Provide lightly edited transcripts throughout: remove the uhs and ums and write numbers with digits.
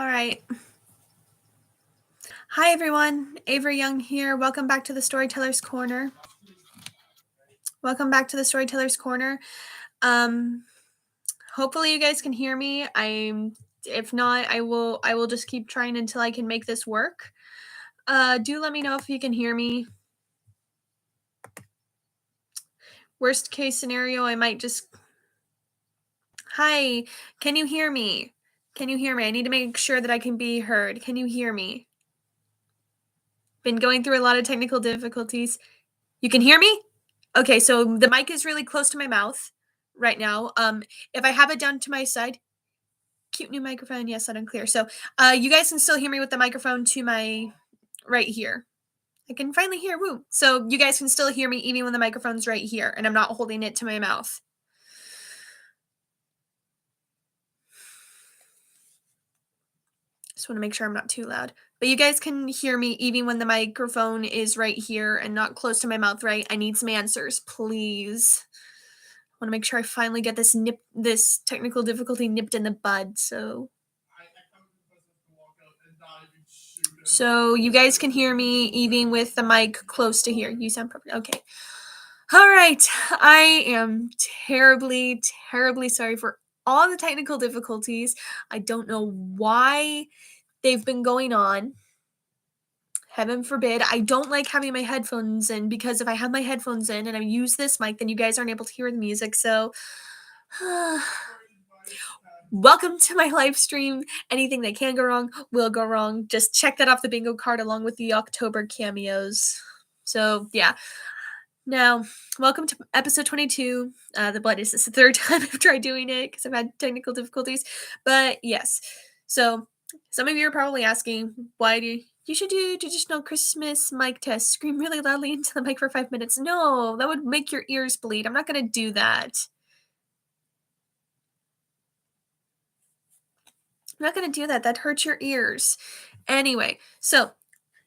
All right. Hi, everyone. Avery Young here. Welcome back to the Storyteller's Corner. Welcome back to the Storyteller's Corner. Hopefully you guys can hear me. If not, I will just keep trying until I can make this work. Do let me know if you can hear me. Worst case scenario, I might just Hi, can you hear me? Can you hear me? I need to make sure that I can be heard. Can you hear me? Been going through a lot of technical difficulties. You can hear me? Okay, so the mic is really close to my mouth right now. If I have it down to my side, cute new microphone. Yes, loud and clear. So, you guys can still hear me with the microphone to my right here. I can finally hear. Woo! So you guys can still hear me even when the microphone's right here, and I'm not holding it to my mouth. Just want to make sure I'm not too loud. But you guys can hear me even when the microphone is right here and not close to my mouth, right? I need some answers, please. I want to make sure I finally get this technical difficulty nipped in the bud. So you guys can hear me even with the mic close to here. You sound perfect. Okay. All right. I am terribly, terribly sorry for all the technical difficulties. I don't know why they've been going on. Heaven forbid. I don't like having my headphones in because if I have my headphones in and I use this mic, then you guys aren't able to hear the music. So welcome to my live stream. Anything that can go wrong will go wrong. Just check that off the bingo card along with the October cameos. So yeah. Now, welcome to episode 22. This is the third time I've tried doing it because I've had technical difficulties. But yes. So some of you are probably asking, why do you should do traditional Christmas mic test? Scream really loudly into the mic for 5 minutes. No, that would make your ears bleed. I'm not going to do that. I'm not going to do that. That hurts your ears. Anyway, so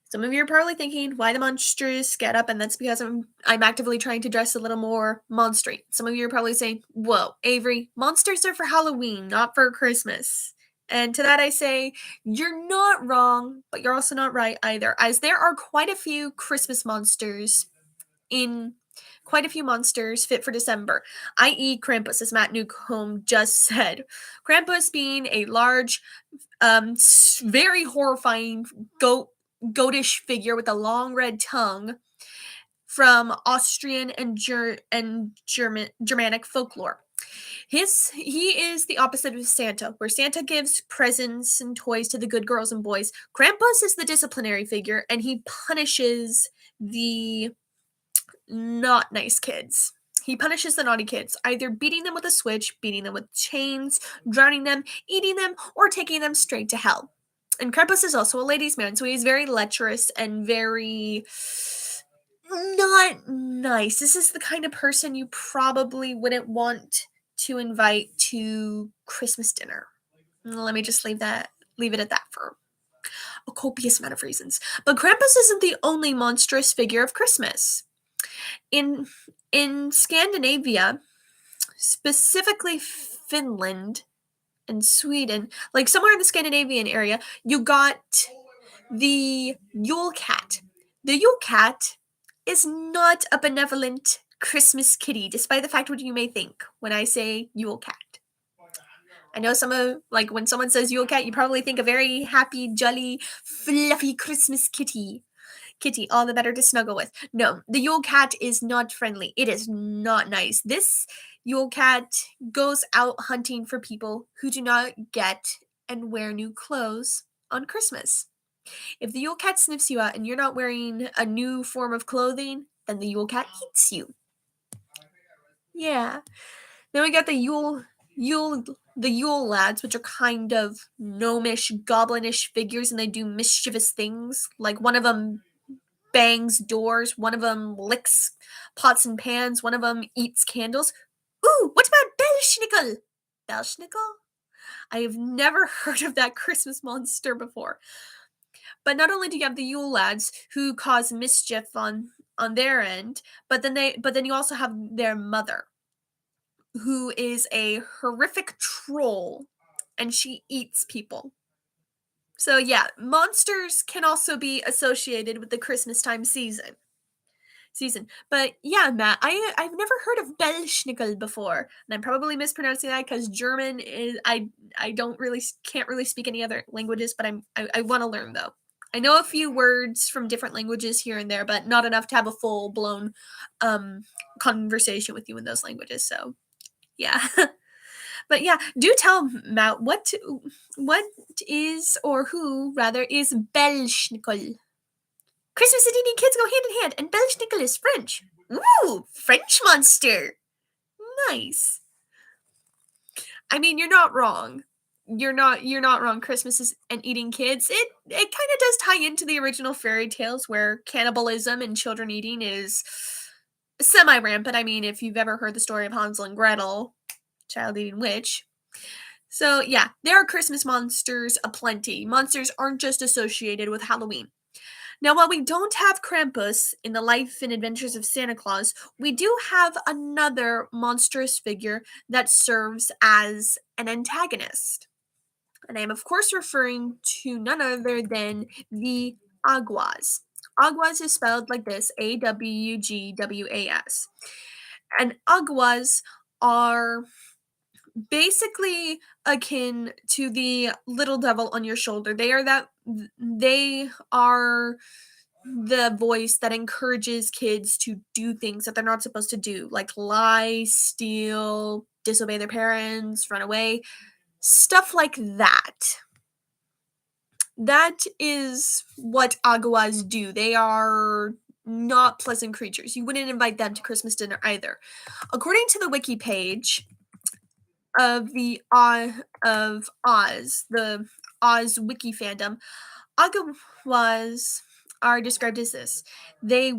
some of you are probably thinking, why the monstrous get up? And that's because I'm actively trying to dress a little more monstery. Some of you are probably saying, whoa, Avery, monsters are for Halloween, not for Christmas. And to that I say, you're not wrong, but you're also not right either, as there are quite a few Christmas monsters fit for December, i.e. Krampus, as Matt Newcomb just said. Krampus being a large, very horrifying goatish figure with a long red tongue from Austrian and Germanic folklore. He is the opposite of Santa, where Santa gives presents and toys to the good girls and boys. Krampus is the disciplinary figure, and he punishes the not nice kids. He punishes the naughty kids, either beating them with a switch, beating them with chains, drowning them, eating them, or taking them straight to hell. And Krampus is also a ladies' man, so he's very lecherous and very not nice. This is the kind of person you probably wouldn't want to invite to Christmas dinner. Let me just leave it at that for a copious amount of reasons. But Krampus isn't the only monstrous figure of Christmas. In Scandinavia, specifically Finland and Sweden, like somewhere in the Scandinavian area, you got the Yule Cat. The Yule Cat is not a benevolent Christmas kitty, despite the fact what you may think when I say Yule Cat. I know when someone says Yule Cat, you probably think a very happy, jolly, fluffy Christmas kitty, all the better to snuggle with. No, the Yule Cat is not friendly. It is not nice. This Yule Cat goes out hunting for people who do not get and wear new clothes on Christmas. If the Yule Cat sniffs you out and you're not wearing a new form of clothing, then the Yule Cat eats you. Yeah. Then we got the Yule lads, which are kind of gnomish, goblinish figures, and they do mischievous things. Like one of them bangs doors, one of them licks pots and pans, one of them eats candles. Ooh, what about Belschnickel? Belschnickel? I have never heard of that Christmas monster before. But not only do you have the Yule lads who cause mischief on their end, but then you also have their mother, who is a horrific troll, and she eats people. So yeah, monsters can also be associated with the Christmas time season. But yeah, Matt, I've never heard of Belschnickel before, and I'm probably mispronouncing that because German is I don't really can't really speak any other languages, but I want to learn though. I know a few words from different languages here and there, but not enough to have a full blown um, conversation with you in those languages. So yeah, but yeah, do tell Matt what is or who rather is Belschnickel. Christmas and eating kids go hand in hand, and Belschnickel is French. Ooh, French monster. Nice. I mean, you're not wrong. You're not wrong. Christmas is, and eating kids. It kind of does tie into the original fairy tales where cannibalism and children eating is semi rampant. I mean, if you've ever heard the story of Hansel and Gretel, child eating witch. So yeah, there are Christmas monsters aplenty. Monsters aren't just associated with Halloween. Now, while we don't have Krampus in the life and adventures of Santa Claus, we do have another monstrous figure that serves as an antagonist. And I am, of course, referring to none other than the Aguas. Aguas is spelled like this, Awgwas. And Aguas are basically akin to the little devil on your shoulder. They are the voice that encourages kids to do things that they're not supposed to do, like lie, steal, disobey their parents, run away, stuff like that. That is what Aguas do. They are not pleasant creatures. You wouldn't invite them to Christmas dinner either. According to the wiki page of Oz, the Oz wiki fandom, Agawas are described as this. They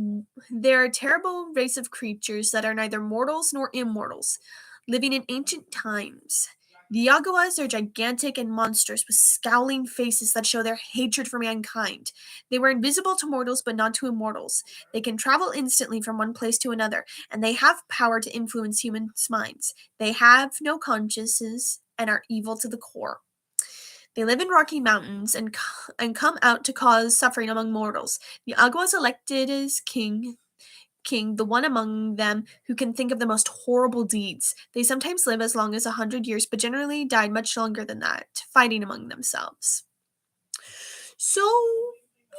they're a terrible race of creatures that are neither mortals nor immortals, living in ancient times. The Agawas are gigantic and monstrous with scowling faces that show their hatred for mankind. They were invisible to mortals but not to immortals. They can travel instantly from one place to another, and they have power to influence humans' minds. They have no consciences and are evil to the core. They live in rocky mountains and come out to cause suffering among mortals. The Aguas elected as king, the one among them who can think of the most horrible deeds. They sometimes live as long as 100 years, but generally died much longer than that, fighting among themselves. So,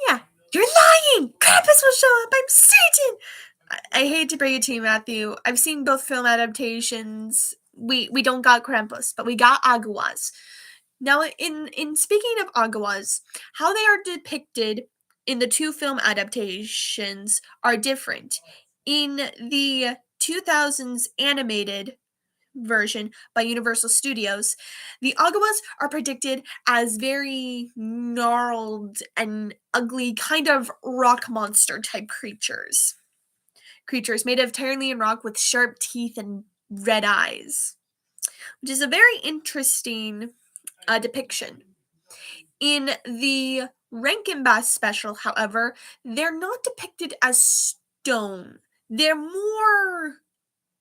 yeah, you're lying! Krampus will show up, I'm certain! I hate to break it to you, Matthew. I've seen both film adaptations. We don't got Krampus, but we got Aguas. Now, in speaking of Agawas, how they are depicted in the two film adaptations are different. In the 2000s animated version by Universal Studios, the Agawas are predicted as very gnarled and ugly, kind of rock monster type creatures. Creatures made of Tyrolean rock with sharp teeth and red eyes, which is a very interesting depiction. In the Rankin Bass special, however, they're not depicted as stone. They're more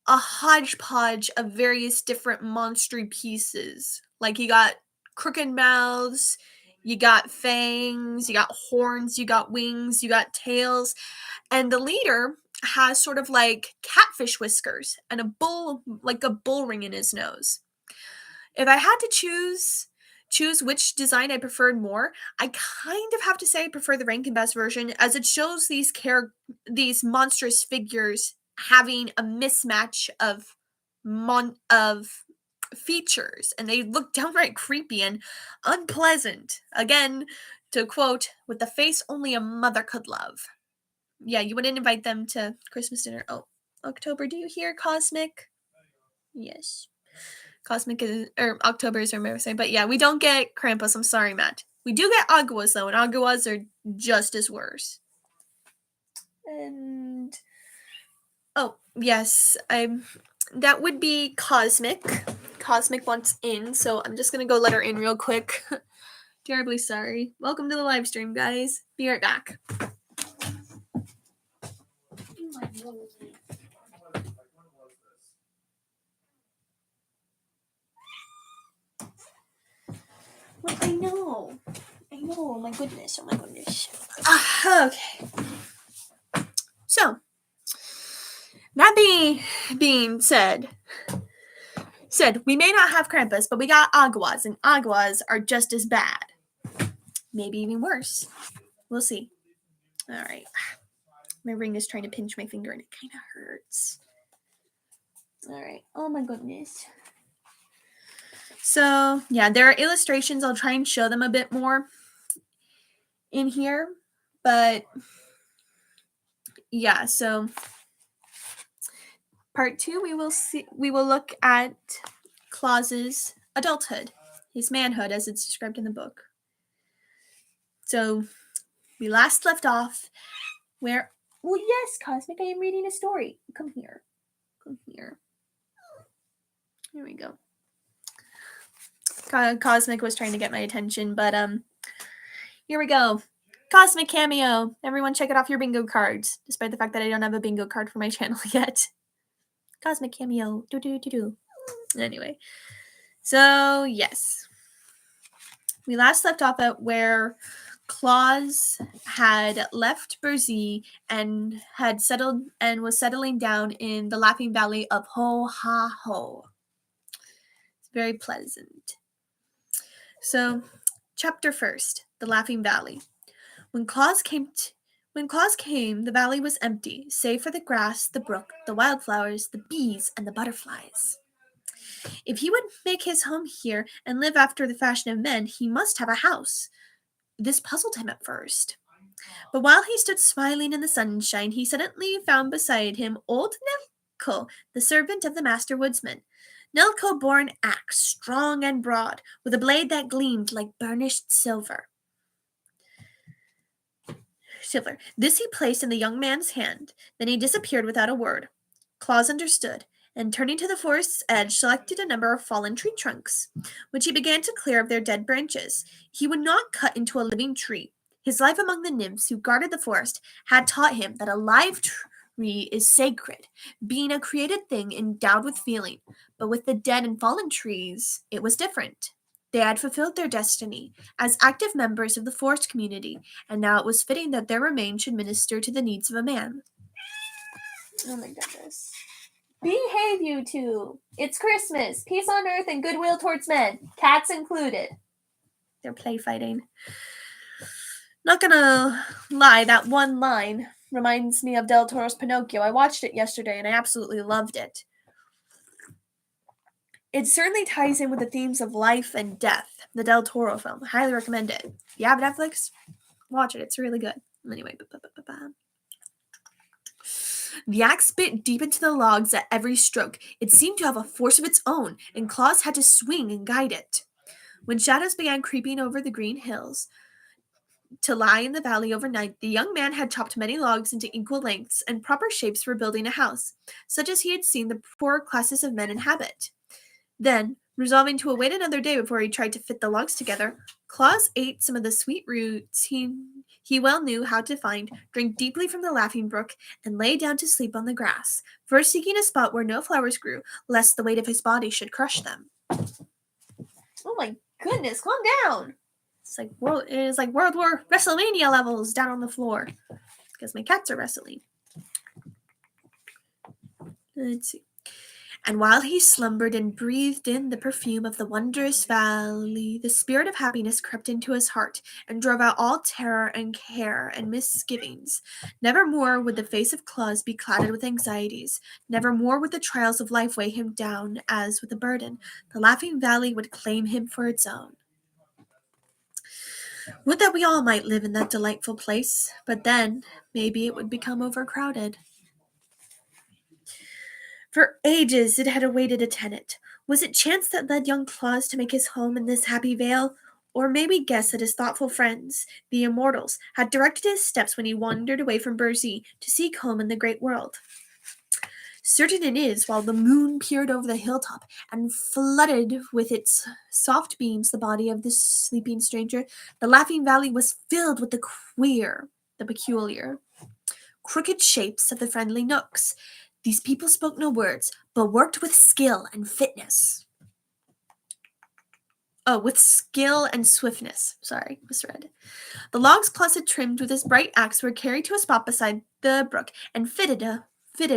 a hodgepodge of various different monstery pieces. Like you got crooked mouths, you got fangs, you got horns, you got wings, you got tails, and the leader has sort of like catfish whiskers and a bull ring in his nose. If I had to choose which design I preferred more, I kind of have to say I prefer the Rankin Bass version as it shows these monstrous figures having a mismatch of features, and they look downright creepy and unpleasant. Again, to quote, with the face only a mother could love. Yeah, you wouldn't invite them to Christmas dinner. Oh, October, do you hear Cosmic? Yes. Cosmic is or October is our birthday, but yeah, we don't get Krampus. I'm sorry, Matt. We do get Aguas though, and Aguas are just as worse. And oh yes, I'm. That would be Cosmic. Cosmic wants in, so I'm just gonna go let her in real quick. Terribly sorry. Welcome to the live stream, guys. Be right back. What I know. Oh my goodness. Okay. So, that being said, we may not have Krampus, but we got Aguas, and Aguas are just as bad. Maybe even worse. We'll see. All right. My ring is trying to pinch my finger, and it kind of hurts. All right. Oh my goodness. So, yeah, there are illustrations. I'll try and show them a bit more in here. But, yeah, so part 2, we will look at Claus's adulthood, his manhood as it's described in the book. So, we last left off where, well, yes, Cosmic, I am reading a story. Come here. Here we go. Cosmic was trying to get my attention, but here we go. Cosmic cameo. Everyone check it off your bingo cards, despite the fact that I don't have a bingo card for my channel yet. Cosmic cameo. Do. Anyway. So, yes. We last left off at where Claus had left Burzee and was settling down in the Laughing Valley of Ho Ha Ho. It's very pleasant. So, chapter 1st, the Laughing Valley. When Claus came, the valley was empty, save for the grass, the brook, the wildflowers, the bees, and the butterflies. If he would make his home here and live after the fashion of men, he must have a house. This puzzled him at first. But while he stood smiling in the sunshine, he suddenly found beside him old Nelko, the servant of the master woodsman. Nelko bore an axe, strong and broad, with a blade that gleamed like burnished silver. This he placed in the young man's hand. Then he disappeared without a word. Claus understood, and turning to the forest's edge, selected a number of fallen tree trunks, which he began to clear of their dead branches. He would not cut into a living tree. His life among the nymphs who guarded the forest had taught him that a live tree is sacred, being a created thing endowed with feeling. But with the dead and fallen trees, it was different. They had fulfilled their destiny as active members of the forest community, and now it was fitting that their remains should minister to the needs of a man. Oh my goodness. Behave, you two! It's Christmas! Peace on earth and goodwill towards men, cats included. They're play fighting. Not gonna lie, that one line reminds me of Del Toro's Pinocchio. I watched it yesterday and I absolutely loved it. It certainly ties in with the themes of life and death, the Del Toro film. I highly recommend it. If you have Netflix, watch it. It's really good. Anyway, the axe bit deep into the logs at every stroke. It seemed to have a force of its own, and Claus had to swing and guide it. When shadows began creeping over the green hills to lie in the valley overnight, the young man had chopped many logs into equal lengths and proper shapes for building a house, such as he had seen the poorer classes of men inhabit. Then, resolving to await another day before he tried to fit the logs together, Claus ate some of the sweet roots he well knew how to find, drank deeply from the laughing brook, and lay down to sleep on the grass, first seeking a spot where no flowers grew, lest the weight of his body should crush them. Oh my goodness, calm down! It is like World War WrestleMania levels down on the floor. Because my cats are wrestling. Let's see. And while he slumbered and breathed in the perfume of the wondrous valley, the spirit of happiness crept into his heart and drove out all terror and care and misgivings. Never more would the face of Claus be clouded with anxieties. Never more would the trials of life weigh him down as with a burden. The Laughing Valley would claim him for its own. Would that we all might live in that delightful place, but then maybe it would become overcrowded. For ages it had awaited a tenant. Was it chance that led young Claus to make his home in this happy vale? Or may we guess that his thoughtful friends, the immortals, had directed his steps when he wandered away from Burzee to seek home in the great world? Certain it is, while the moon peered over the hilltop and flooded with its soft beams the body of the sleeping stranger, the Laughing Valley was filled with the queer, the peculiar, crooked shapes of the friendly nooks. These people spoke no words, but worked with skill and fitness. Oh, with skill and swiftness. Sorry, misread. The logs Claus had trimmed with his bright axe were carried to a spot beside the brook and fitted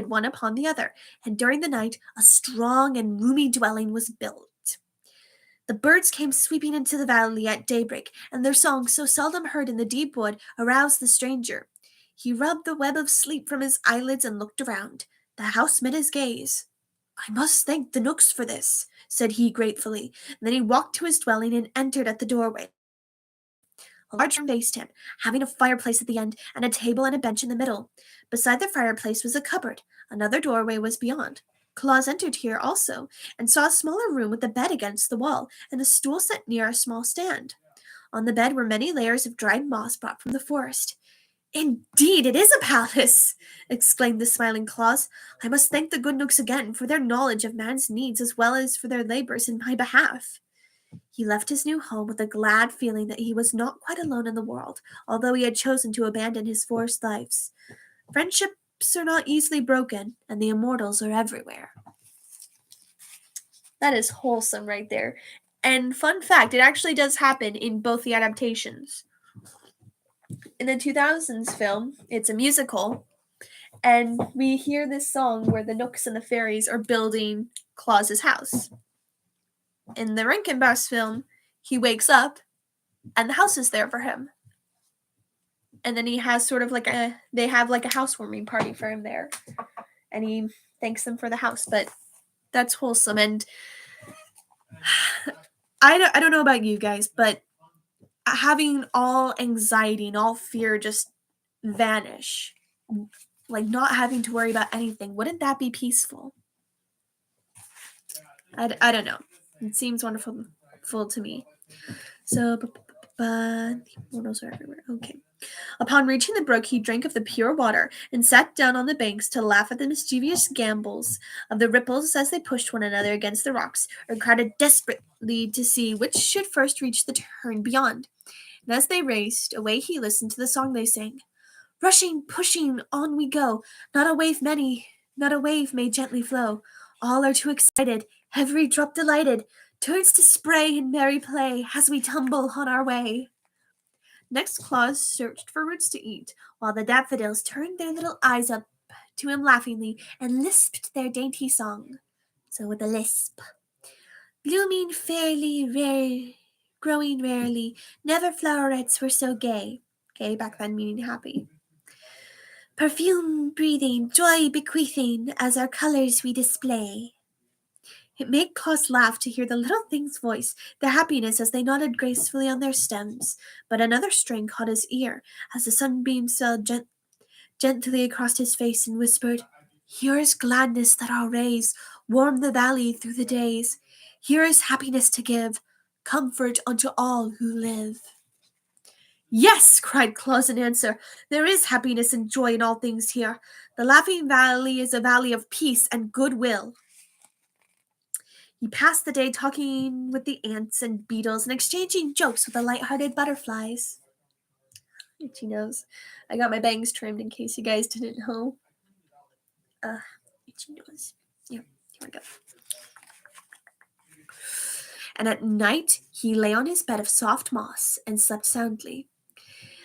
one upon the other, and during the night a strong and roomy dwelling was built. The birds came sweeping into the valley at daybreak, and their song, so seldom heard in the deep wood, aroused the stranger. He rubbed the web of sleep from his eyelids and looked around. The house met his gaze. "I must thank the Knooks for this," said he gratefully. Then he walked to his dwelling and entered at the doorway. A large room faced him, having a fireplace at the end and a table and a bench in the middle. Beside the fireplace was a cupboard. Another doorway was beyond. Claus entered here also, and saw a smaller room with a bed against the wall and a stool set near a small stand. On the bed were many layers of dried moss brought from the forest. "Indeed, it is a palace!" exclaimed the smiling Claus. "I must thank the good Knooks again for their knowledge of man's needs as well as for their labors in my behalf." He left his new home with a glad feeling that he was not quite alone in the world, although he had chosen to abandon his forest lives. Friendships are not easily broken, and the immortals are everywhere. That is wholesome right there. And fun fact, it actually does happen in both the adaptations. In the 2000s film, it's a musical, and we hear this song where the Knooks and the fairies are building Claus's house. In the Rankin Bass film, he wakes up and the house is there for him. And then he has sort of like they have like a housewarming party for him there. And he thanks them for the house, but that's wholesome. And I don't know about you guys, but having all anxiety and all fear just vanish, like not having to worry about anything, wouldn't that be peaceful? I don't know. It seems wonderful to me. So, immortals are everywhere. Okay. Upon reaching the brook, he drank of the pure water and sat down on the banks to laugh at the mischievous gambols of the ripples as they pushed one another against the rocks or crowded desperately to see which should first reach the turn beyond. And as they raced away, he listened to the song they sang. "Rushing, pushing, on we go. Not a wave may gently flow. All are too excited, every drop delighted, turns to spray in merry play as we tumble on our way." Next, Claus searched for roots to eat, while the daffodils turned their little eyes up to him laughingly and lisped their dainty song. So with a lisp. "Blooming fairly, growing rarely, never flowerets were so gay." Gay back then meaning happy. "Perfume breathing, joy bequeathing, as our colors we display." It made Claus laugh to hear the little thing's voice, their happiness as they nodded gracefully on their stems. But another strain caught his ear, as the sunbeams fell gently across his face and whispered, "Here is gladness that our rays warm the valley through the days. Here is happiness to give, comfort unto all who live." "Yes," cried Claus in answer, "there is happiness and joy in all things here. The Laughing Valley is a valley of peace and goodwill." He passed the day talking with the ants and beetles and exchanging jokes with the light-hearted butterflies. Itchy nose. I got my bangs trimmed in case you guys didn't know. Itchy nose. Yeah, here we go. And at night he lay on his bed of soft moss and slept soundly.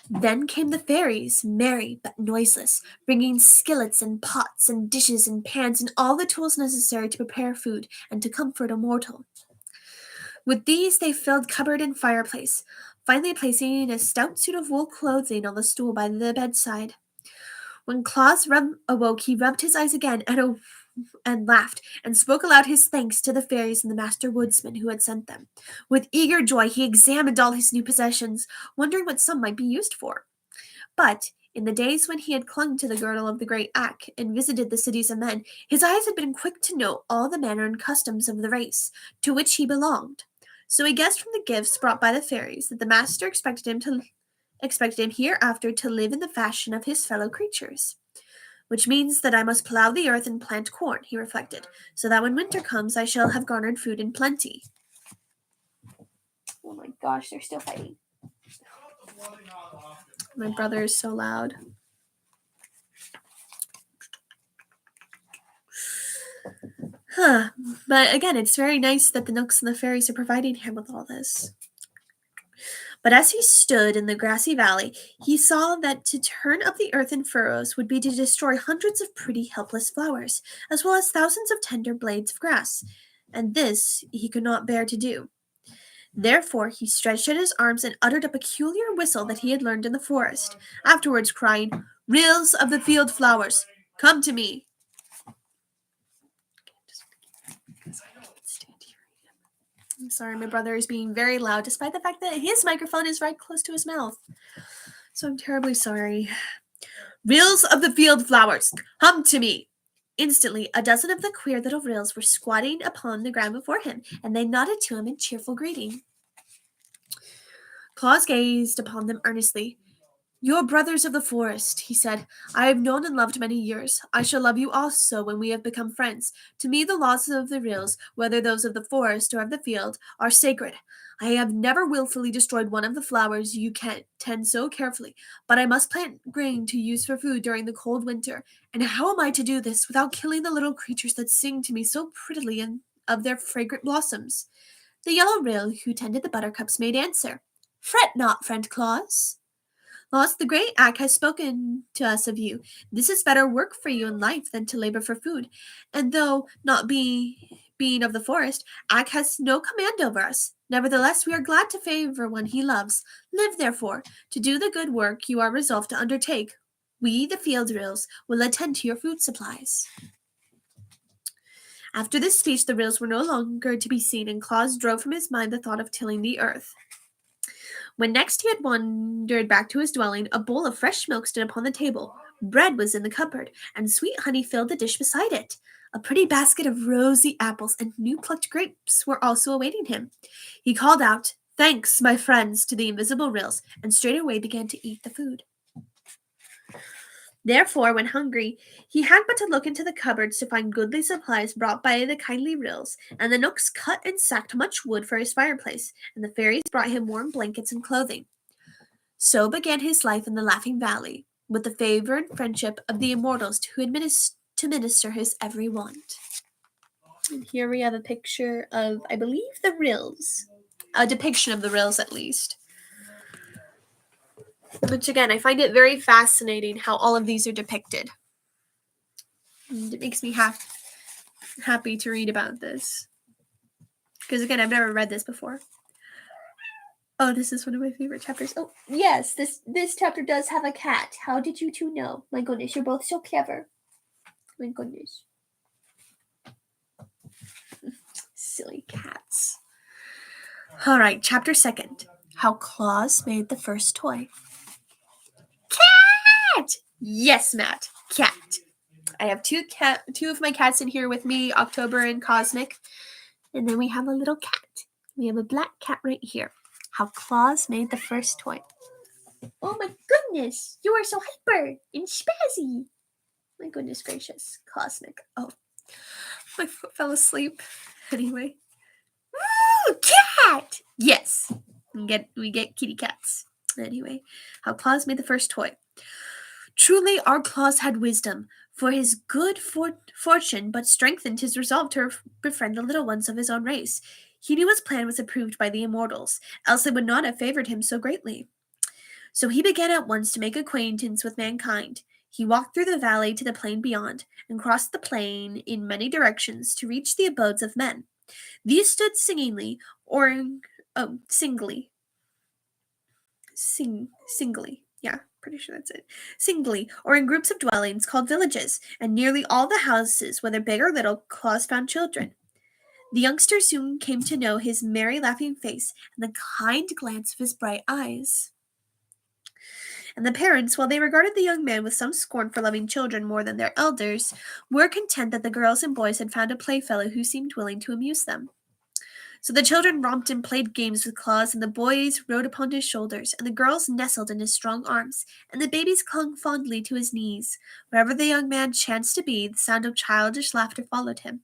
Then came the fairies, merry but noiseless, bringing skillets and pots and dishes and pans and all the tools necessary to prepare food and to comfort a mortal. With these they filled cupboard and fireplace, finally placing a stout suit of wool clothing on the stool by the bedside. When Claus awoke, he rubbed his eyes again and laughed, and spoke aloud his thanks to the fairies and the master woodsman who had sent them. With eager joy he examined all his new possessions, wondering what some might be used for. But in the days when he had clung to the girdle of the great axe and visited the cities of men, his eyes had been quick to note all the manner and customs of the race to which he belonged. So he guessed from the gifts brought by the fairies that the master expected him hereafter to live in the fashion of his fellow creatures. "Which means that I must plow the earth and plant corn," he reflected, "so that when winter comes I shall have garnered food in plenty." Oh my gosh, they're still fighting. My brother is so loud. Huh. But again, it's very nice that the Nooks and the Fairies are providing him with all this. But as he stood in the grassy valley, he saw that to turn up the earth in furrows would be to destroy hundreds of pretty, helpless flowers, as well as thousands of tender blades of grass, and this he could not bear to do. Therefore he stretched out his arms and uttered a peculiar whistle that he had learned in the forest, afterwards crying, "Rills of the field flowers, come to me!" I'm sorry, my brother is being very loud, despite the fact that his microphone is right close to his mouth. So I'm terribly sorry. "Rills of the field flowers, come to me!" Instantly, a dozen of the queer little rills were squatting upon the ground before him, and they nodded to him in cheerful greeting. Claus gazed upon them earnestly. "You are brothers of the forest," he said. "I have known and loved many years. I shall love you also when we have become friends. To me the laws of the rills, whether those of the forest or of the field, are sacred. I have never wilfully destroyed one of the flowers you can tend so carefully, but I must plant grain to use for food during the cold winter. And how am I to do this without killing the little creatures that sing to me so prettily and of their fragrant blossoms?" The yellow rill who tended the buttercups made answer, "Fret not, friend Claus. Laws, the great Ak has spoken to us of you. This is better work for you in life than to labor for food. And though not being of the forest, Ak has no command over us. Nevertheless, we are glad to favor one he loves. Live, therefore, to do the good work you are resolved to undertake. We, the field rills, will attend to your food supplies." After this speech, the rills were no longer to be seen, and Claus drove from his mind the thought of tilling the earth. When next he had wandered back to his dwelling, a bowl of fresh milk stood upon the table. Bread was in the cupboard, and sweet honey filled the dish beside it. A pretty basket of rosy apples and new plucked grapes were also awaiting him. He called out, "Thanks, my friends," to the invisible rills, and straightway began to eat the food. Therefore, when hungry, he had but to look into the cupboards to find goodly supplies brought by the kindly rills, and the Knooks cut and sacked much wood for his fireplace, and the fairies brought him warm blankets and clothing. So began his life in the Laughing Valley, with the favor and friendship of the immortals to minister his every want. And here we have a picture of, I believe, the rills. A depiction of the rills, at least. Which, again, I find it very fascinating how all of these are depicted. And it makes me happy to read about this. Because, again, I've never read this before. Oh, this is one of my favorite chapters. Oh, yes, this chapter does have a cat. How did you two know? My goodness, you're both so clever. My goodness. Silly cats. All right, chapter 2. How Claus made the first toy. Cat! Yes, Matt, cat. I have two of my cats in here with me, October and Cosmic. And then we have a little cat. We have a black cat right here. How Claus made the first toy. Oh my goodness, you are so hyper and spazzy. My goodness gracious, Cosmic. Oh, my foot fell asleep. Anyway. Woo, cat! Yes, we get kitty cats. Anyway, how Claus made the first toy. Truly, our Claus had wisdom, for his good fortune but strengthened his resolve to befriend the little ones of his own race. He knew his plan was approved by the immortals, else they would not have favored him so greatly. So he began at once to make acquaintance with mankind. He walked through the valley to the plain beyond, and crossed the plain in many directions to reach the abodes of men. These stood singly, yeah, pretty sure that's it. Singly, or in groups of dwellings called villages, and nearly all the houses, whether big or little, Claus found children. The youngsters soon came to know his merry laughing face and the kind glance of his bright eyes. And the parents, while they regarded the young man with some scorn for loving children more than their elders, were content that the girls and boys had found a playfellow who seemed willing to amuse them. So the children romped and played games with Claus, and the boys rode upon his shoulders, and the girls nestled in his strong arms, and the babies clung fondly to his knees. Wherever the young man chanced to be, the sound of childish laughter followed him.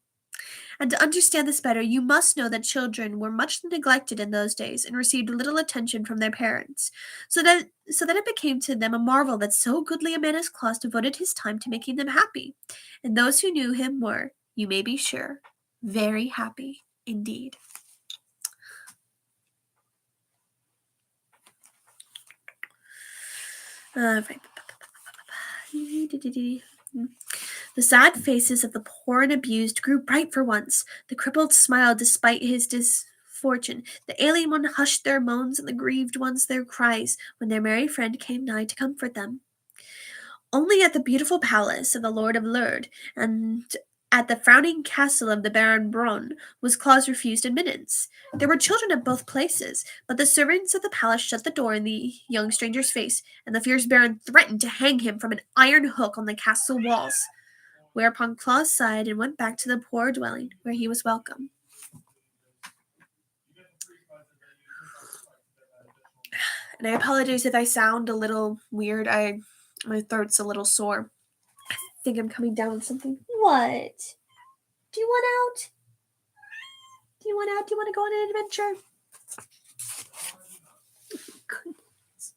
And to understand this better, you must know that children were much neglected in those days, and received little attention from their parents, so that it became to them a marvel that so goodly a man as Claus devoted his time to making them happy. And those who knew him were, you may be sure, Very happy indeed. Right. The sad faces of the poor and abused grew bright for once. The crippled smiled despite his misfortune. The alien one hushed their moans and the grieved ones their cries when their merry friend came nigh to comfort them. Only at the beautiful palace of the Lord of Lurd and at the frowning castle of the Baron Bronn was Claus refused admittance. There were children at both places, but the servants of the palace shut the door in the young stranger's face, and the fierce Baron threatened to hang him from an iron hook on the castle walls. Whereupon Claus sighed and went back to the poor dwelling where he was welcome. And I apologize if I sound a little weird. My throat's a little sore. I think I'm coming down with something. What? Do you want out? Do you want out? Do you want to go on an adventure? Goodness.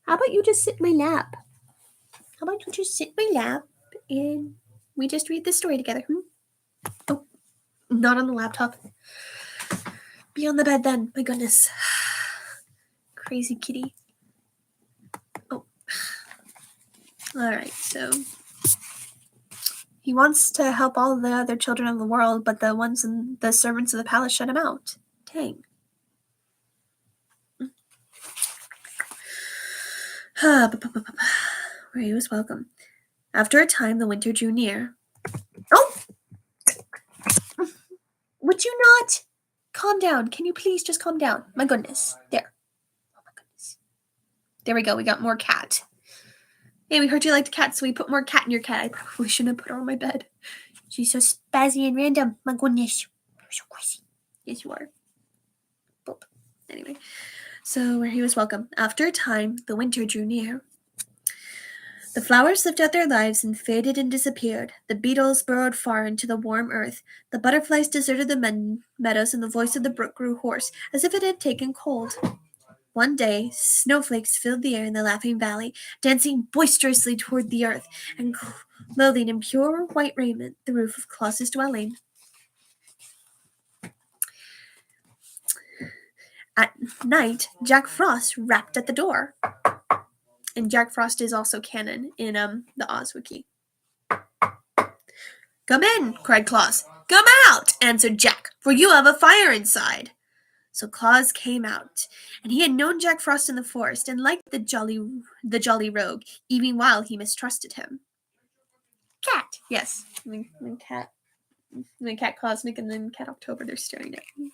How about you just sit in my lap? How about you just sit in my lap and we just read this story together? Oh, not on the laptop. Be on the bed then. My goodness. Crazy kitty. Oh. Alright, so he wants to help all the other children of the world, but the ones in the servants of the palace shut him out. Dang. Where he was welcome. After a time, the winter drew near. Oh! Would you not? Calm down. Can you please just calm down? My goodness. There. Oh my goodness. There we go. We got more cat. Hey, we heard you liked cats, so we put more cat in your cat. I probably shouldn't have put her on my bed. She's so spazzy and random. My goodness. You're so crazy. Yes, you are. Boop. Anyway. So, where he was welcome. After a time, the winter drew near. The flowers lived out their lives and faded and disappeared. The beetles burrowed far into the warm earth. The butterflies deserted the meadows, and the voice of the brook grew hoarse, as if it had taken cold. One day, snowflakes filled the air in the Laughing Valley, dancing boisterously toward the earth, and clothing in pure white raiment the roof of Claus's dwelling. At night, Jack Frost rapped at the door. And Jack Frost is also canon in the Oz Wiki. "Come in," cried Claus. "Come out," answered Jack, "for you have a fire inside." So Claus came out, and he had known Jack Frost in the forest and liked the jolly rogue, even while he mistrusted him. Cat, yes, my cat Cosmic and then Cat October, they're staring at me.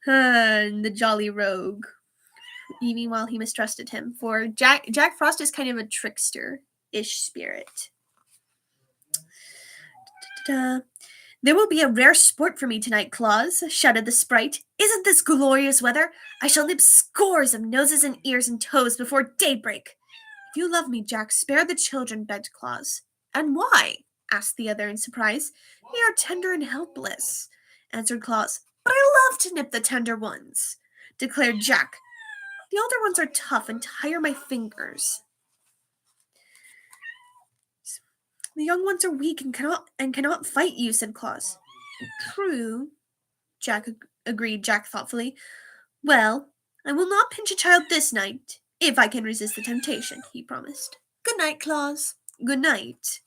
The jolly rogue, even while he mistrusted him, for Jack Frost is kind of a trickster-ish spirit. "There will be a rare sport for me tonight, Claus," shouted the sprite. "Isn't this glorious weather? I shall nip scores of noses and ears and toes before daybreak." "If you love me, Jack, spare the children," begged Claus. "And why?" asked the other in surprise. "They are tender and helpless," answered Claus. "But I love to nip the tender ones," declared Jack. "The older ones are tough and tire my fingers. The young ones are weak and cannot fight you," said Claus. "True," agreed Jack thoughtfully. "Well, I will not pinch a child this night, if I can resist the temptation," he promised. "Good night, Claus." "Good night."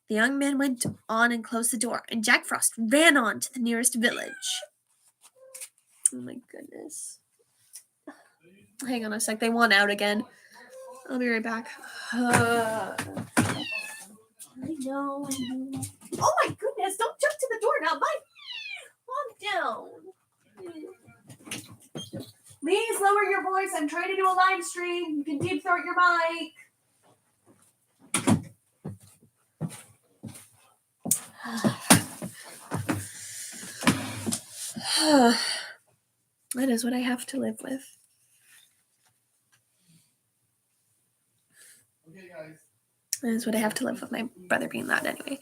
The young man went on and closed the door, and Jack Frost ran on to the nearest village. Oh my goodness. Hang on a sec, they want out again. I'll be right back. I know. Oh my goodness, don't jump to the door now. Calm down. Please lower your voice. I'm trying to do a live stream. You can deep throat your mic. That is what I have to live with. Okay, guys. That is what I have to live with, my brother being that anyway.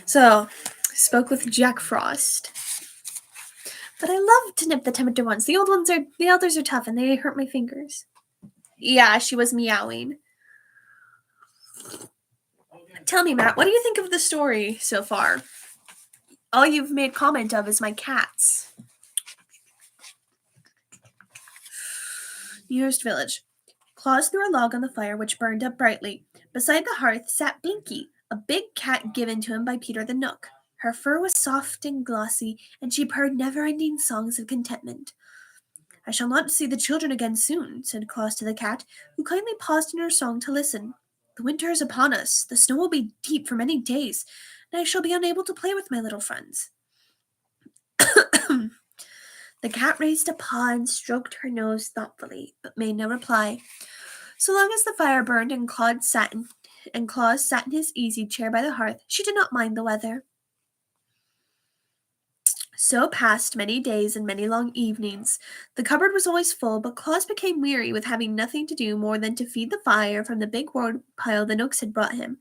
So, I spoke with Jack Frost. "But I love to nip the tender ones. The elders are tough and they hurt my fingers." Yeah, she was meowing. Tell me, Matt, what do you think of the story so far? All you've made comment of is my cats. Nearest village. Claus threw a log on the fire, which burned up brightly. Beside the hearth sat Blinky, a big cat given to him by Peter the Knook. Her fur was soft and glossy, and she purred never-ending songs of contentment. "I shall not see the children again soon," said Claus to the cat, who kindly paused in her song to listen. "The winter is upon us, the snow will be deep for many days, and I shall be unable to play with my little friends." The cat raised a paw and stroked her nose thoughtfully, but made no reply. So long as the fire burned and Claus sat in his easy chair by the hearth, she did not mind the weather. So passed many days and many long evenings. The cupboard was always full, but Claus became weary with having nothing to do more than to feed the fire from the big wood pile the Knooks had brought him.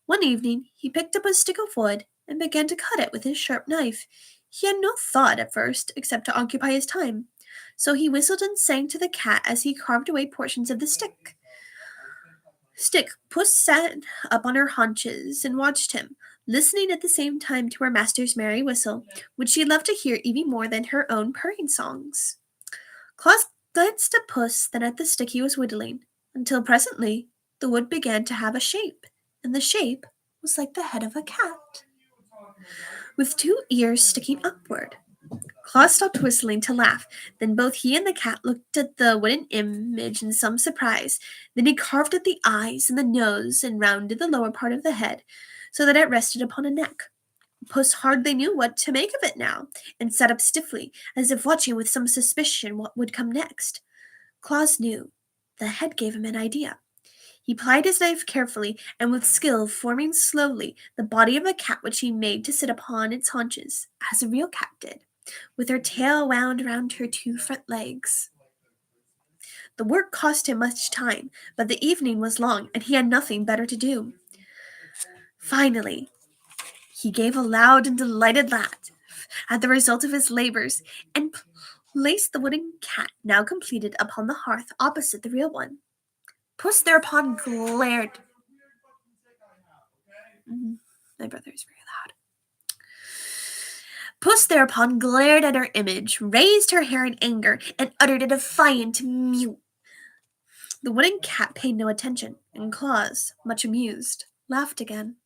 One evening he picked up a stick of wood and began to cut it with his sharp knife. He had no thought at first except to occupy his time, so he whistled and sang to the cat as he carved away portions of the stick. Puss sat up on her haunches and watched him, listening at the same time to her master's merry whistle, which she loved to hear even more than her own purring songs. Claus glanced at Puss, then at the stick he was whittling, until presently the wood began to have a shape, and the shape was like the head of a cat, with two ears sticking upward. Claus stopped whistling to laugh. Then both he and the cat looked at the wooden image in some surprise. Then he carved at the eyes and the nose and rounded the lower part of the head so that it rested upon a neck. Puss hardly knew what to make of it now, and sat up stiffly, as if watching with some suspicion what would come next. Claus knew. The head gave him an idea. He plied his knife carefully, and with skill forming slowly the body of a cat which he made to sit upon its haunches, as a real cat did, with her tail wound round her two front legs. The work cost him much time, but the evening was long, and he had nothing better to do. Finally, he gave a loud and delighted laugh at the result of his labors, and placed the wooden cat, now completed, upon the hearth opposite the real one. Puss thereupon glared. My brother is very loud. Puss thereupon glared at her image, raised her hair in anger, and uttered a defiant mew. The wooden cat paid no attention, and Claus, much amused, laughed again.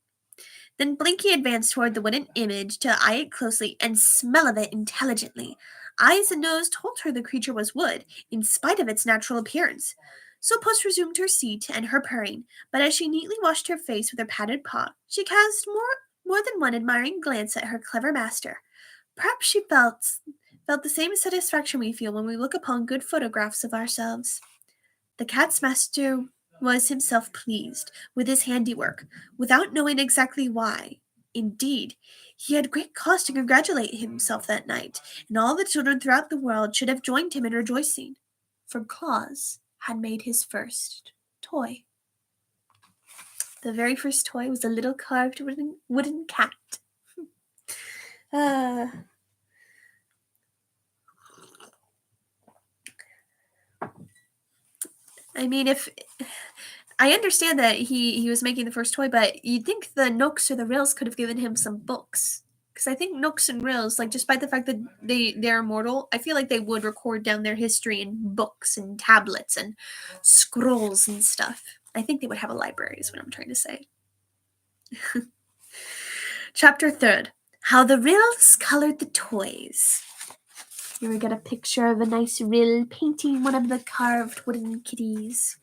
Then Blinky advanced toward the wooden image to eye it closely and smell of it intelligently. Eyes and nose told her the creature was wood, in spite of its natural appearance. So Puss resumed her seat and her purring, but as she neatly washed her face with her padded paw, she cast more than one admiring glance at her clever master. Perhaps she felt the same satisfaction we feel when we look upon good photographs of ourselves. The cat's master was himself pleased with his handiwork, without knowing exactly why. Indeed, he had great cause to congratulate himself that night, and all the children throughout the world should have joined him in rejoicing, for Claus had made his first toy. The very first toy was a little carved wooden cat. I mean, if I understand that he was making the first toy, but you'd think the Nooks or the Rills could have given him some books. Because I think Nooks and Rills, like, despite the fact that they're immortal, I feel like they would record down their history in books and tablets and scrolls and stuff. I think they would have a library, is what I'm trying to say. Chapter 3rd. How the Rills Colored the Toys. Here we get a picture of a nice Rill painting one of the carved wooden kitties.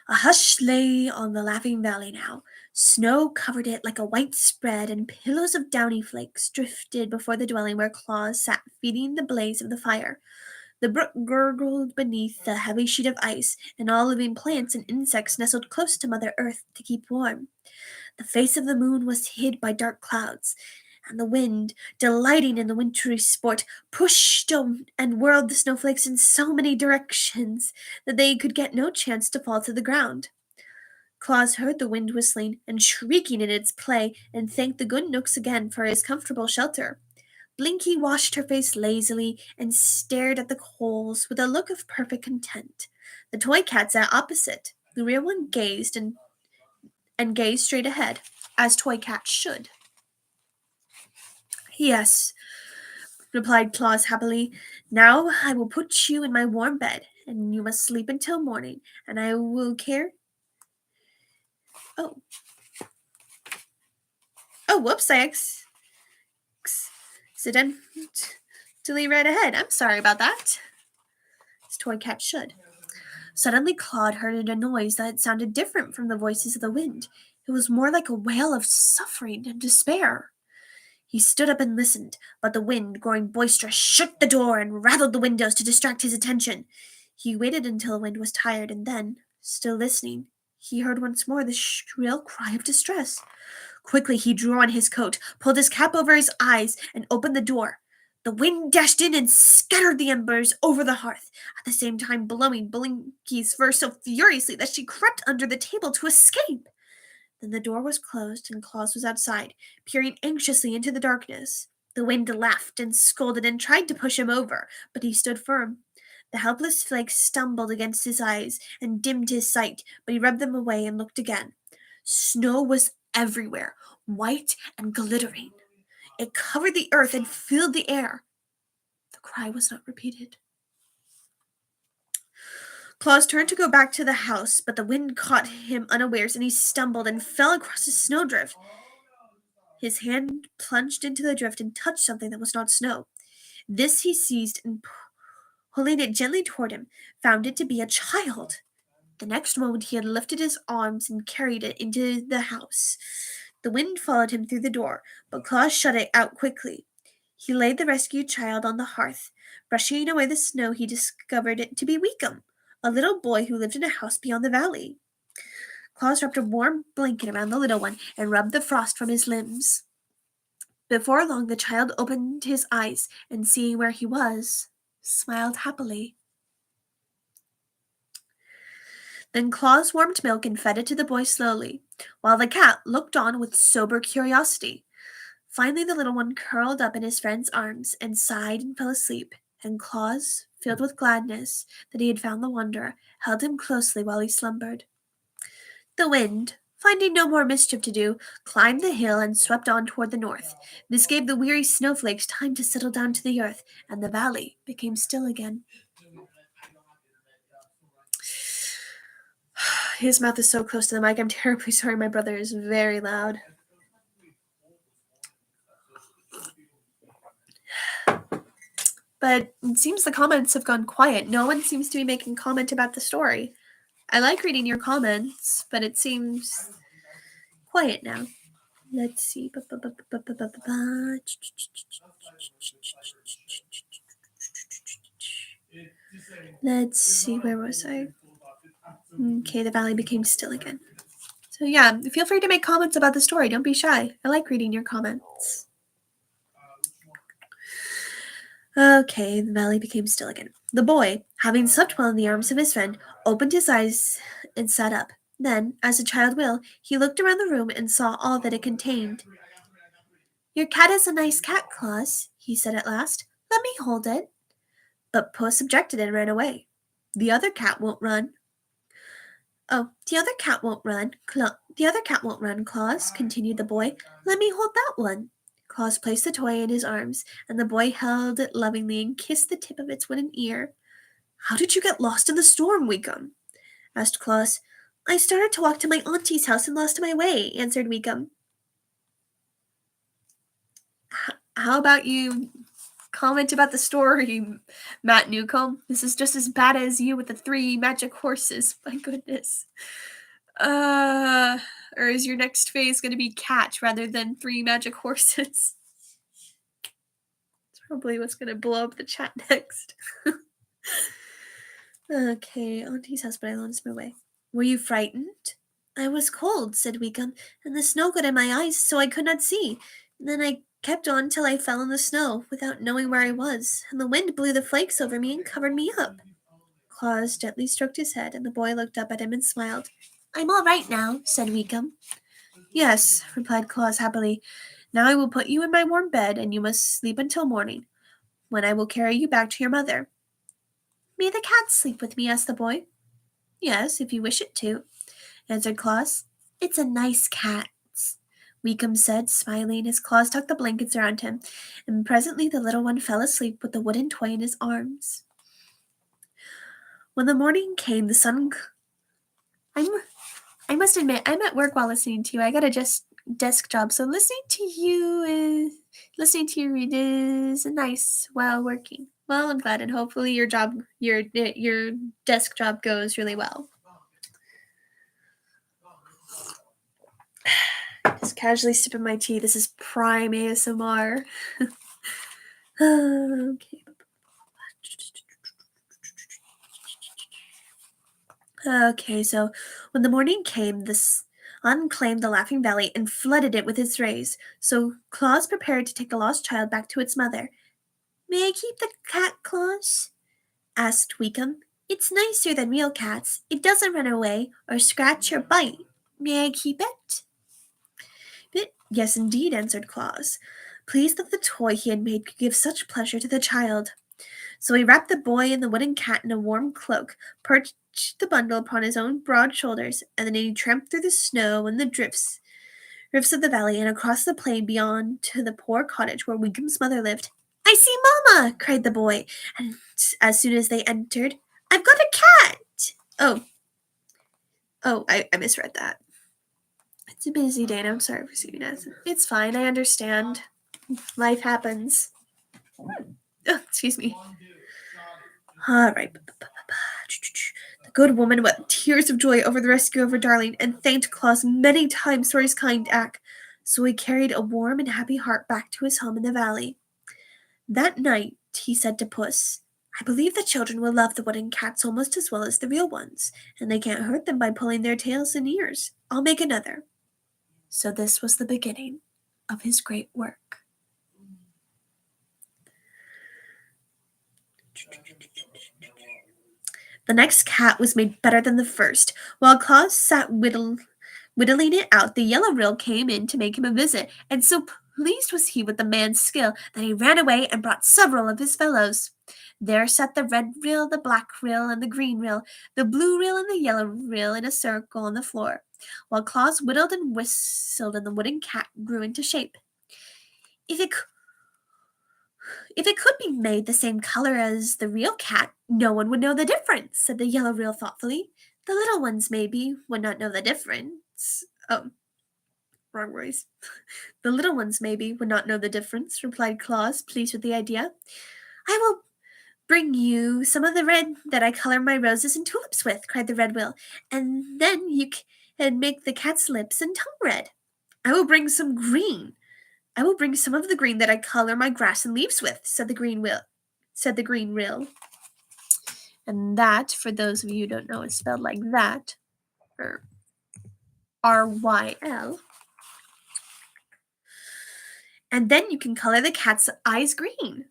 A hush lay on the Laughing Valley now. Snow covered it like a white spread, and pillows of downy flakes drifted before the dwelling where Claus sat feeding the blaze of the fire. The brook gurgled beneath the heavy sheet of ice, and all living plants and insects nestled close to Mother Earth to keep warm. The face of the moon was hid by dark clouds, and the wind, delighting in the wintry sport, pushed and whirled the snowflakes in so many directions that they could get no chance to fall to the ground. Claus heard the wind whistling and shrieking in its play, and thanked the good Nooks again for his comfortable shelter. Blinky washed her face lazily and stared at the coals with a look of perfect content. The toy cat sat opposite. The real one gazed and gazed straight ahead, as toy cats should. Yes, replied Claus happily. Now I will put you in my warm bed, and you must sleep until morning, and I will care. Oh, oh, whoops! Accidentally read ahead. I'm sorry about that. His toy cat should. Suddenly, Claude heard a noise that sounded different from the voices of the wind. It was more like a wail of suffering and despair. He stood up and listened, but the wind, growing boisterous, shook the door and rattled the windows to distract his attention. He waited until the wind was tired, and then, still listening, he heard once more the shrill cry of distress. Quickly he drew on his coat, pulled his cap over his eyes, and opened the door. The wind dashed in and scattered the embers over the hearth, at the same time blowing Blinky's fur so furiously that she crept under the table to escape. Then the door was closed, and Claus was outside, peering anxiously into the darkness. The wind laughed and scolded and tried to push him over, but he stood firm. The helpless flakes stumbled against his eyes and dimmed his sight, but he rubbed them away and looked again. Snow was everywhere, white and glittering. It covered the earth and filled the air. The cry was not repeated. Claus turned to go back to the house, but the wind caught him unawares, and he stumbled and fell across a snowdrift. His hand plunged into the drift and touched something that was not snow. This he seized and, pulling it gently toward him, found it to be a child. The next moment he had lifted his arms and carried it into the house. The wind followed him through the door, but Claus shut it out quickly. He laid the rescued child on the hearth. Brushing away the snow, he discovered it to be Weekum, a little boy who lived in a house beyond the valley. Claus wrapped a warm blanket around the little one and rubbed the frost from his limbs. Before long, the child opened his eyes and, seeing where he was, smiled happily. Then Claus warmed milk and fed it to the boy slowly, while the cat looked on with sober curiosity. Finally, the little one curled up in his friend's arms and sighed and fell asleep, and Claus, filled with gladness that he had found the wanderer, held him closely while he slumbered. The wind, finding no more mischief to do, climbed the hill and swept on toward the north. This gave the weary snowflakes time to settle down to the earth, and the valley became still again. His mouth is so close to the mic. I'm terribly sorry. My brother is very loud. But it seems the comments have gone quiet. No one seems to be making comment about the story. I like reading your comments, but it seems quiet now. Let's see. Let's see, where was I? Okay, the valley became still again. So yeah, feel free to make comments about the story. Don't be shy. I like reading your comments. Okay, the valley became still again. The boy, having slept well in the arms of his friend, opened his eyes and sat up. Then, as a child will, he looked around the room and saw all that it contained. "Your cat is a nice cat, Claus," he said at last. "Let me hold it." But Puss objected and ran away. "The other cat won't run." "Oh, the other cat won't run, Claus," continued the boy. "Let me hold that one." Claus placed the toy in his arms, and the boy held it lovingly and kissed the tip of its wooden ear. "How did you get lost in the storm, Weekum?" asked Claus. "I started to walk to my auntie's house and lost my way," answered Weekum. How about you comment about the story, Matt Newcomb? This is just as bad as you with the 3 magic horses. My goodness. Or is your next phase going to be cat rather than 3 magic horses? It's probably what's going to blow up the chat next. Okay, Auntie's house, but I lost my way. "Were you frightened?" "I was cold," said Weekum, "and the snow got in my eyes, so I could not see. And then I kept on till I fell in the snow, without knowing where I was, and the wind blew the flakes over me and covered me up." Claus gently stroked his head, and the boy looked up at him and smiled. "I'm all right now," said Weekum. "Yes," replied Claus happily. "Now I will put you in my warm bed, and you must sleep until morning, when I will carry you back to your mother." "May the cat sleep with me?" asked the boy. "Yes, if you wish it to," answered Claus. "It's a nice cat," Weekum said, smiling as Claus tucked the blankets around him, and presently the little one fell asleep with the wooden toy in his arms. When the morning came, the sun... I must admit, I'm at work while listening to you. I got a desk job, so listening to you read is nice while working. Well, I'm glad, and hopefully your desk job goes really well. Just casually sipping my tea. This is prime ASMR. Okay. Okay, so when the morning came, the sun claimed the Laughing Valley and flooded it with its rays. So Claus prepared to take the lost child back to its mother. "May I keep the cat, Claus?" asked Weekum. "It's nicer than real cats. It doesn't run away or scratch or bite. May I keep it?" "Yes, indeed," answered Claus, pleased that the toy he had made could give such pleasure to the child. So he wrapped the boy and the wooden cat in a warm cloak, perched the bundle upon his own broad shoulders, and then he tramped through the snow and the drifts of the valley and across the plain beyond to the poor cottage where Winkum's mother lived. "I see Mama!" cried the boy, and as soon as they entered, "I've got a cat!" I misread that. It's a busy day, and I'm sorry for seeing that. It's fine, I understand. Life happens. Oh, excuse me. All right. The good woman wept tears of joy over the rescue of her darling and thanked Claus many times for his kind act. So he carried a warm and happy heart back to his home in the valley. That night he said to Puss, "I believe the children will love the wooden cats almost as well as the real ones, and they can't hurt them by pulling their tails and ears. I'll make another." So this was the beginning of his great work. The next cat was made better than the first. While Claus sat whittling it out, the yellow ryl came in to make him a visit, and so pleased was he with the man's skill that he ran away and brought several of his fellows. There sat the red ryl, the black ryl, and the green ryl, the blue ryl and the yellow ryl in a circle on the floor, while Claus whittled and whistled and the wooden cat grew into shape. If it could be made the same color as the real cat, no one would know the difference," said the yellow ryl thoughtfully. "The little ones, maybe, would not know the difference." Oh, wrong voice. "The little ones, maybe, would not know the difference," replied Claus, pleased with the idea. "I will bring you some of the red that I color my roses and tulips with," cried the red ryl, "and then you can make the cat's lips and tongue red." I will bring some of the green that I color my grass and leaves with," said the green ryl. And that, for those of you who don't know, is spelled like that, or RYL. "And then you can color the cat's eyes green."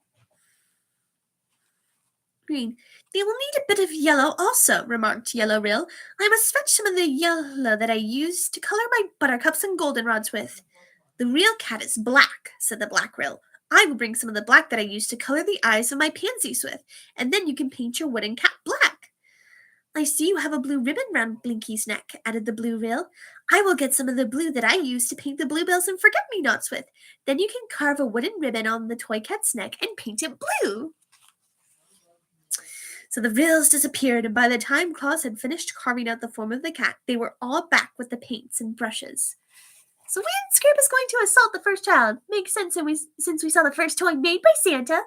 "They will need a bit of yellow also," remarked Yellow Ryl. "I must fetch some of the yellow that I used to color my buttercups and goldenrods with." "The real cat is black," said the black ryl. "I will bring some of the black that I used to color the eyes of my pansies with, and then you can paint your wooden cat black." "I see you have a blue ribbon round Blinky's neck," added the blue ryl. "I will get some of the blue that I used to paint the bluebells and forget-me-nots with. Then you can carve a wooden ribbon on the toy cat's neck and paint it blue." So the ryls disappeared, and by the time Claus had finished carving out the form of the cat, they were all back with the paints and brushes. So when Scrap is going to assault the first child? Makes sense since we saw the first toy made by Santa.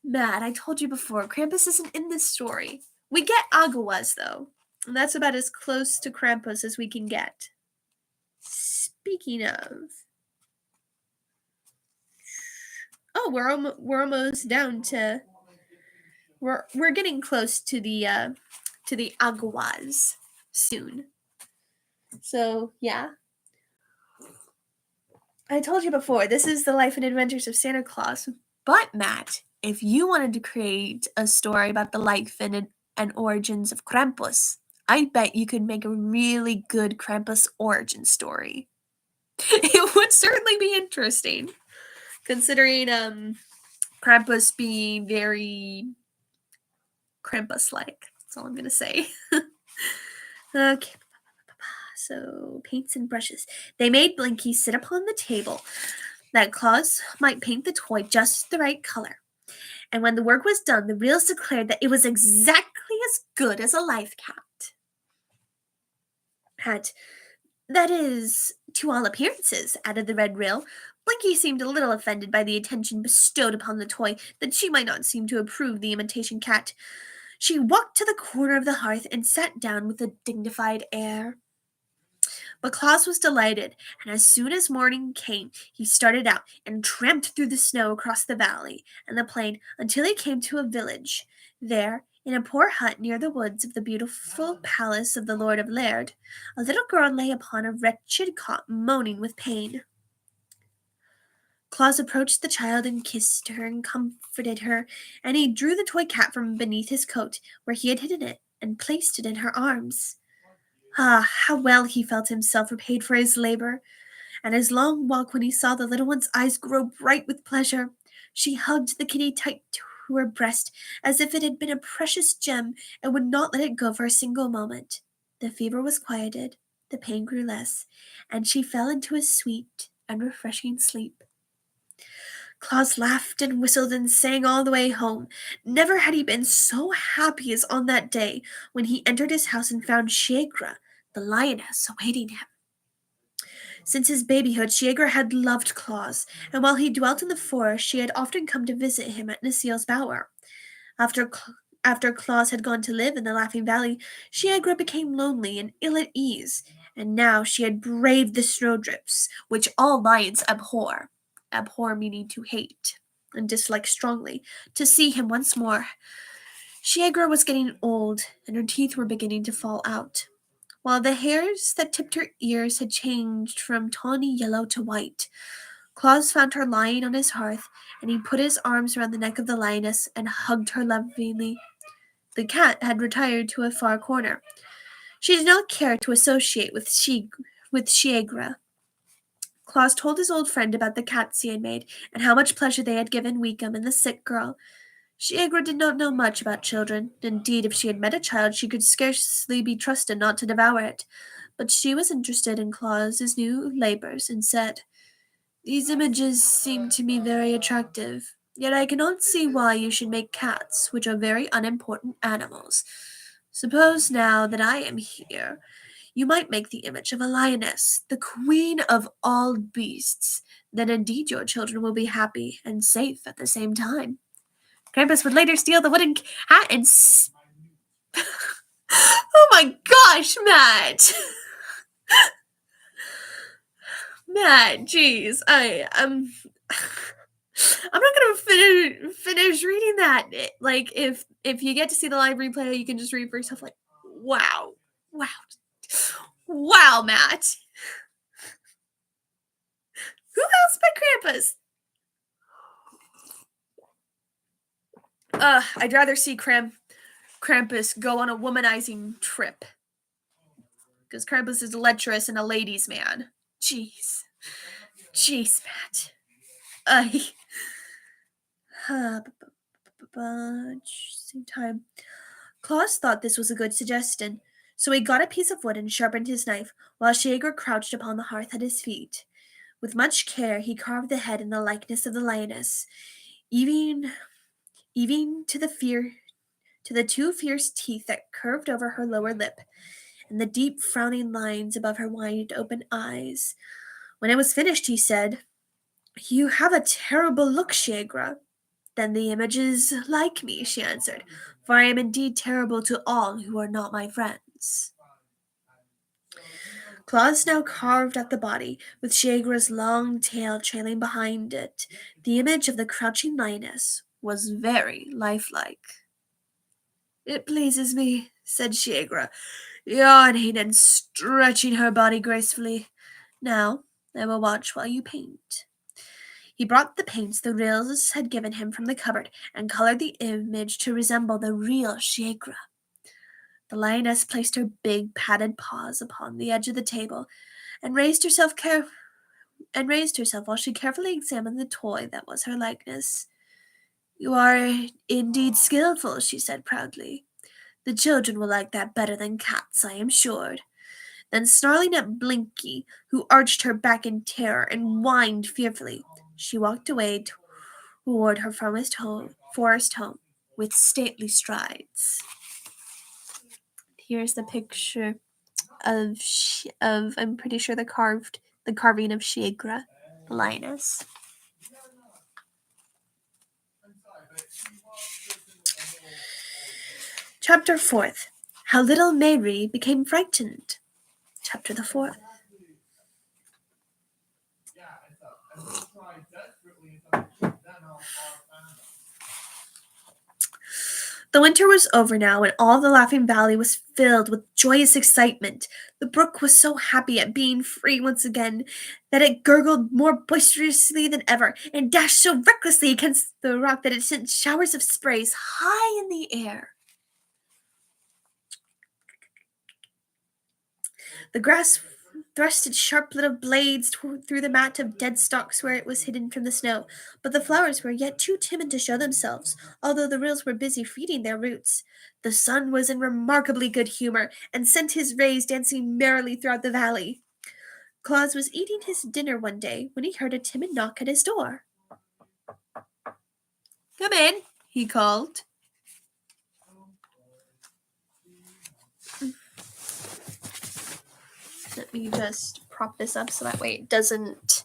Matt, I told you before, Krampus isn't in this story. We get Agawas, though, and that's about as close to Krampus as we can get. Speaking of... Oh, we're almost down to... We're getting close to the Agawas soon. So, yeah. I told you before, this is the life and adventures of Santa Claus. But, Matt, if you wanted to create a story about the life and origins of Krampus, I bet you could make a really good Krampus origin story. It would certainly be interesting, considering Krampus being very Krampus-like. That's all I'm going to say. Okay. So, paints and brushes. They made Blinky sit upon the table that Claus might paint the toy just the right color. And when the work was done, the reels declared that it was exactly as good as a live cat. Had That is, to all appearances, added the red reel. Blinky seemed a little offended by the attention bestowed upon the toy, that she might not seem to approve the imitation cat. She walked to the corner of the hearth and sat down with a dignified air. But Claus was delighted, and as soon as morning came, he started out and tramped through the snow across the valley and the plain until he came to a village. There, in a poor hut near the woods of the beautiful palace of the Lord of Laird, a little girl lay upon a wretched cot, moaning with pain. Claus approached the child and kissed her and comforted her, and he drew the toy cat from beneath his coat, where he had hidden it, and placed it in her arms. Ah, how well he felt himself repaid for his labor, and his long walk when he saw the little one's eyes grow bright with pleasure. She hugged the kitty tight to her breast as if it had been a precious gem and would not let it go for a single moment. The fever was quieted, the pain grew less, and she fell into a sweet and refreshing sleep. Claus laughed and whistled and sang all the way home. Never had he been so happy as on that day when he entered his house and found Shiegra, the lioness, awaiting him. Since his babyhood, Shiegra had loved Claus, and while he dwelt in the forest, she had often come to visit him at Nasiel's bower. After Claus had gone to live in the Laughing Valley, Shiegra became lonely and ill at ease, and now she had braved the snowdrifts, which all lions abhor, abhor meaning to hate and dislike strongly, to see him once more. Shiegra was getting old, and her teeth were beginning to fall out, while the hairs that tipped her ears had changed from tawny yellow to white. Claus found her lying on his hearth, and he put his arms around the neck of the lioness and hugged her lovingly. The cat had retired to a far corner. She did not care to associate with Shiegra. Claus told his old friend about the cats he had made, and how much pleasure they had given Weekum and the sick girl. Shiegra did not know much about children. Indeed, if she had met a child, she could scarcely be trusted not to devour it. But she was interested in Claus's new labors, and said, "These images seem to me very attractive. Yet I cannot see why you should make cats, which are very unimportant animals. Suppose now that I am here, you might make the image of a lioness, the queen of all beasts. Then indeed your children will be happy and safe at the same time." Krampus would later steal the wooden hat and oh my gosh, Matt! Matt, jeez, I'm not gonna finish reading that. Like, if you get to see the live replay, you can just read for yourself. Like, wow, wow, wow, Matt. Who else but Krampus? I'd rather see Krampus go on a womanizing trip, because Krampus is lecherous and a ladies' man. Jeez, Matt. Same time. Claus thought this was a good suggestion, so he got a piece of wood and sharpened his knife, while Shiegra crouched upon the hearth at his feet. With much care he carved the head in the likeness of the lioness, even to the two fierce teeth that curved over her lower lip, and the deep frowning lines above her wide open eyes. When it was finished, he said, "You have a terrible look, Shiegra." "Then the image is like me," she answered, "for I am indeed terrible to all who are not my friends." Claus now carved at the body, with Shiegra's long tail trailing behind it. The image of the crouching lioness was very lifelike. "It pleases me," said Shiegra, yawning and stretching her body gracefully. "Now I will watch while you paint." He brought the paints the Ryls had given him from the cupboard, and colored the image to resemble the real Shiegra. The lioness placed her big padded paws upon the edge of the table, and raised herself while she carefully examined the toy that was her likeness. "You are indeed skillful," she said proudly. "The children will like that better than cats, I am sure. then snarling at Blinky, who arched her back in terror and whined fearfully. She walked away toward her forest home with stately strides. Here's the picture of I'm pretty sure the carving of Shiegra, the lioness. Chapter 4th. How little Mary became frightened. Chapter the 4th. The winter was over now, and all the Laughing Valley was filled with joyous excitement. The brook was so happy at being free once again that it gurgled more boisterously than ever, and dashed so recklessly against the rock that it sent showers of sprays high in the air. The grass thrust its sharp little blades through the mat of dead stalks where it was hidden from the snow, but the flowers were yet too timid to show themselves, although the rills were busy feeding their roots. The sun was in remarkably good humor, and sent his rays dancing merrily throughout the valley. Claus was eating his dinner one day when he heard a timid knock at his door. "Come in," he called. Let me just prop this up so that way it doesn't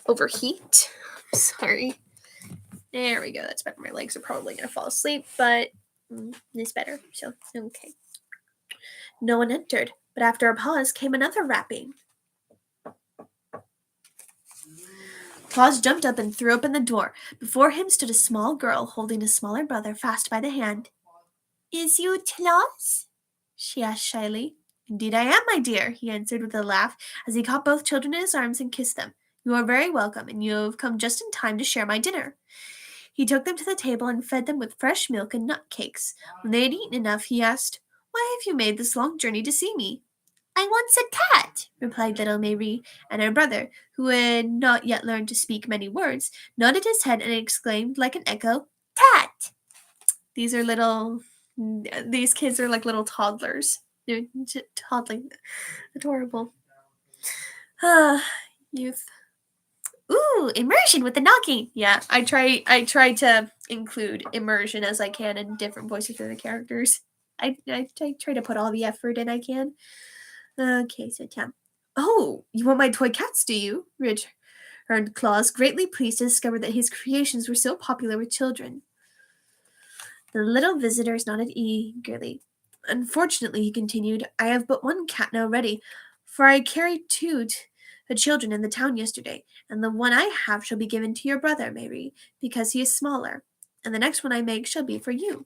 overheat. Sorry. There we go. That's better. My legs are probably going to fall asleep, but it's better. So, okay. No one entered, but after a pause came another rapping. Claus jumped up and threw open the door. Before him stood a small girl holding a smaller brother fast by the hand. "Is you Claus?" she asked shyly. "Indeed I am, my dear," he answered with a laugh as he caught both children in his arms and kissed them. "You are very welcome, and you have come just in time to share my dinner." He took them to the table and fed them with fresh milk and nut cakes. When they had eaten enough, he asked, "Why have you made this long journey to see me?" "I want a tat," replied little Marie, and her brother, who had not yet learned to speak many words, nodded his head and exclaimed like an echo, "Tat!" These kids are like little toddlers. They're toddling. Adorable. Youth. Ooh, immersion with the knocking. Yeah, I try to include immersion as I can in different voices for the characters. I try to put all the effort in I can. Okay, so Tam. "Oh, you want my toy cats, do you?" returned Claus, greatly pleased to discover that his creations were so popular with children. The little visitors nodded eagerly. "Unfortunately," he continued, "I have but one cat now ready, for I carried two to children in the town yesterday, and the one I have shall be given to your brother, Mary, because he is smaller, and the next one I make shall be for you."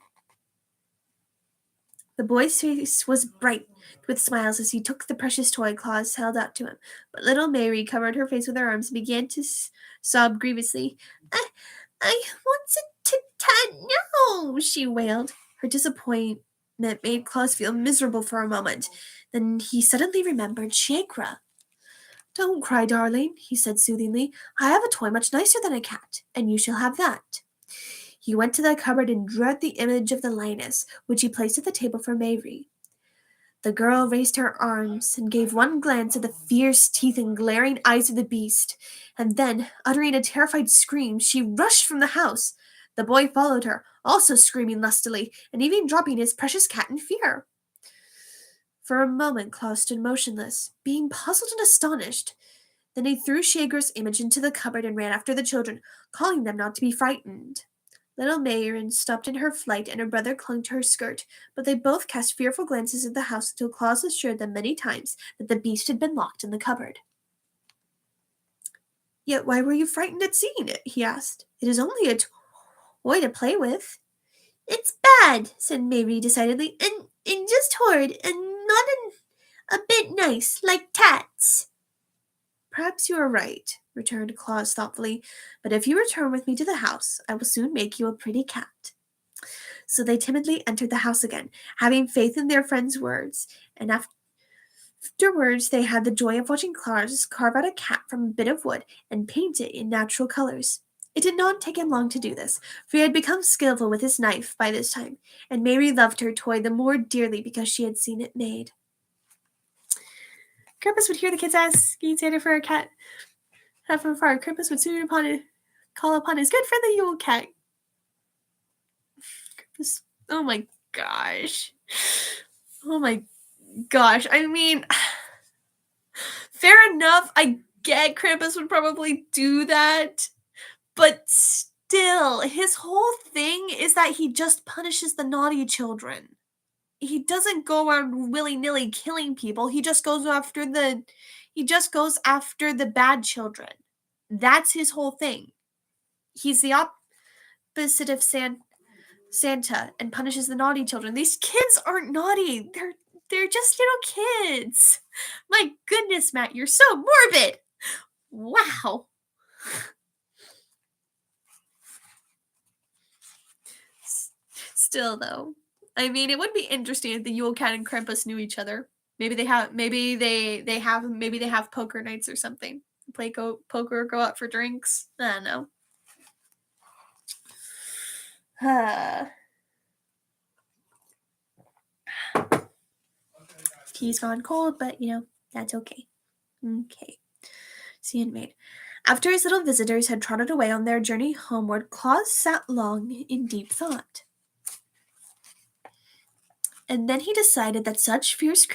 The boy's face was bright with smiles as he took the precious toy Claus held out to him, but little Mary covered her face with her arms and began to sob grievously. I want to tat now," she wailed. Her disappointment made Claus feel miserable for a moment. Then he suddenly remembered Shakra. "Don't cry, darling," he said soothingly. "I have a toy much nicer than a cat, and you shall have that." He went to the cupboard and drew out the image of the lioness, which he placed at the table for Mary. The girl raised her arms and gave one glance at the fierce teeth and glaring eyes of the beast, and then, uttering a terrified scream, she rushed from the house. The boy followed her, also screaming lustily, and even dropping his precious cat in fear. For a moment Claus stood motionless, being puzzled and astonished. Then he threw Shagra's image into the cupboard and ran after the children, calling them not to be frightened. Little Mayron stopped in her flight, and her brother clung to her skirt, but they both cast fearful glances at the house until Claus assured them many times that the beast had been locked in the cupboard. "Yet why were you frightened at seeing it?" he asked. "It is only a toy to play with." "It's bad," said Mary decidedly, and just horrid, and not a bit nice, like tats." "Perhaps you are right," returned Claus thoughtfully, "but if you return with me to the house, I will soon make you a pretty cat." So they timidly entered the house again, having faith in their friend's words, and afterwards they had the joy of watching Claus carve out a cat from a bit of wood and paint it in natural colors. It did not take him long to do this, for he had become skillful with his knife by this time, and Mary loved her toy the more dearly because she had seen it made. Krampus would hear the kids asking Santa for a cat half from afar. Krampus would soon call upon his good friend the Yule Cat. Krampus, oh my gosh. Oh my gosh. I mean, fair enough. I get Krampus would probably do that. But still, his whole thing is that he just punishes the naughty children. He doesn't go around willy-nilly killing people. He just goes after the bad children. That's his whole thing. He's the opposite of Santa and punishes the naughty children. These kids aren't naughty. They're just little kids. My goodness, Matt, you're so morbid. Wow. Still though, I mean, it would be interesting if the Yule Cat and Krampus knew each other. Maybe they have poker nights or something. Play poker, go out for drinks. I don't know. Tea's gone cold, but that's okay. Okay. Scene made. After his little visitors had trotted away on their journey homeward, Claus sat long in deep thought. And then he decided that such fierce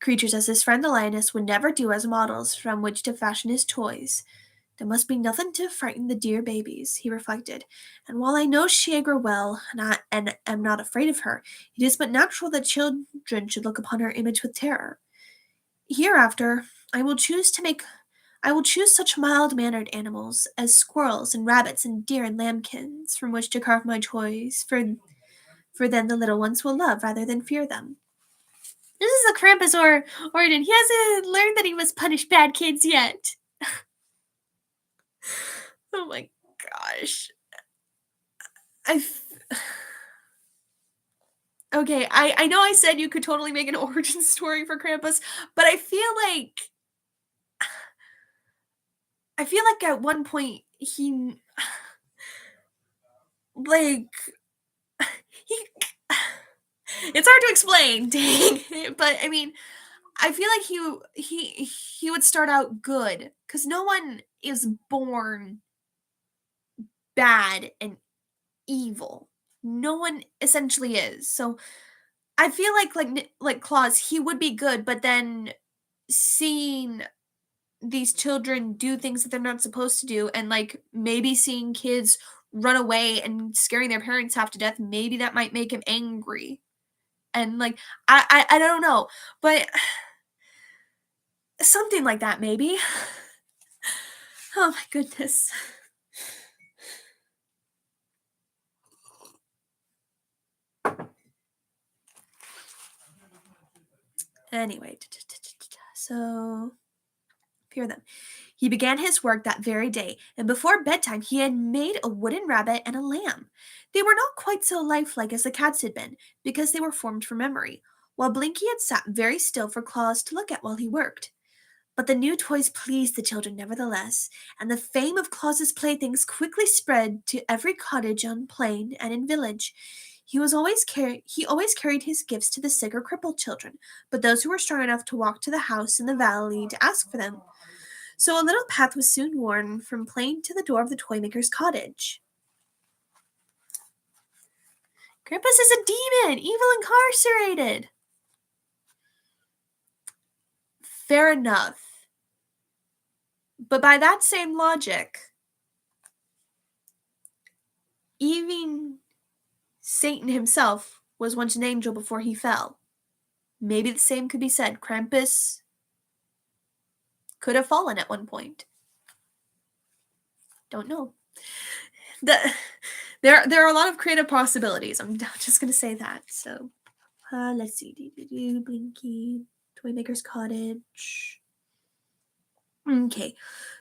creatures as his friend the lioness would never do as models from which to fashion his toys. There must be nothing to frighten the dear babies, he reflected, and while I know Shiegra well, and am not afraid of her, it is but natural that children should look upon her image with terror. Hereafter, I will choose such mild-mannered animals as squirrels and rabbits and deer and lambkins from which to carve my toys, for then the little ones will love rather than fear them. This is the Krampus Orden. He hasn't learned that he must punish bad kids yet. Oh my gosh. Okay, I know I said you could totally make an origin story for Krampus, but I feel like at one point he it's hard to explain, dang. But I mean, I feel like he would start out good because no one is born bad and evil. No one essentially is. So I feel like Claus, he would be good, but then seeing these children do things that they're not supposed to do, and maybe seeing kids run away and scaring their parents half to death, maybe that might make him angry. And I don't know, but something like that maybe. Oh my goodness. Anyway, so fear them. He began his work that very day, and before bedtime he had made a wooden rabbit and a lamb. They were not quite so lifelike as the cats had been, because they were formed from memory, while Blinky had sat very still for Claus to look at while he worked. But the new toys pleased the children nevertheless, and the fame of Claus's playthings quickly spread to every cottage on plain and in village. He always carried his gifts to the sick or crippled children, but those who were strong enough to walk to the house in the valley to ask for them. So a little path was soon worn from plain to the door of the toymaker's cottage. Krampus is a demon, evil incarcerated. Fair enough. But by that same logic, even Satan himself was once an angel before he fell. Maybe the same could be said. Krampus could have fallen at one point. Don't know. There are a lot of creative possibilities. I'm just going to say that. So, let's see. Blinky, Toymaker's Cottage. Okay.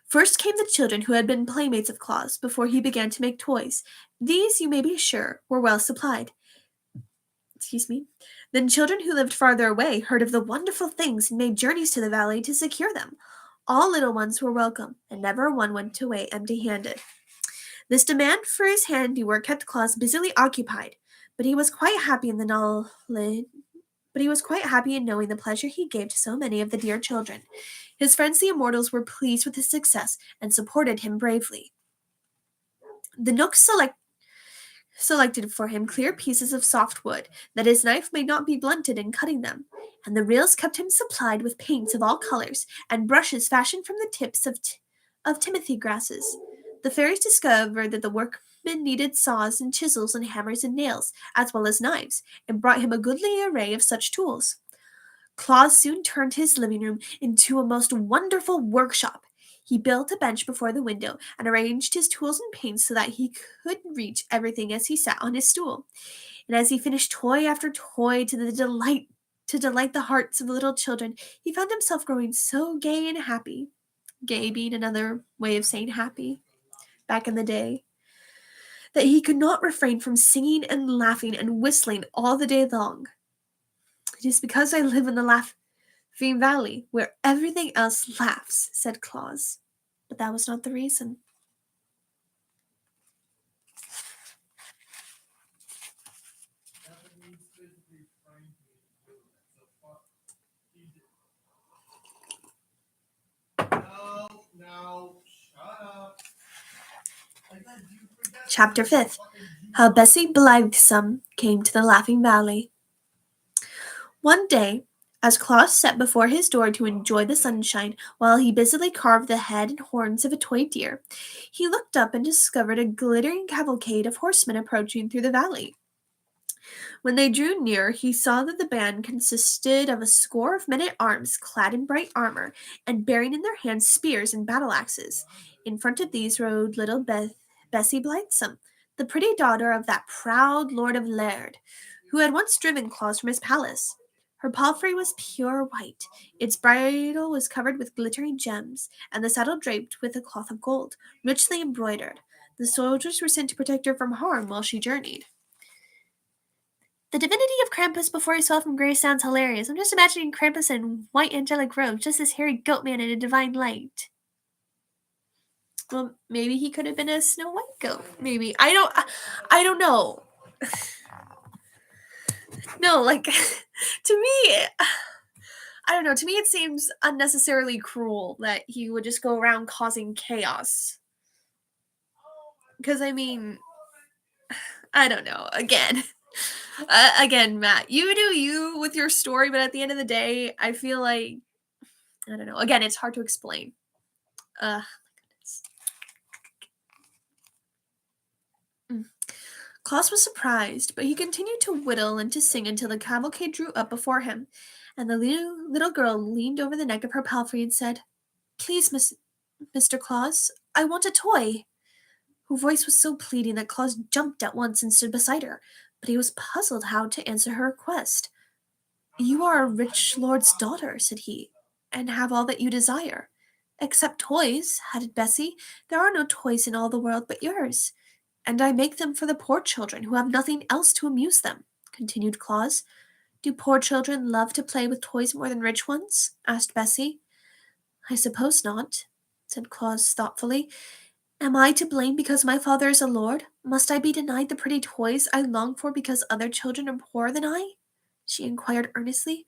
First came the children who had been playmates of Claus before he began to make toys. These, you may be sure, were well supplied. Excuse me. Then children who lived farther away heard of the wonderful things and made journeys to the valley to secure them. All little ones were welcome, and never one went away empty-handed. This demand for his handiwork kept Claus busily occupied, but he was quite happy in the knowledge but he was quite happy in knowing the pleasure he gave to so many of the dear children. His friends the immortals were pleased with his success and supported him bravely. The Knooks selected for him clear pieces of soft wood, that his knife might not be blunted in cutting them, and the Ryls kept him supplied with paints of all colors and brushes fashioned from the tips of timothy grasses. The fairies discovered that the workmen needed saws and chisels and hammers and nails, as well as knives, and brought him a goodly array of such tools. Claus soon turned his living room into a most wonderful workshop. He built a bench before the window and arranged his tools and paints so that he could reach everything as he sat on his stool. And as he finished toy after toy to delight the hearts of the little children, he found himself growing so gay and happy. Gay being another way of saying happy back in the day, that he could not refrain from singing and laughing and whistling all the day long. It is because I live in the Laughing Valley, where everything else laughs, said Claus. But that was not the reason. Chapter 5. How Bessie Blithesome Came to the Laughing Valley. One day, as Claus sat before his door to enjoy the sunshine while he busily carved the head and horns of a toy deer, he looked up and discovered a glittering cavalcade of horsemen approaching through the valley. When they drew near, he saw that the band consisted of a score of men-at-arms clad in bright armor and bearing in their hands spears and battle-axes. In front of these rode little Bessie Blithesome, the pretty daughter of that proud Lord of Laird, who had once driven Claus from his palace. Her palfrey was pure white, its bridle was covered with glittering gems, and the saddle draped with a cloth of gold, richly embroidered. The soldiers were sent to protect her from harm while she journeyed. The divinity of Krampus before he fell from grace sounds hilarious. I'm just imagining Krampus in white angelic robes, just this hairy goat man in a divine light. Well, maybe he could have been a Snow White goat. Maybe I don't know. No, like to me, I don't know. To me, it seems unnecessarily cruel that he would just go around causing chaos. Because I mean, I don't know. Again, Matt, you do you with your story, but at the end of the day, I feel like I don't know. Again, it's hard to explain. My goodness. Claus was surprised, but he continued to whittle and to sing until the cavalcade drew up before him, and the little girl leaned over the neck of her palfrey and said, "Please, Mr. Claus, I want a toy." Her voice was so pleading that Claus jumped at once and stood beside her, but he was puzzled how to answer her request. "You are a rich lord's daughter," said he, "and have all that you desire." "Except toys," added Bessie. "There are no toys in all the world but yours. And I make them for the poor children who have nothing else to amuse them," continued Claus. "Do poor children love to play with toys more than rich ones?" asked Bessie. "I suppose not," said Claus thoughtfully. "Am I to blame because my father is a lord? Must I be denied the pretty toys I long for because other children are poorer than I?" she inquired earnestly.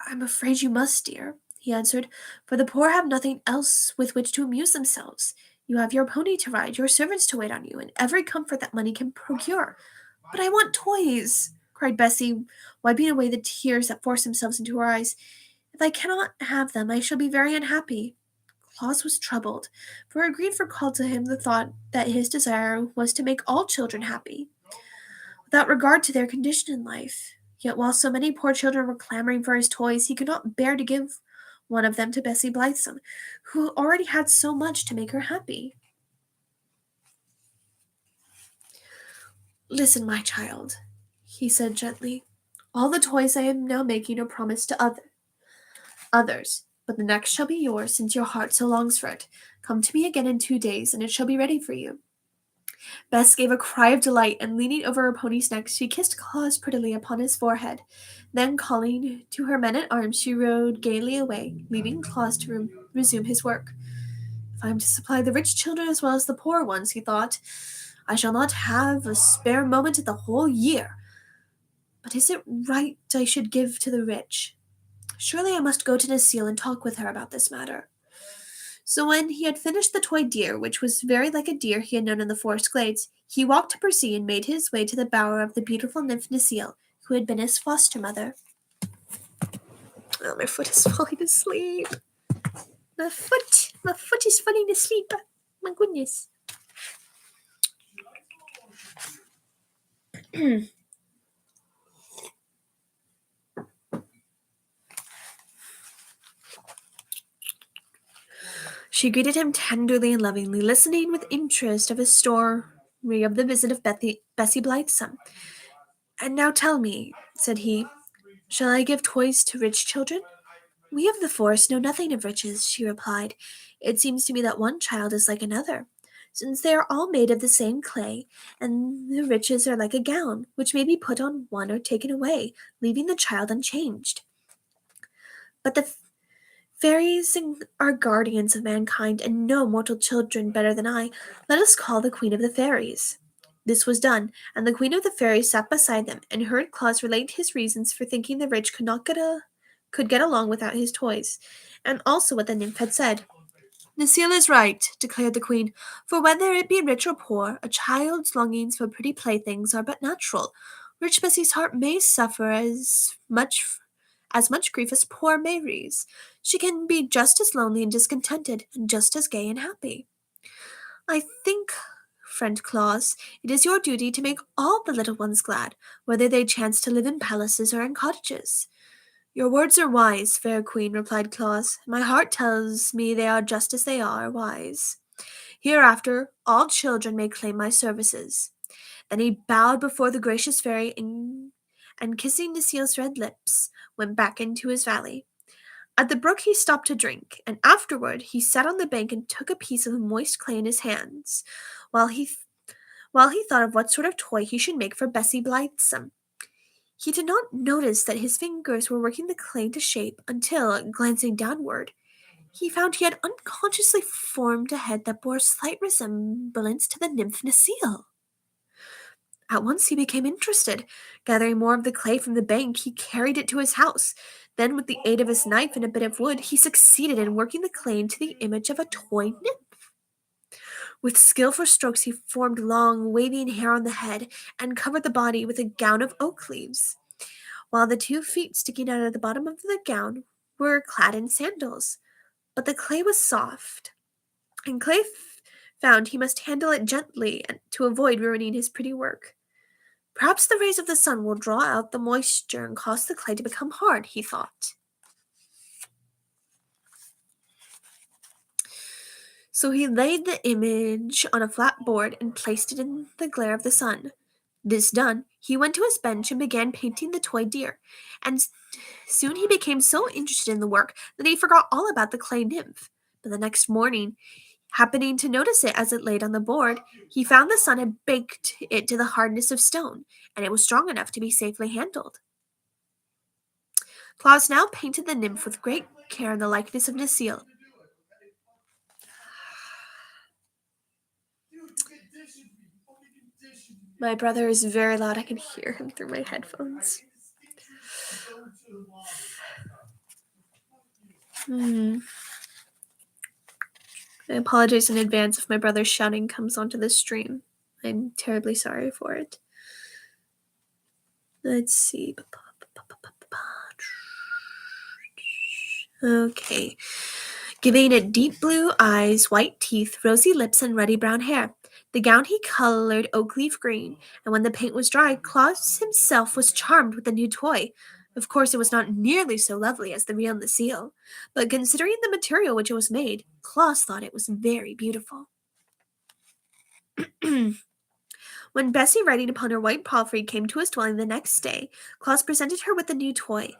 "I'm afraid you must, dear," he answered, "for the poor have nothing else with which to amuse themselves. You have your pony to ride, your servants to wait on you, and every comfort that money can procure." "But I want toys," cried Bessie, wiping away the tears that forced themselves into her eyes. "If I cannot have them, I shall be very unhappy." Claus was troubled, for grief recalled to him the thought that his desire was to make all children happy, without regard to their condition in life. Yet while so many poor children were clamoring for his toys, he could not bear to give one of them to Bessie Blithesome, who already had so much to make her happy. "Listen, my child," he said gently. "All the toys I am now making are promised to others, but the next shall be yours since your heart so longs for it. Come to me again in 2 days, and it shall be ready for you." Bess gave a cry of delight, and leaning over her pony's neck, she kissed Claus prettily upon his forehead. Then, calling to her men-at-arms, she rode gaily away, leaving Claus to resume his work. "If I am to supply the rich children as well as the poor ones," he thought, "I shall not have a spare moment in the whole year." But is it right I should give to the rich? Surely I must go to Necile and talk with her about this matter. So when he had finished the toy deer, which was very like a deer he had known in the forest glades, he walked to Burzee and made his way to the bower of the beautiful nymph Necile, who had been his foster mother. Oh, my foot is falling asleep. My foot is falling asleep. My goodness. She greeted him tenderly and lovingly, listening with interest of his story of the visit of Bessie Blithesome. And now tell me, said he, shall I give toys to rich children? We of the forest know nothing of riches, she replied. It seems to me that one child is like another, since they are all made of the same clay, and the riches are like a gown, which may be put on one or taken away, leaving the child unchanged. But the fairies are guardians of mankind, and know mortal children better than I. Let us call the queen of the fairies. This was done, and the queen of the fairies sat beside them, and heard Claus relate his reasons for thinking the rich could get along without his toys, and also what the nymph had said. Necile is right, declared the queen, for whether it be rich or poor, a child's longings for pretty playthings are but natural. Rich Bessie's heart may suffer as much grief as poor Mary's. She can be just as lonely and discontented, and just as gay and happy. I think, friend Claus, it is your duty to make all the little ones glad, whether they chance to live in palaces or in cottages. Your words are wise, fair queen, replied Claus. My heart tells me they are just as they are wise. Hereafter, all children may claim my services. Then he bowed before the gracious fairy and kissing Necile's red lips, went back into his valley. At the brook he stopped to drink, and afterward he sat on the bank and took a piece of moist clay in his hands, while he thought of what sort of toy he should make for Bessie Blithesome. He did not notice that his fingers were working the clay into shape until, glancing downward, he found he had unconsciously formed a head that bore a slight resemblance to the nymph Necile. At once he became interested. Gathering more of the clay from the bank, he carried it to his house. Then, with the aid of his knife and a bit of wood, he succeeded in working the clay into the image of a toy nymph. With skillful strokes, he formed long, waving hair on the head and covered the body with a gown of oak leaves, while the 2 feet sticking out of the bottom of the gown were clad in sandals. But the clay was soft, and found he must handle it gently to avoid ruining his pretty work. Perhaps the rays of the sun will draw out the moisture and cause the clay to become hard, he thought. So he laid the image on a flat board and placed it in the glare of the sun. This done, he went to his bench and began painting the toy deer, and soon he became so interested in the work that he forgot all about the clay nymph. But the next morning, happening to notice it as it laid on the board, he found the sun had baked it to the hardness of stone, and it was strong enough to be safely handled. Claus now painted the nymph with great care in the likeness of Necile. My brother is very loud. I can hear him through my headphones. I apologize in advance if my brother's shouting comes onto the stream. I'm terribly sorry for it. Let's see. Okay. Giving it deep blue eyes, white teeth, rosy lips, and ruddy brown hair. The gown he colored oak leaf green, and when the paint was dry, Claus himself was charmed with the new toy. Of course, it was not nearly so lovely as the real Necile, but considering the material which it was made, Claus thought it was very beautiful. When Bessie, riding upon her white palfrey, came to his dwelling the next day, Claus presented her with the new toy.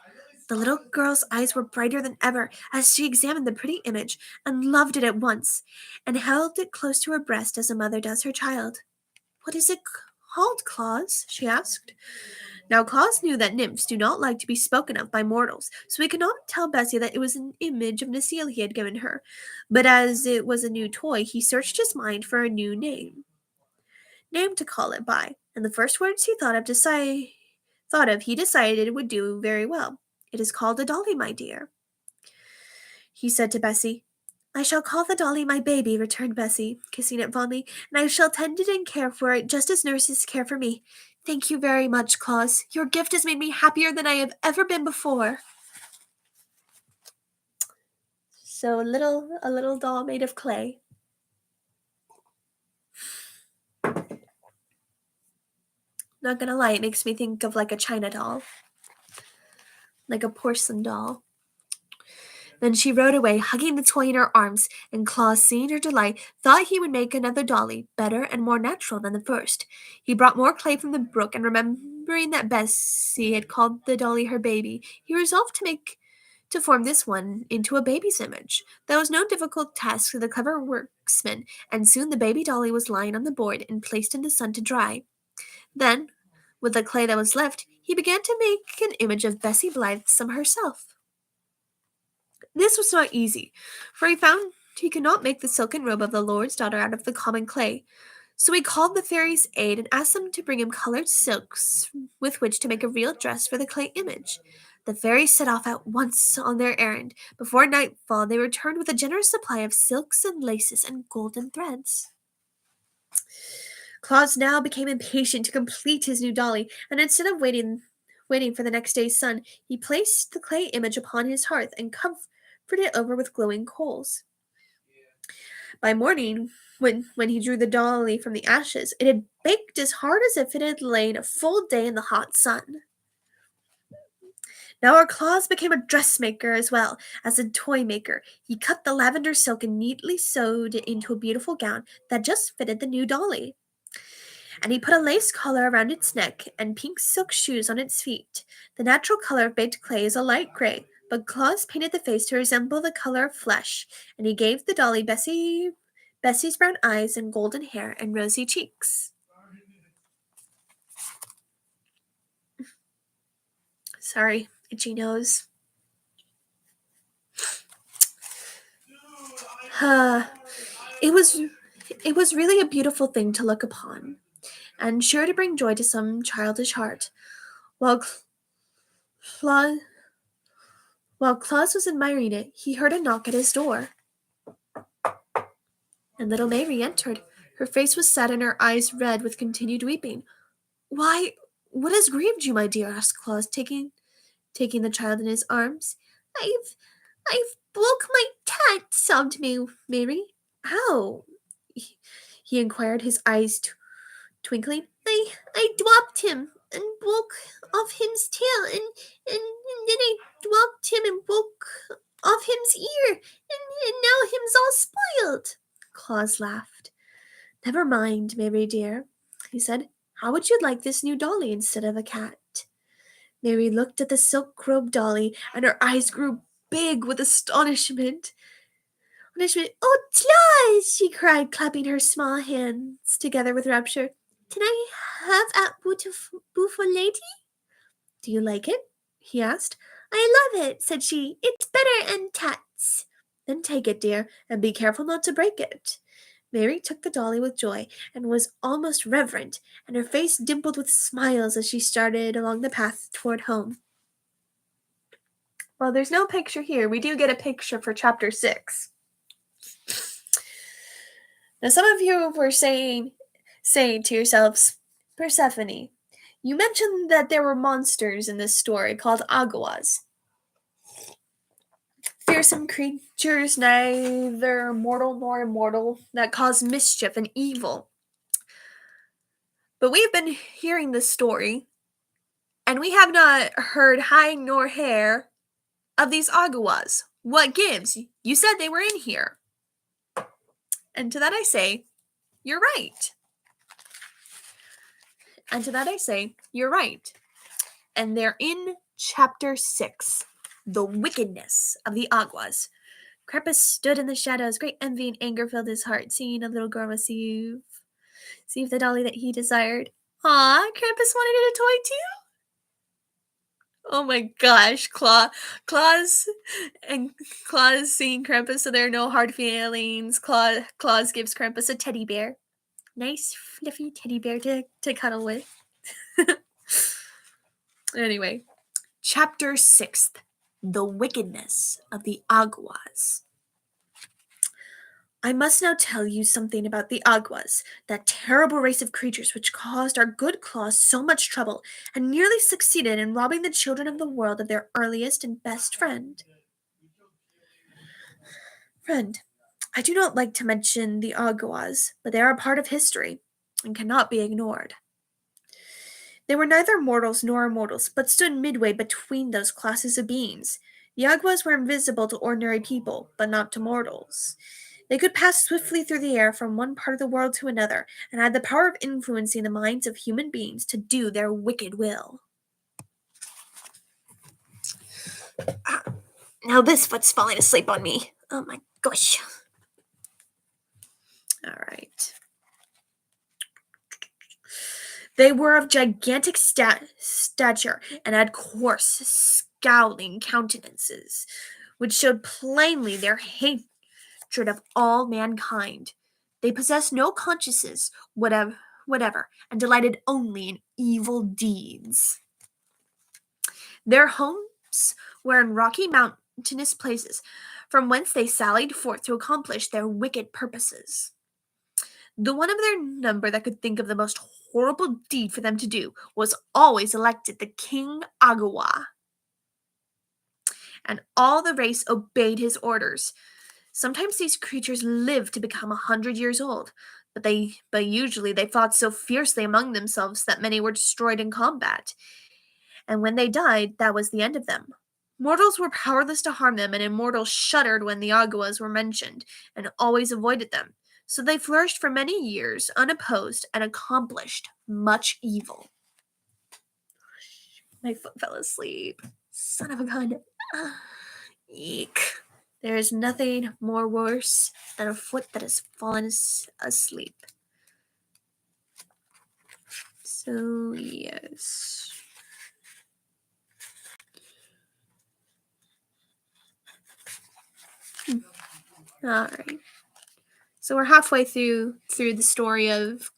The little girl's eyes were brighter than ever as she examined the pretty image and loved it at once, and held it close to her breast as a mother does her child. "What is it called, Claus?" she asked. Now Claus knew that nymphs do not like to be spoken of by mortals, so he could not tell Bessie that it was an image of Necile he had given her. But as it was a new toy, he searched his mind for a name to call it by, and the first words he thought thought of, he decided it would do very well. "It is called a dolly, my dear," he said to Bessie. "I shall call the dolly my baby," returned Bessie, kissing it fondly, "and I shall tend it and care for it just as nurses care for me. Thank you very much, Claus. Your gift has made me happier than I have ever been before." So a little doll made of clay. Not gonna lie, it makes me think of like a china doll, like a porcelain doll. Then she rode away, hugging the toy in her arms, and Claus, seeing her delight, thought he would make another dolly, better and more natural than the first. He brought more clay from the brook, and remembering that Bessie had called the dolly her baby, he resolved to form this one into a baby's image. That was no difficult task for the clever worksman, and soon the baby dolly was lying on the board and placed in the sun to dry. Then, with the clay that was left, he began to make an image of Bessie Blithesome herself. This was not easy, for he found he could not make the silken robe of the Lord's daughter out of the common clay. So he called the fairies' aid and asked them to bring him colored silks with which to make a real dress for the clay image. The fairies set off at once on their errand. Before nightfall, they returned with a generous supply of silks and laces and golden threads. Claus now became impatient to complete his new dolly, and instead of waiting for the next day's sun, he placed the clay image upon his hearth and covered it over with glowing coals. By morning, when he drew the dolly from the ashes, it had baked as hard as if it had lain a full day in the hot sun. Now our Claus became a dressmaker as well as a toy maker. He cut the lavender silk and neatly sewed it into a beautiful gown that just fitted the new dolly. And he put a lace collar around its neck and pink silk shoes on its feet. The natural color of baked clay is a light gray, but Claus painted the face to resemble the color of flesh, and he gave the dolly Bessie's brown eyes and golden hair and rosy cheeks. Sorry, itchy nose. It was really a beautiful thing to look upon, and sure to bring joy to some childish heart. While Claus While Claus was admiring it, he heard a knock at his door, and little Mary entered. Her face was sad and her eyes red with continued weeping. "Why, what has grieved you, my dear?" asked Claus, taking the child in his arms. I've broke my cat," sobbed Mary. "How?" he inquired, his eyes twinkling. I dropped him and broke off him's tail, and then I dropped him and broke off him's ear, and now him's all spoiled." Claus laughed. "Never mind, Mary dear," he said. "How would you like this new dolly instead of a cat?" Mary looked at the silk-robed dolly, and her eyes grew big with astonishment. "Oh, Claus!" she cried, clapping her small hands together with rapture. "Can I have that beautiful lady?" "Do you like it?" he asked. "I love it," said she. "It's better than cats." "Then take it, dear, and be careful not to break it." Mary took the dolly with joy and was almost reverent, and her face dimpled with smiles as she started along the path toward home. Well, there's no picture here. We do get a picture for chapter 6. Now, some of you were saying to yourselves, "Persephone, you mentioned that there were monsters in this story called Agawas. Fearsome creatures, neither mortal nor immortal, that cause mischief and evil. But we've been hearing this story, and we have not heard hide nor hair of these Agawas. What gives? You said they were in here." And to that I say, you're right. And they're in chapter 6, The Wickedness of the Aguas. Krampus stood in the shadows. Great envy and anger filled his heart, seeing a little girl receive the dolly that he desired. Aw, Krampus wanted a toy too? Oh my gosh, Claus seeing Krampus, so there are no hard feelings. Claus gives Krampus a teddy bear. Nice, fluffy teddy bear to cuddle with. Anyway, chapter 6th, The Wickedness of the Aguas. I must now tell you something about the Aguas, that terrible race of creatures which caused our good Claus so much trouble, and nearly succeeded in robbing the children of the world of their earliest and best friend. Friend, I do not like to mention the Aguas, but they are a part of history, and cannot be ignored. They were neither mortals nor immortals, but stood midway between those classes of beings. The Aguas were invisible to ordinary people, but not to mortals. They could pass swiftly through the air from one part of the world to another, and had the power of influencing the minds of human beings to do their wicked will. Ah, now this foot's falling asleep on me. Oh my gosh. All right. They were of gigantic stature and had coarse, scowling countenances, which showed plainly their hatred of all mankind. They possessed no consciences whatever, and delighted only in evil deeds. Their homes were in rocky mountainous places, from whence they sallied forth to accomplish their wicked purposes. The one of their number that could think of the most horrible deed for them to do was always elected the King Agua, and all the race obeyed his orders. Sometimes these creatures lived to become 100 years old, but usually they fought so fiercely among themselves that many were destroyed in combat, and when they died, that was the end of them. Mortals were powerless to harm them, and immortals shuddered when the Aguas were mentioned, and always avoided them. So they flourished for many years, unopposed, and accomplished much evil. My foot fell asleep. Son of a gun. Eek. There is nothing more worse than a foot that has fallen asleep. So, yes. All right. So we're halfway through the story of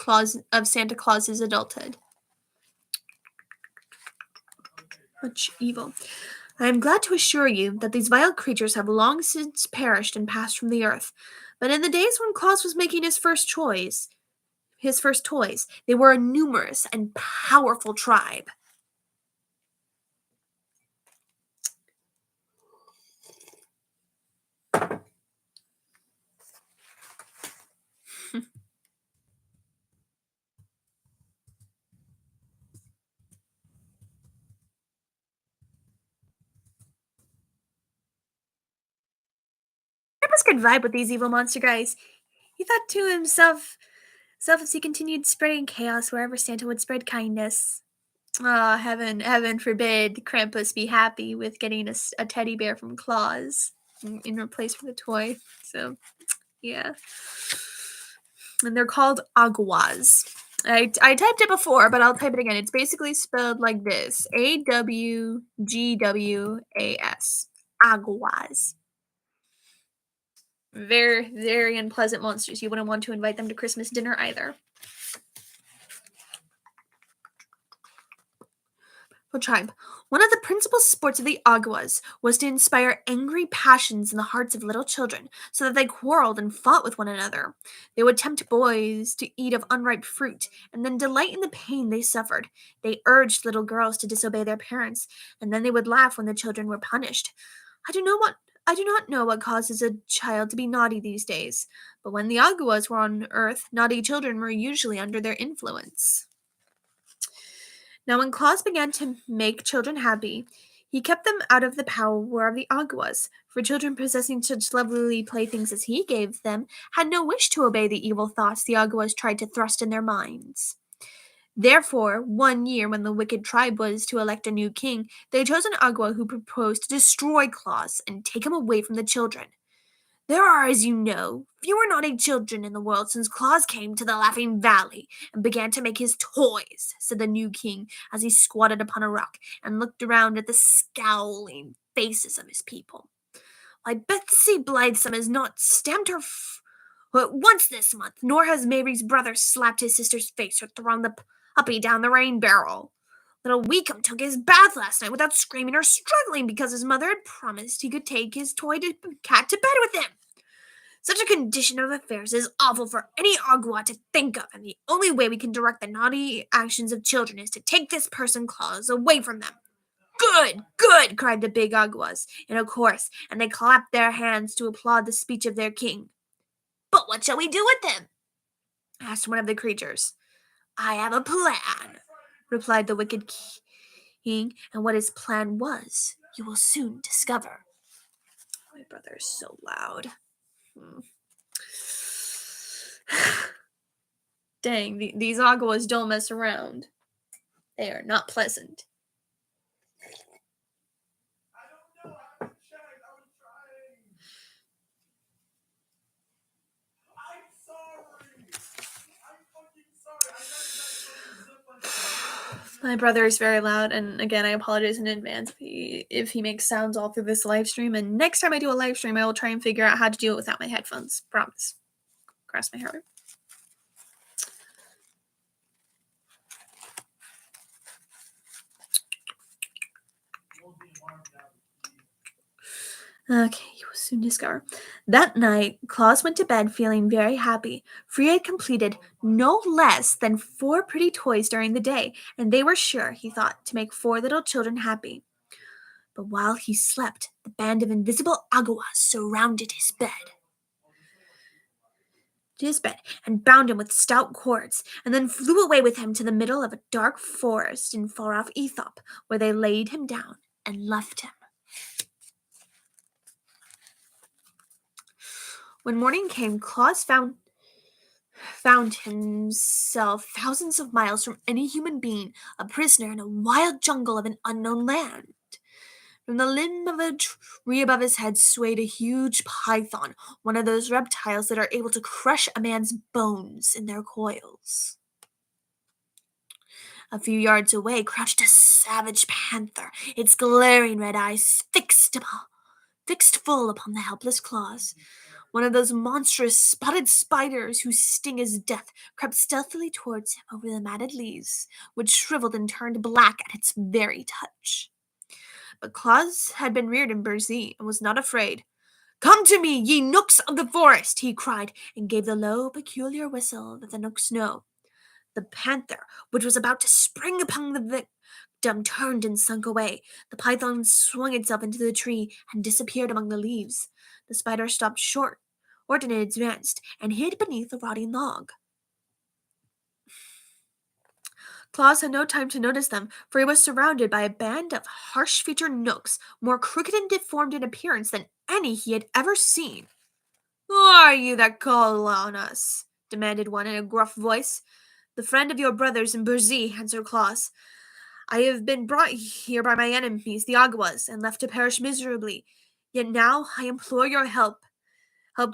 Santa Claus's adulthood. Much evil. I am glad to assure you that these vile creatures have long since perished and passed from the earth. But in the days when Claus was making his first toys, they were a numerous and powerful tribe. Grandpa's good vibe with these evil monster guys. He thought to himself, as he continued spreading chaos wherever Santa would spread kindness. Ah, heaven forbid Krampus be happy with getting a teddy bear from Claus in replace for the toy. So, yeah. And they're called aguas. I typed it before, but I'll type it again. It's basically spelled like this: Awgwas. Aguas. Very, very unpleasant monsters. You wouldn't want to invite them to Christmas dinner either. Tribe. One of the principal sports of the Aguas was to inspire angry passions in the hearts of little children, so that they quarreled and fought with one another. They would tempt boys to eat of unripe fruit, and then delight in the pain they suffered. They urged little girls to disobey their parents, and then they would laugh when the children were punished. I do not know what causes a child to be naughty these days, but when the Aguas were on earth, naughty children were usually under their influence. Now, when Claus began to make children happy, he kept them out of the power of the Aguas, for children possessing such lovely playthings as he gave them had no wish to obey the evil thoughts the Aguas tried to thrust in their minds. Therefore, one year when the wicked tribe was to elect a new king, they chose an Agua who proposed to destroy Claus and take him away from the children. There are, as you know, fewer naughty children in the world since Claus came to the Laughing Valley and began to make his toys, said the new king as he squatted upon a rock and looked around at the scowling faces of his people. Why, Betsy Blithesome has not stamped her foot once this month, nor has Mary's brother slapped his sister's face or thrown the puppy down the rain barrel. Little Weekum took his bath last night without screaming or struggling because his mother had promised he could take his cat to bed with him. Such a condition of affairs is awful for any Agua to think of, and the only way we can direct the naughty actions of children is to take this person Claus away from them. Good, good, cried the big Aguas in a chorus, and they clapped their hands to applaud the speech of their king. But what shall we do with him? Asked one of the creatures. I have a plan, replied the wicked king, and what his plan was, you will soon discover. My brother is so loud. Dang, these Aguas don't mess around. They are not pleasant. My brother is very loud, and again, I apologize in advance if he makes sounds all through this live stream. And next time I do a live stream, I will try and figure out how to do it without my headphones. Promise. Cross my heart. Okay, you will soon discover. That night, Claus went to bed feeling very happy, for he had completed no less than 4 pretty toys during the day, and they were sure, he thought, to make 4 little children happy. But while he slept, the band of invisible Aguas surrounded his bed and bound him with stout cords, and then flew away with him to the middle of a dark forest in far-off Aethop, where they laid him down and left him. When morning came, Claus found himself thousands of miles from any human being, a prisoner in a wild jungle of an unknown land. From the limb of a tree above his head swayed a huge python, one of those reptiles that are able to crush a man's bones in their coils. A few yards away crouched a savage panther, its glaring red eyes fixed full upon the helpless Claus. One of those monstrous spotted spiders whose sting is death crept stealthily towards him over the matted leaves, which shriveled and turned black at its very touch. But Claus had been reared in Burzee and was not afraid. "Come to me, ye nooks of the forest!" he cried, and gave the low, peculiar whistle that the nooks know. The panther, which was about to spring upon the victim, turned and slunk away. The python swung itself into the tree and disappeared among the leaves. The spider stopped short. Orton advanced and hid beneath a rotting log. Claus had no time to notice them, for he was surrounded by a band of harsh-featured nooks, more crooked and deformed in appearance than any he had ever seen. "Who are you that call on us?" demanded one in a gruff voice. "The friend of your brothers in Burzee," answered Claus. "I have been brought here by my enemies, the Aguas, and left to perish miserably. Yet now I implore your help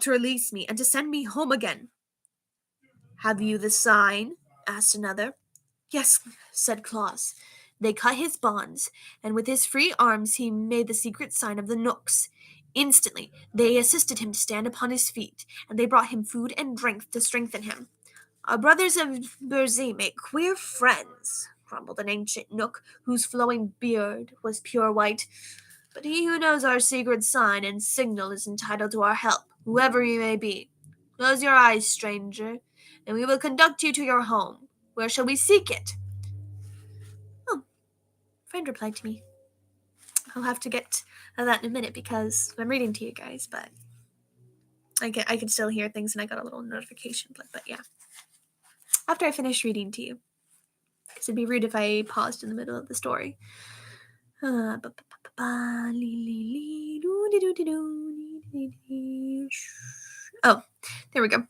to release me and to send me home again." "Have you the sign?" asked another. "Yes," said Claus. They cut his bonds, and with his free arms he made the secret sign of the nooks. Instantly they assisted him to stand upon his feet, and they brought him food and drink to strengthen him. "Our brothers of Burzee make queer friends," grumbled an ancient nook whose flowing beard was pure white. "But he who knows our secret sign and signal is entitled to our help, whoever he may be. Close your eyes, stranger, and we will conduct you to your home. Where shall we seek it?" "Oh, friend replied to me. I'll have to get to that in a minute because I'm reading to you guys, but I can still hear things and I got a little notification. But yeah, after I finish reading to you, because it'd be rude if I paused in the middle of the story. Oh, there we go.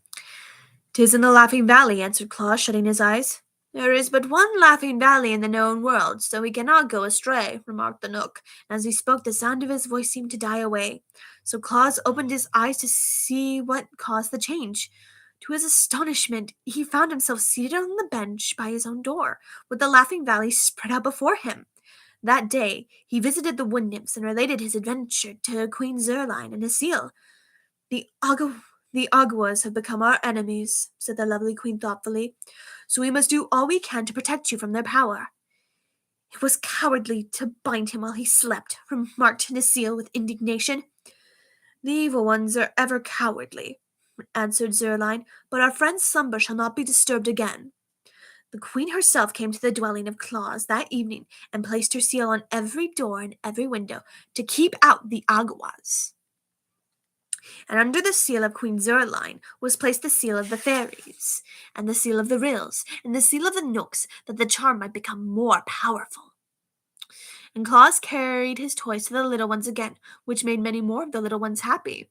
"'Tis in the Laughing Valley," answered Claus, shutting his eyes. "There is but one Laughing Valley in the known world, so we cannot go astray," remarked the Nook. And as he spoke, the sound of his voice seemed to die away. So Claus opened his eyes to see what caused the change. To his astonishment, he found himself seated on the bench by his own door, with the Laughing Valley spread out before him. That day, he visited the wood nymphs and related his adventure to Queen Zerline and Necile. The Aguas have become our enemies," said the lovely queen thoughtfully, "so we must do all we can to protect you from their power." It was cowardly to bind him while he slept, remarked Necile with indignation. The evil ones are ever cowardly, answered Zerline, but our friend's slumber shall not be disturbed again. The queen herself came to the dwelling of Claus that evening and placed her seal on every door and every window to keep out the Aguas. And under the seal of Queen Zerline was placed the seal of the fairies, and the seal of the Rills, and the seal of the Nooks, that the charm might become more powerful. And Claus carried his toys to the little ones again, which made many more of the little ones happy.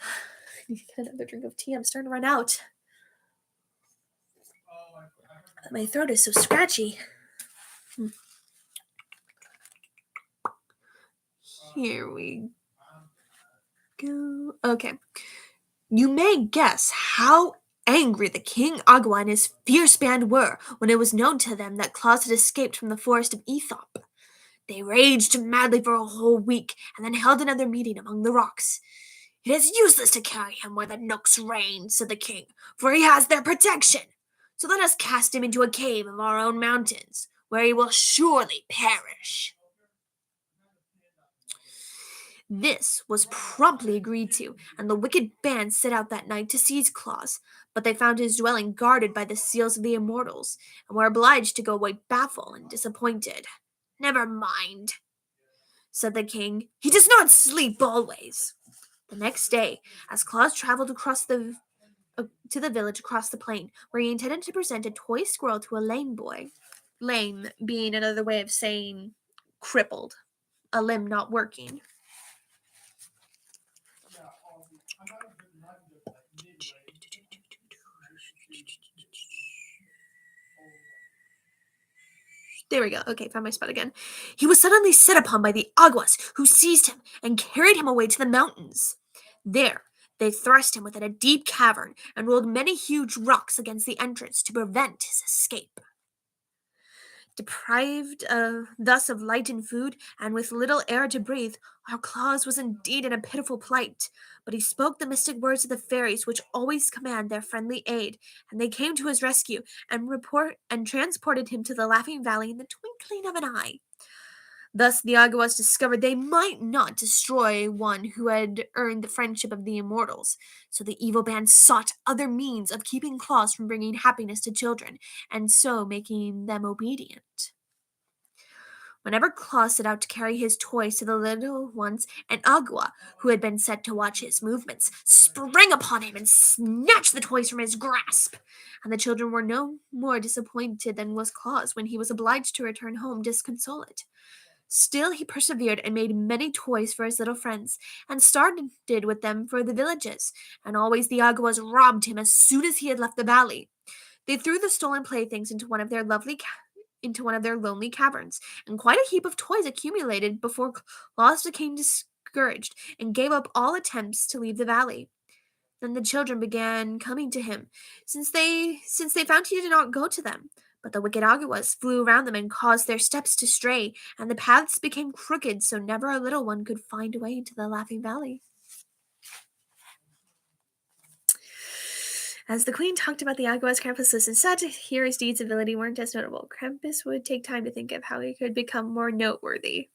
I need to get another drink of tea. I'm starting to run out. My throat is so scratchy. Here we go. Okay. You may guess how angry the King Agua and his fierce band were when it was known to them that Claus had escaped from the forest of Aethop. They raged madly for a whole week and then held another meeting among the rocks. It is useless to carry him where the Nooks reign, said the king, for he has their protection. So let us cast him into a cave of our own mountains, where he will surely perish. This was promptly agreed to, and the wicked band set out that night to seize Claus, but they found his dwelling guarded by the seals of the immortals, and were obliged to go away baffled and disappointed. Never mind, said the king. He does not sleep always. The next day, as Claus traveled across to the village across the plain, where he intended to present a toy squirrel to a lame boy. Lame being another way of saying crippled, a limb not working. There we go. Okay, found my spot again. He was suddenly set upon by the Aguas, who seized him and carried him away to the mountains. There, they thrust him within a deep cavern and rolled many huge rocks against the entrance to prevent his escape. Deprived thus of light and food, and with little air to breathe, our Claus was indeed in a pitiful plight. But he spoke the mystic words of the fairies, which always command their friendly aid, and they came to his rescue and transported him to the Laughing Valley in the twinkling of an eye. Thus the Aguas discovered they might not destroy one who had earned the friendship of the immortals, so the evil band sought other means of keeping Claus from bringing happiness to children, and so making them obedient. Whenever Claus set out to carry his toys to the little ones, an Agua, who had been set to watch his movements, sprang upon him and snatched the toys from his grasp, and the children were no more disappointed than was Claus when he was obliged to return home disconsolate. Still he persevered and made many toys for his little friends, and started with them for the villages, and always the Aguas robbed him as soon as he had left the valley. They threw the stolen playthings into one of their lonely caverns, and quite a heap of toys accumulated before Claus became discouraged and gave up all attempts to leave the valley. Then the children began coming to him, since they found he did not go to them. But the wicked Aguas flew around them and caused their steps to stray, and the paths became crooked, so never a little one could find a way into the Laughing Valley. As the queen talked about the Aguas, Krampus listened sad to hear his deeds of villainy weren't as notable. Krampus would take time to think of how he could become more noteworthy.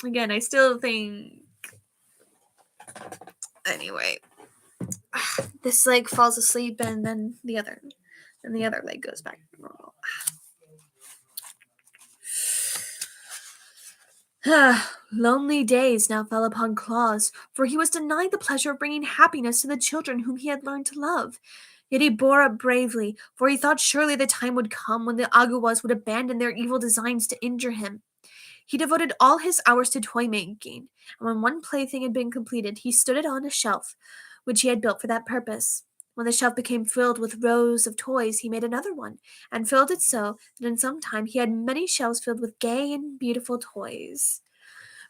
Again, I still think... Anyway... This leg falls asleep and then the other leg goes back to normal. Lonely days now fell upon Claus, for he was denied the pleasure of bringing happiness to the children whom he had learned to love. Yet he bore up bravely, for he thought surely the time would come when the Aguas would abandon their evil designs to injure him. He devoted all his hours to toy making, and when one plaything had been completed, he stood it on a shelf, which he had built for that purpose. When the shelf became filled with rows of toys, he made another one, and filled it so that in some time he had many shelves filled with gay and beautiful toys,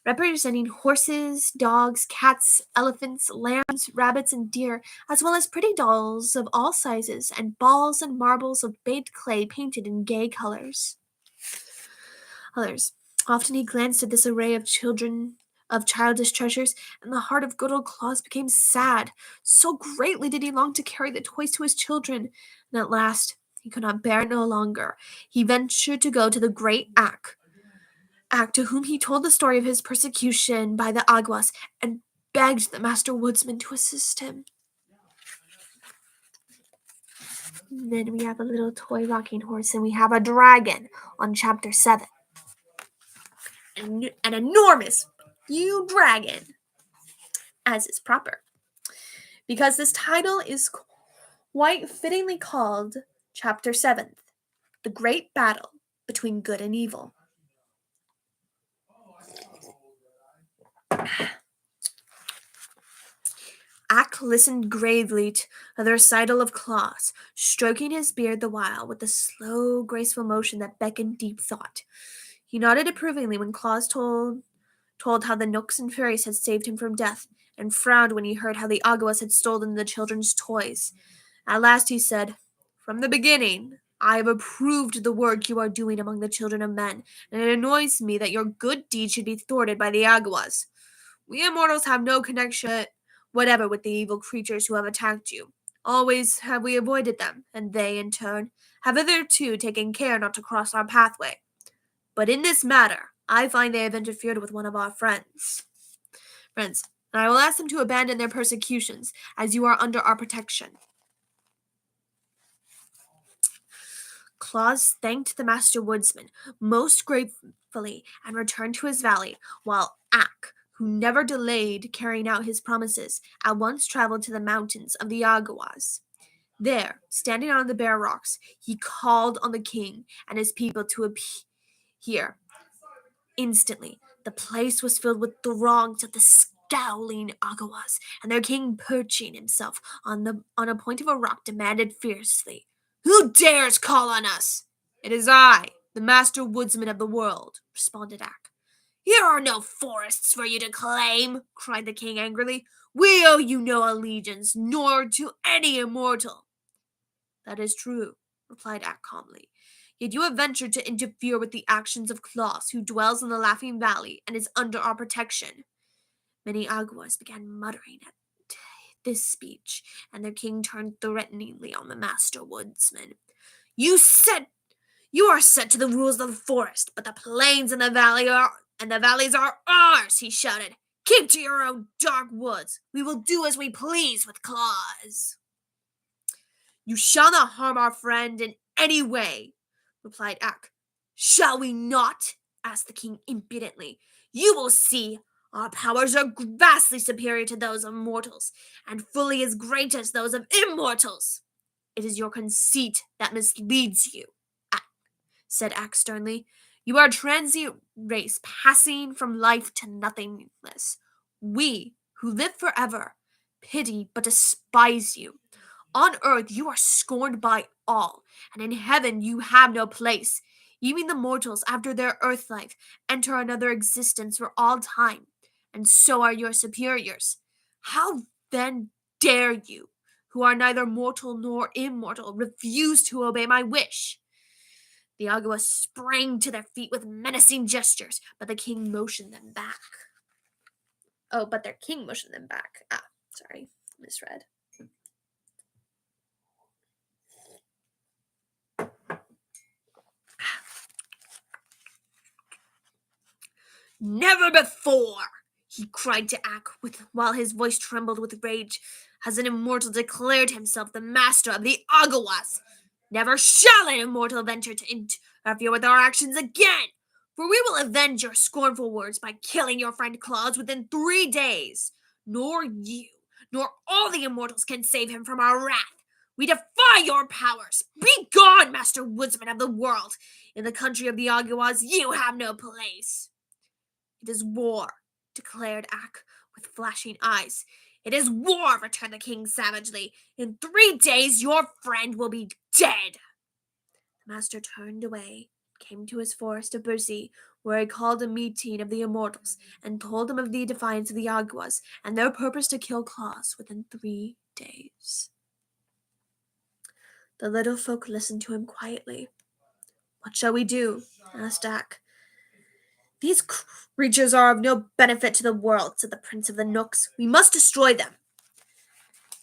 representing horses, dogs, cats, elephants, lambs, rabbits, and deer, as well as pretty dolls of all sizes, and balls and marbles of baked clay painted in gay colors. Often he glanced at this array of of childish treasures, and the heart of good old Claus became sad. So greatly did he long to carry the toys to his children, and at last he could not bear it no longer. He ventured to go to the great Ak, to whom he told the story of his persecution by the Aguas, and begged the master woodsman to assist him. And then we have a little toy rocking horse, and we have a dragon on chapter 7. An enormous, huge dragon, as is proper, because this title is quite fittingly called Chapter 7, The Great Battle Between Good and Evil. Ak listened gravely to the recital of Claus, stroking his beard the while with the slow, graceful motion that beckoned deep thought. He nodded approvingly when Claus told how the Nooks and Fairies had saved him from death, and frowned when he heard how the Aguas had stolen the children's toys. At last he said, "From the beginning, I have approved the work you are doing among the children of men, and it annoys me that your good deeds should be thwarted by the Aguas. We immortals have no connection whatever with the evil creatures who have attacked you. Always have we avoided them, and they, in turn, have hitherto taken care not to cross our pathway. But in this matter, I find they have interfered with one of our friends, and I will ask them to abandon their persecutions, as you are under our protection." Claus thanked the master woodsman most gratefully and returned to his valley, while Ak, who never delayed carrying out his promises, at once traveled to the mountains of the Aguas. There, standing on the bare rocks, he called on the king and his people to appear. Instantly, the place was filled with throngs of the scowling Aguas, and their king, perching himself on a point of a rock, demanded fiercely, "Who dares call on us?" "It is I, the master woodsman of the world," responded Ak. "Here are no forests for you to claim," cried the king angrily. "We owe you no allegiance, nor to any immortal." "That is true," replied Ak calmly. "Yet you have ventured to interfere with the actions of Claus, who dwells in the Laughing Valley and is under our protection." Many Aguas began muttering at this speech, and their king turned threateningly on the master woodsman. You are set to the rules of the forest, but the plains and the valleys are ours," he shouted. "Keep to your own dark woods. We will do as we please with Claus." "You shall not harm our friend in any way," replied Ak. "Shall we not?" asked the king impudently. "You will see. Our powers are vastly superior to those of mortals, and fully as great as those of immortals." "It is your conceit that misleads you," said Ak sternly. "You are a transient race passing from life to nothingness. We, who live forever, pity but despise you. On earth you are scorned by all, and in heaven you have no place. Even the mortals, after their earth life, enter another existence for all time, and so are your superiors. How then dare you, who are neither mortal nor immortal, refuse to obey my wish?" The Aguas sprang to their feet with menacing gestures, but the king motioned them back. But their king motioned them back. Sorry, misread. "Never before," he cried to Ak, while his voice trembled with rage, "has an immortal declared himself the master of the Aguas. Never shall an immortal venture to interfere with our actions again, for we will avenge your scornful words by killing your friend Claus within 3 days. Nor you, nor all the immortals can save him from our wrath. We defy your powers. Be gone, master woodsman of the world. In the country of the Aguas you have no place." "It is war," declared Ak with flashing eyes. "It is war," returned the king savagely. "In 3 days your friend will be dead." The master turned away, came to his forest of Burzee, where he called a meeting of the immortals, and told them of the defiance of the Aguas, and their purpose to kill Claus within 3 days. The little folk listened to him quietly. "What shall we do?" asked Ak. These creatures are of no benefit to the world, said the Prince of the Knooks. We must destroy them.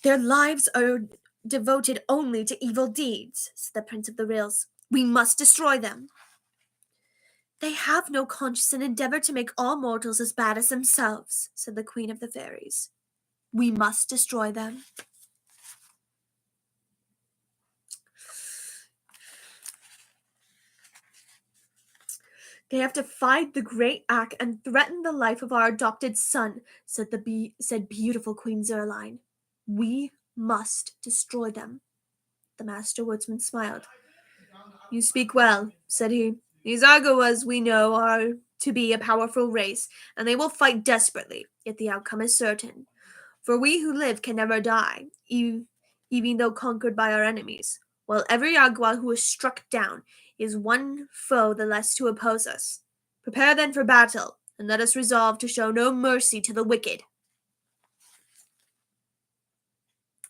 Their lives are devoted only to evil deeds, said the Prince of the Rills. We must destroy them. They have no conscience and endeavor to make all mortals as bad as themselves, said the Queen of the Fairies. We must destroy them. They have defied the great act and threatened the life of our adopted son, said beautiful Queen Zerline. We must destroy them. The Master Woodsman smiled. You speak well, said he. These Agawas, we know, are to be a powerful race, and they will fight desperately, yet the outcome is certain. For we who live can never die, even though conquered by our enemies, while every Agua who is struck down is one foe the less to oppose us. Prepare then for battle, and let us resolve to show no mercy to the wicked.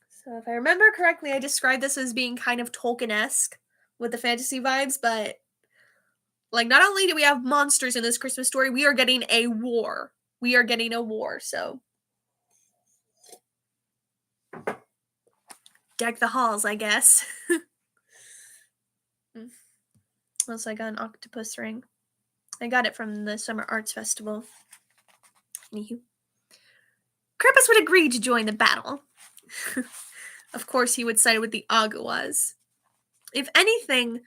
So if I remember correctly, I described this as being kind of Tolkien-esque with the fantasy vibes, but not only do we have monsters in this Christmas story, we are getting a war. So deck the halls, I guess. Also, I got an octopus ring. I got it from the Summer Arts Festival. Anywho. Krampus would agree to join the battle. Of course, he would side with the Agawas. If anything,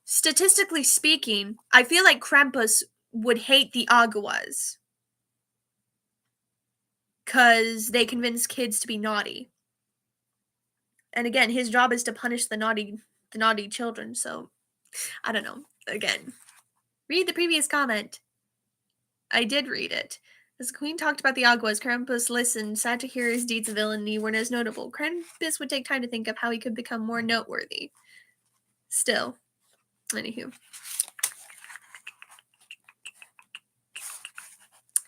statistically speaking, I feel like Krampus would hate the Agawas. Because they convince kids to be naughty. And again, his job is to punish the naughty children, so I don't know. Again, read the previous comment. I did read it. As the Queen talked about the Aguas, Krampus listened, sad to hear his deeds of villainy weren't as notable. Krampus would take time to think of how he could become more noteworthy. Still. Anywho.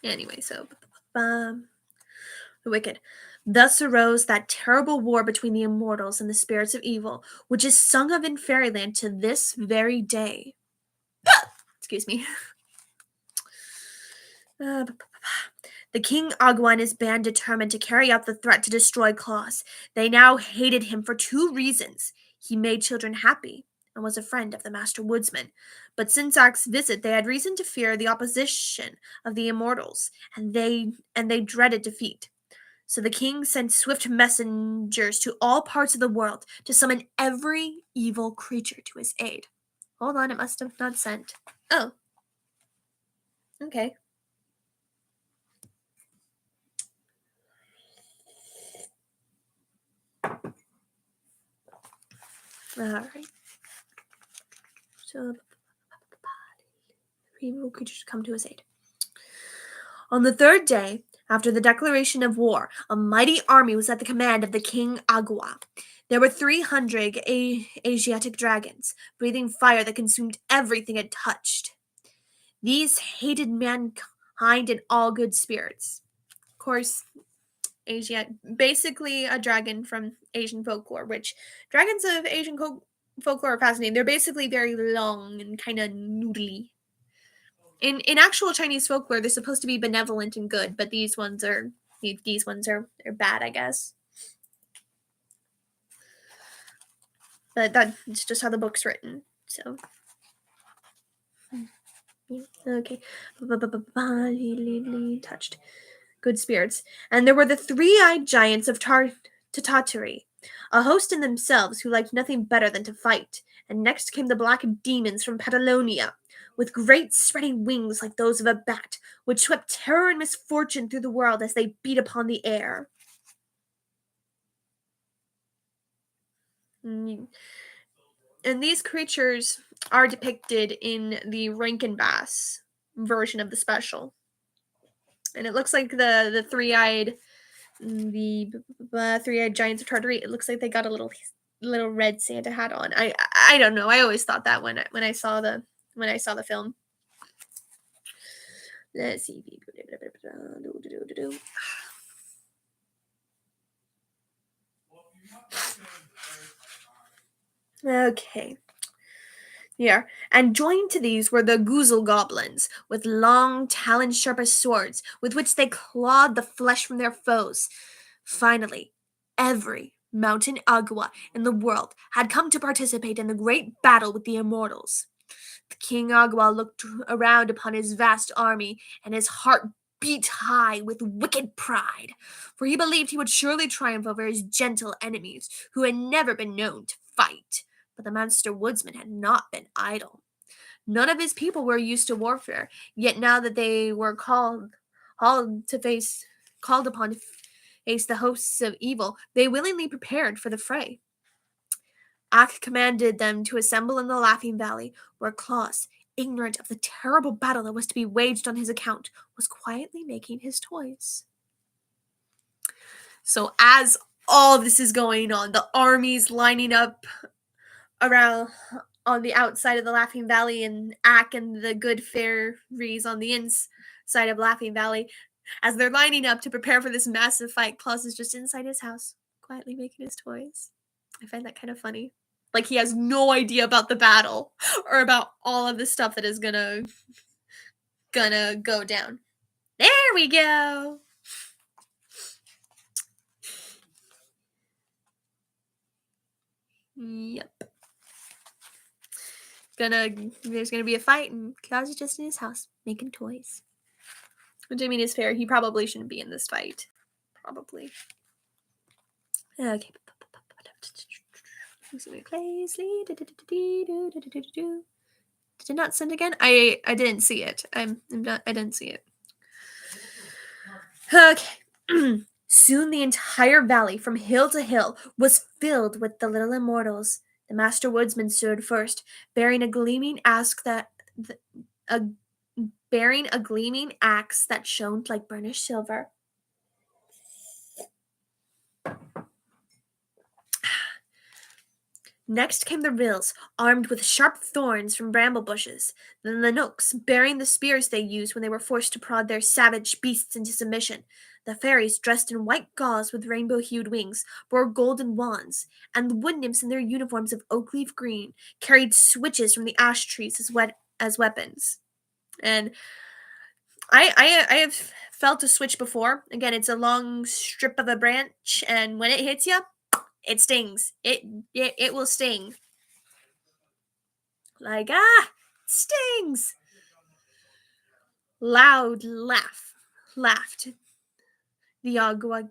Anyway, so the wicked. Thus arose that terrible war between the immortals and the spirits of evil, which is sung of in fairyland to this very day. Excuse me. The King Agua and his band determined to carry out the threat to destroy Claus. They now hated him for two reasons. He made children happy and was a friend of the Master Woodsman. But since Zack's visit, they had reason to fear the opposition of the immortals, and they dreaded defeat. So the king sent swift messengers to all parts of the world to summon every evil creature to his aid. Hold on, it must have not sent. Oh. Okay. Alright. So, evil creatures come to his aid. On the third day, after the declaration of war, a mighty army was at the command of the King Agua. There were 300 Asiatic dragons, breathing fire that consumed everything it touched. These hated mankind and all good spirits. Of course, Asia, basically a dragon from Asian folklore, which dragons of Asian folklore are fascinating. They're basically very long and kind of noodly. In actual Chinese folklore, they're supposed to be benevolent and good, but these ones are bad, I guess. But that's just how the book's written. So okay, touched. Good spirits, and there were the three-eyed giants of Tatari, a host in themselves who liked nothing better than to fight. And next came the black demons from Patagonia, with great spreading wings like those of a bat, which swept terror and misfortune through the world as they beat upon the air. And these creatures are depicted in the Rankin Bass version of the special. And it looks like the three-eyed giants of Tartary, it looks like they got a little red Santa hat on. I don't know. I always thought that when I saw the film. Let's see. Okay. Here, and joined to these were the Goozle goblins, with long, talon-sharp as swords, with which they clawed the flesh from their foes. Finally, every mountain agua in the world had come to participate in the great battle with the immortals. The King Agua looked around upon his vast army, and his heart beat high with wicked pride, for he believed he would surely triumph over his gentle enemies, who had never been known to fight. But the Master Woodsman had not been idle. None of his people were used to warfare, yet now that they were called upon to face the hosts of evil, they willingly prepared for the fray. Ak commanded them to assemble in the Laughing Valley, where Claus, ignorant of the terrible battle that was to be waged on his account, was quietly making his toys. So as all this is going on, the armies lining up around on the outside of the Laughing Valley, and Ak and the good fairies on the inside of Laughing Valley, as they're lining up to prepare for this massive fight, Claus is just inside his house, quietly making his toys. I find that kind of funny. Like he has no idea about the battle or about all of the stuff that is gonna go down. There we go. Yep. There's gonna be a fight, and Claus is just in his house making toys. Which I mean is fair. He probably shouldn't be in this fight. Probably. Okay. Did it not send again? I didn't see it. I didn't see it. Okay. Soon the entire valley, from hill to hill, was filled with the little immortals. The Master Woodsman stood first, bearing a gleaming axe that shone like burnished silver. Next came the Ryls, armed with sharp thorns from bramble bushes. Then the Nooks, bearing the spears they used when they were forced to prod their savage beasts into submission. The fairies, dressed in white gauze with rainbow-hued wings, bore golden wands, and the wood nymphs in their uniforms of oak leaf green carried switches from the ash trees as weapons. And I have felt a switch before. Again, it's a long strip of a branch, and when it hits you, it stings. It will sting. Like, stings. Loud laughed the Agua.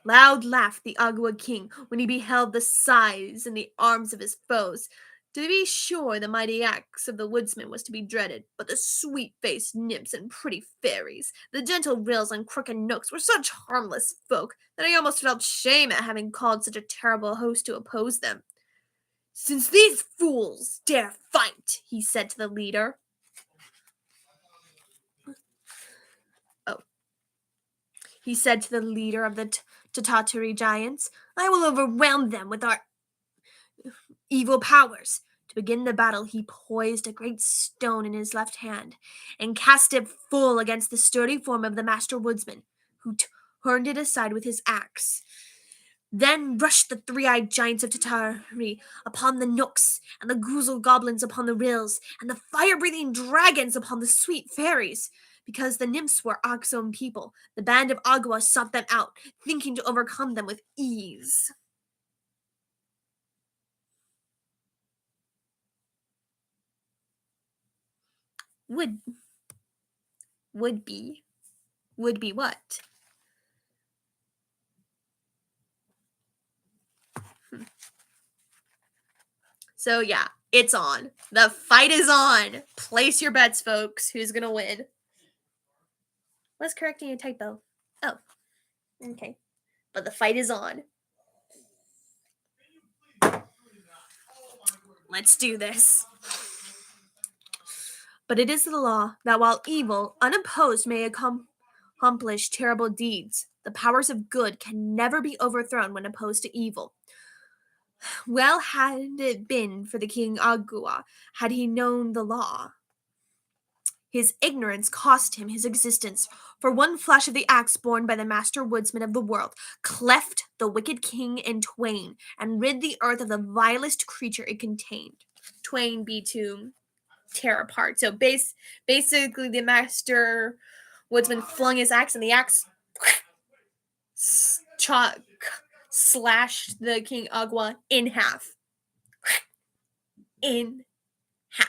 Loud laughed the Agua King when he beheld the size and the arms of his foes. To be sure, the mighty axe of the woodsman was to be dreaded, but the sweet-faced nymphs and pretty fairies, the gentle Ryls and crooked Nooks, were such harmless folk that I almost felt shame at having called such a terrible host to oppose them. Since these fools dare fight, he said to the leader. He said to the leader of the Tatatari giants, I will overwhelm them with our evil powers. To begin the battle, he poised a great stone in his left hand and cast it full against the sturdy form of the Master Woodsman, who turned it aside with his axe. Then rushed the three-eyed giants of Tatari upon the Nooks, and the Goozle goblins upon the Ryls, and the fire-breathing dragons upon the sweet fairies. Because the nymphs were Ag's own people, the band of Agua sought them out, thinking to overcome them with ease. Would be what? So yeah, it's on. The fight is on. Place your bets, folks. Who's gonna win? What's correcting a typo? Oh, okay. But the fight is on. Let's do this. But it is the law that while evil, unopposed, may accomplish terrible deeds, the powers of good can never be overthrown when opposed to evil. Well had it been for the King Agua had he known the law. His ignorance cost him his existence, for one flash of the axe borne by the Master Woodsman of the world cleft the wicked king in twain and rid the earth of the vilest creature it contained. twain be to tear apart. So basically, the master woodsman flung his axe, and the axe slashed the King Agua in half. In half.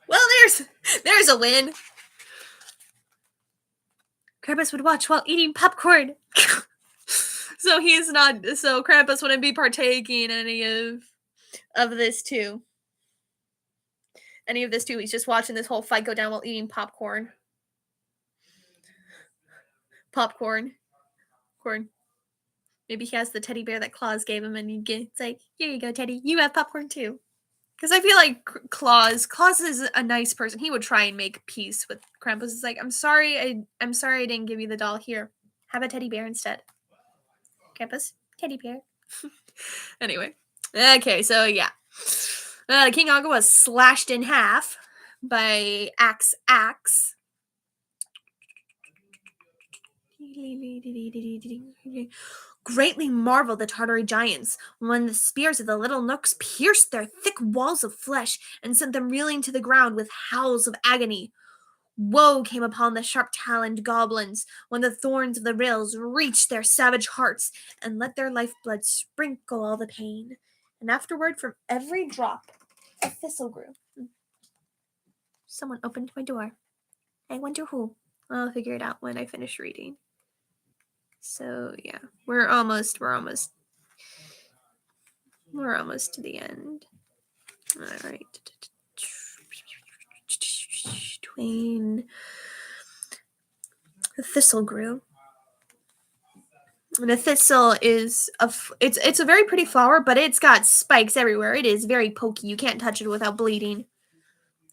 Well, there's a win. Krampus would watch while eating popcorn. So Krampus wouldn't be partaking in any of this too. He's just watching this whole fight go down while eating popcorn. Corn. Maybe he has the teddy bear that Claus gave him, and it's like, here you go, Teddy. You have popcorn too. Because I feel like Claus is a nice person. He would try and make peace with Krampus. It's like, I'm sorry I didn't give you the doll. Here, have a teddy bear instead. Krampus, teddy bear. Anyway, okay, so yeah, King Agua was slashed in half by axe. Greatly marveled the Tartary giants when the spears of the little Nooks pierced their thick walls of flesh and sent them reeling to the ground with howls of agony. Woe came upon the sharp-taloned goblins when the thorns of the rails reached their savage hearts and let their lifeblood sprinkle all the pain. And afterward, from every drop, a thistle grew. Someone opened my door. I wonder who. I'll figure it out when I finish reading. So yeah, we're almost to the end. All right. Twain. The thistle grew. And a thistle is it's a very pretty flower, but it's got spikes everywhere. It is very pokey. You can't touch it without bleeding.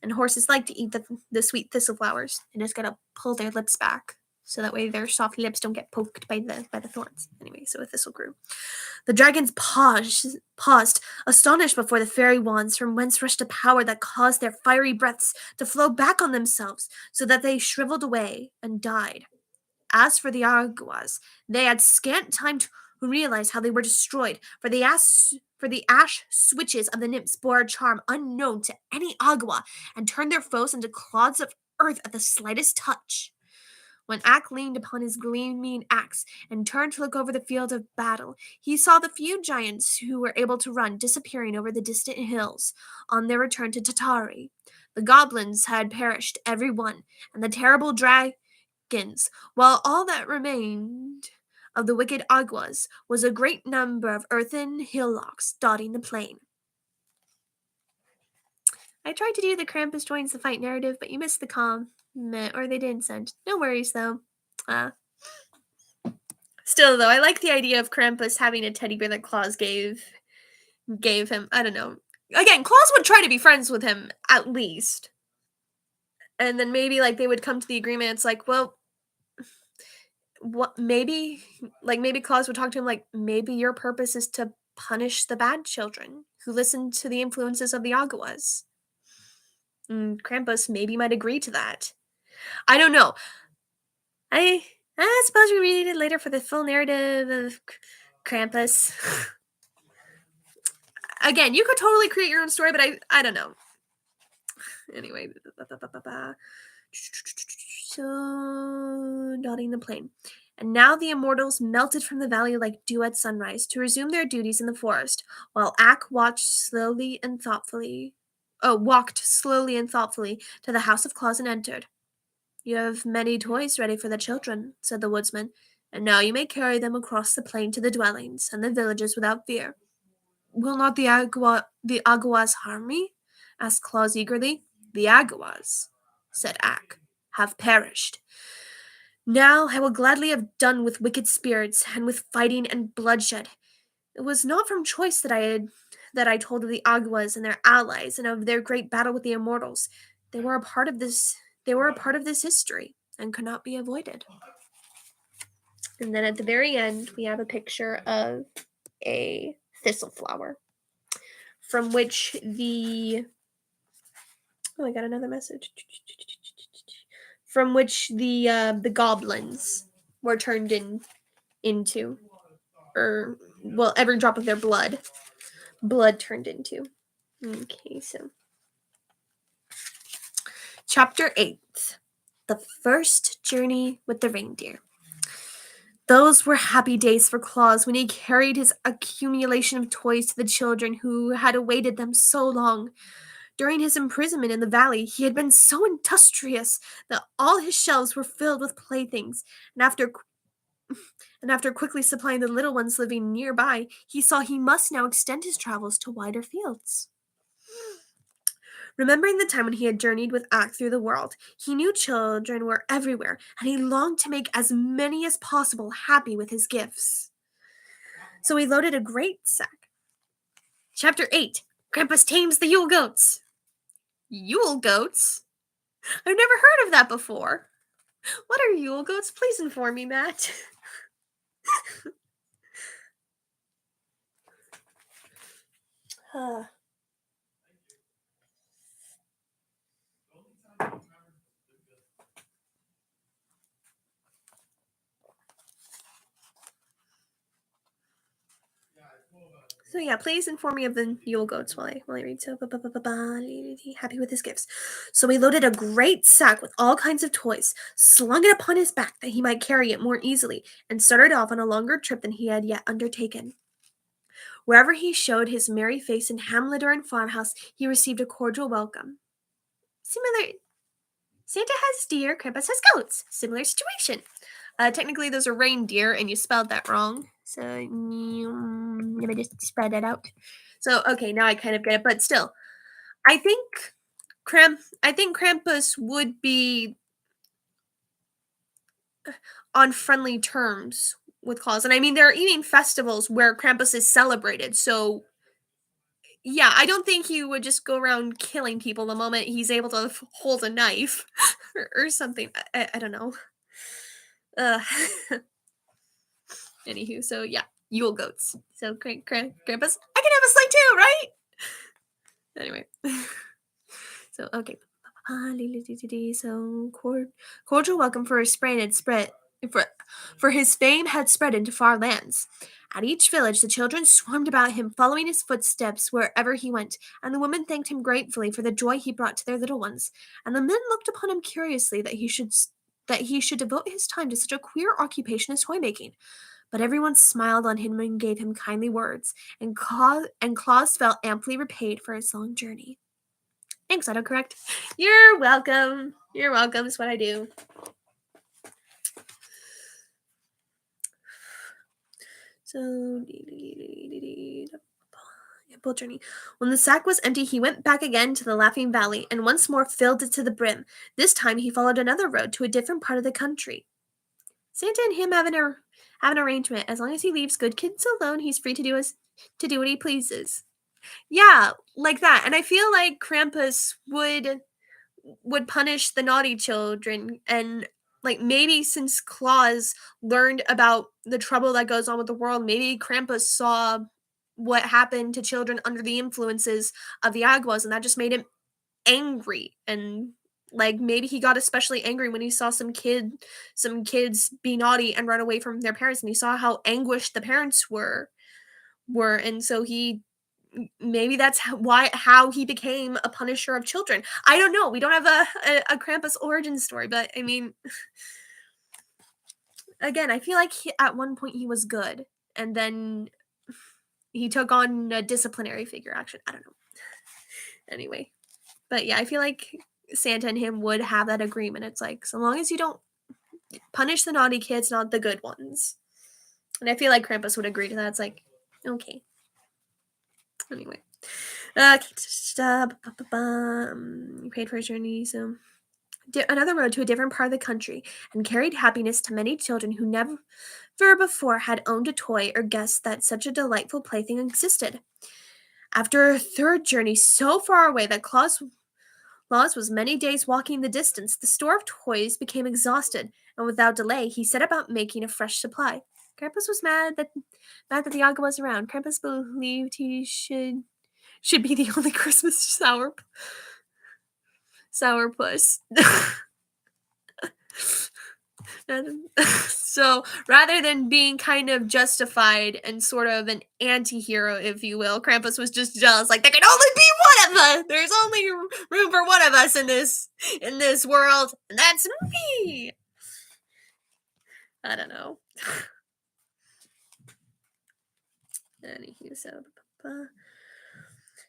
And horses like to eat the sweet thistle flowers. They just gotta pull their lips back, so that way their soft lips don't get poked by the thorns. Anyway, so a thistle grew. The dragons paused, astonished before the fairy wands, from whence rushed a power that caused their fiery breaths to flow back on themselves, so that they shriveled away and died. As for the Aguas, they had scant time to realize how they were destroyed, for the ash switches of the nymphs bore a charm unknown to any Agua, and turned their foes into clods of earth at the slightest touch. When Ak leaned upon his gleaming axe and turned to look over the field of battle, he saw the few giants who were able to run disappearing over the distant hills on their return to Tatari. The goblins had perished, every one, and the terrible dragons, while all that remained of the wicked Aguas was a great number of earthen hillocks dotting the plain. I tried to do the Krampus joins the fight narrative, but you missed the comment, or they didn't send. No worries, though. Still, though, I like the idea of Krampus having a teddy bear that Claus gave him. I don't know. Again, Claus would try to be friends with him, at least. And then maybe, like, they would come to the agreement. It's like, well, maybe Claus would talk to him like, maybe your purpose is to punish the bad children who listen to the influences of the Aguas. And Krampus maybe might agree to that. I don't know. I suppose we read it later for the full narrative of Krampus. Again, you could totally create your own story, but I don't know. Anyway. So, dotting the plain. And now the immortals melted from the valley like dew at sunrise to resume their duties in the forest, while Ak walked slowly and thoughtfully to the house of Claus and entered. You have many toys ready for the children, said the woodsman, and now you may carry them across the plain to the dwellings and the villages without fear. Will not the Aguas harm me? Asked Claus eagerly. The Aguas, said Ak, have perished. Now I will gladly have done with wicked spirits and with fighting and bloodshed. It was not from choice that I told of the Aguas and their allies and of their great battle with the immortals. They were a part of this history and could not be avoided. And then at the very end, we have a picture of a thistle flower from which I got another message. From which the goblins were turned into, every drop of their blood blood turned into. Okay, so Chapter 8, The First Journey with the Reindeer. Those were happy days for Claus when he carried his accumulation of toys to the children who had awaited them so long. During his imprisonment in the valley, he had been so industrious that all his shelves were filled with playthings, and after quickly supplying the little ones living nearby, he saw he must now extend his travels to wider fields. Remembering the time when he had journeyed with Ak through the world, he knew children were everywhere, and he longed to make as many as possible happy with his gifts. So he loaded a great sack. Chapter 8, Krampus tames the Yule Goats. Yule Goats? I've never heard of that before. What are Yule Goats? Please inform me, Matt. uh, So yeah, please inform me of the Yule Goats while I read. So happy with his gifts. So he loaded a great sack with all kinds of toys, slung it upon his back that he might carry it more easily, and started off on a longer trip than he had yet undertaken. Wherever he showed his merry face in hamlet or in farmhouse, he received a cordial welcome. Similar, Santa has deer, Krampus has goats. Similar situation. Technically, those are reindeer, and you spelled that wrong. So let me just spread that out. So okay, now I kind of get it, but still, I think Krampus would be on friendly terms with Claus, and I mean there are even festivals where Krampus is celebrated. So yeah, I don't think he would just go around killing people the moment he's able to hold a knife or something. I don't know. Uh, Anywho, so yeah, Yule Goats. So Krampus, I can have a sleigh too, right? Anyway, so okay. So cordial welcome for his spread had spread for his fame had spread into far lands. At each village, the children swarmed about him, following his footsteps wherever he went, and the women thanked him gratefully for the joy he brought to their little ones. And the men looked upon him curiously that he should devote his time to such a queer occupation as toy making. But everyone smiled on him and gave him kindly words, and Claus felt amply repaid for his long journey. Thanks, autocorrect. You're welcome. You're welcome. It's what I do. So, boat journey. When the sack was empty, he went back again to the Laughing Valley and once more filled it to the brim. This time he followed another road to a different part of the country. Santa and him have an arrangement. As long as he leaves good kids alone, he's free to do what he pleases. Yeah, like that. And I feel like Krampus would punish the naughty children, and like maybe since Claus learned about the trouble that goes on with the world, maybe Krampus saw what happened to children under the influences of the Aguas, and that just made him angry. And like maybe he got especially angry when he saw some kids be naughty and run away from their parents, and he saw how anguished the parents were, and so he maybe that's how he became a punisher of children. I don't know. We don't have a Krampus origin story, but I mean, again, I feel like at one point he was good, and then he took on a disciplinary figure action. I don't know. Anyway, but yeah, I feel like Santa and him would have that agreement. It's like, so long as you don't punish the naughty kids, not the good ones. And I feel like Krampus would agree to that. It's like, okay. Anyway. He paid for his journey, so another road to a different part of the country, and carried happiness to many children who never before had owned a toy or guessed that such a delightful plaything existed. After a third journey so far away that Claus was many days walking the distance, the store of toys became exhausted, and without delay he set about making a fresh supply. Krampus was mad that the Yaga was around. Krampus believed he should be the only Christmas sourpuss. So rather than being kind of justified and sort of an anti-hero, if you will, Krampus was just jealous. Like, there can only be one of us. There's only room for one of us in this world, and that's me. I don't know. Anywho, so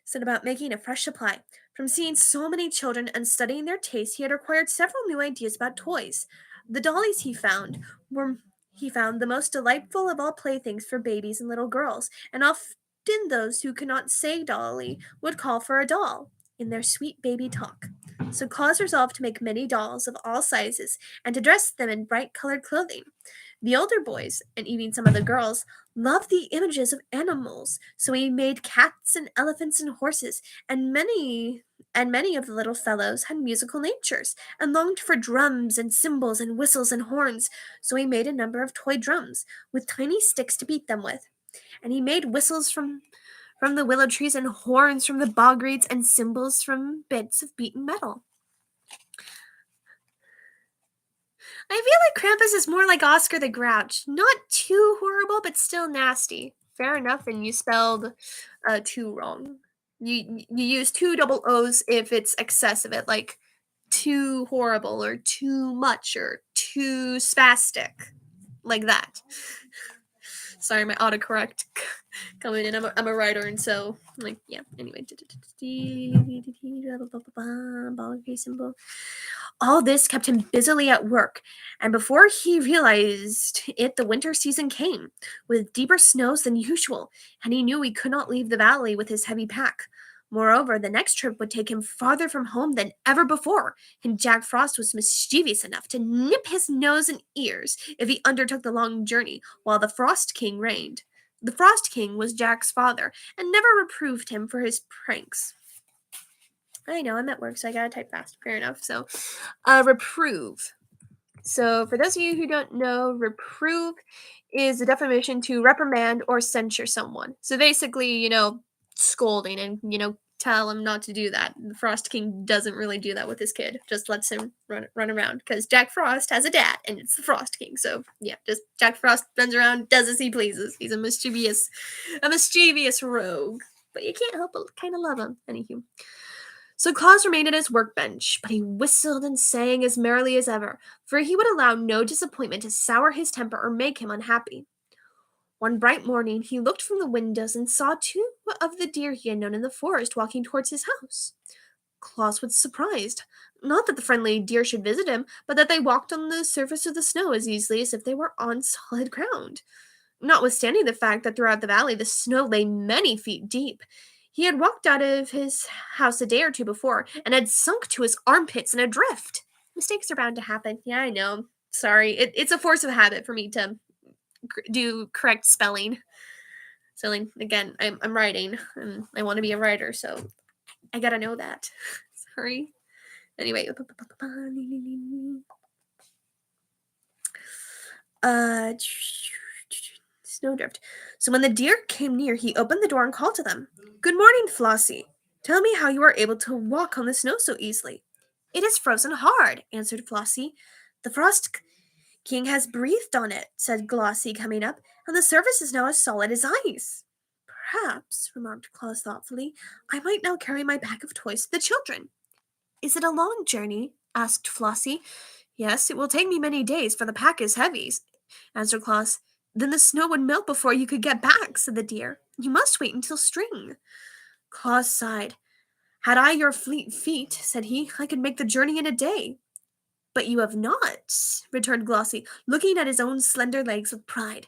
said about making a fresh supply. From seeing so many children and studying their tastes, he had acquired several new ideas about toys. The dollies he found the most delightful of all playthings for babies and little girls, and often those who could not say dolly would call for a doll in their sweet baby talk. So Claus resolved to make many dolls of all sizes and to dress them in bright colored clothing. The older boys, and even some of the girls, loved the images of animals, so he made cats and elephants and horses, and many of the little fellows had musical natures, and longed for drums and cymbals and whistles and horns, so he made a number of toy drums, with tiny sticks to beat them with. And he made whistles from the willow trees and horns from the bog reeds and cymbals from bits of beaten metal. I feel like Krampus is more like Oscar the Grouch. Not too horrible, but still nasty. Fair enough, and you spelled two wrong. You use two double O's if it's excessive, it like too horrible or too much or too spastic. Like that. Sorry, my autocorrect coming in. I'm a writer, and so like yeah. Anyway, symbol. All this kept him busily at work, and before he realized it, the winter season came, with deeper snows than usual, and he knew he could not leave the valley with his heavy pack. Moreover, the next trip would take him farther from home than ever before, and Jack Frost was mischievous enough to nip his nose and ears if he undertook the long journey while the Frost King reigned. The Frost King was Jack's father, and never reproved him for his pranks. I know, I'm at work, so I gotta type fast. Fair enough. So, reprove. So, for those of you who don't know, reprove is a definition to reprimand or censure someone. So, basically, scolding and, tell him not to do that. The Frost King doesn't really do that with his kid. Just lets him run around because Jack Frost has a dad and it's the Frost King. So, yeah, just Jack Frost runs around, does as he pleases. He's a mischievous rogue. But you can't help but kind of love him. Anywho. So Claus remained at his workbench, but he whistled and sang as merrily as ever, for he would allow no disappointment to sour his temper or make him unhappy. One bright morning, he looked from the windows and saw two of the deer he had known in the forest walking towards his house. Claus was surprised, not that the friendly deer should visit him, but that they walked on the surface of the snow as easily as if they were on solid ground. Notwithstanding the fact that throughout the valley the snow lay many feet deep, he had walked out of his house a day or two before and had sunk to his armpits in a drift. Mistakes are bound to happen. Yeah, I know. Sorry. It's a force of habit for me to do correct spelling. So, again, I'm writing, and I want to be a writer, so I gotta know that. Sorry. Anyway. Snowdrift. So when the deer came near, he opened the door and called to them. "Good morning, Flossie. Tell me how you are able to walk on the snow so easily." "It is frozen hard," answered Flossie. "The Frost King has breathed on it," said Glossie, coming up, "and the surface is now as solid as ice." "Perhaps," remarked Claus thoughtfully, "I might now carry my pack of toys to the children." "Is it a long journey?" asked Flossie. "Yes, it will take me many days, for the pack is heavy," answered Claus. "Then the snow would melt before you could get back," said the deer. "You must wait until spring." Claus sighed. "Had I your fleet feet," said he, "I could make the journey in a day." "But you have not," returned Glossie, looking at his own slender legs with pride.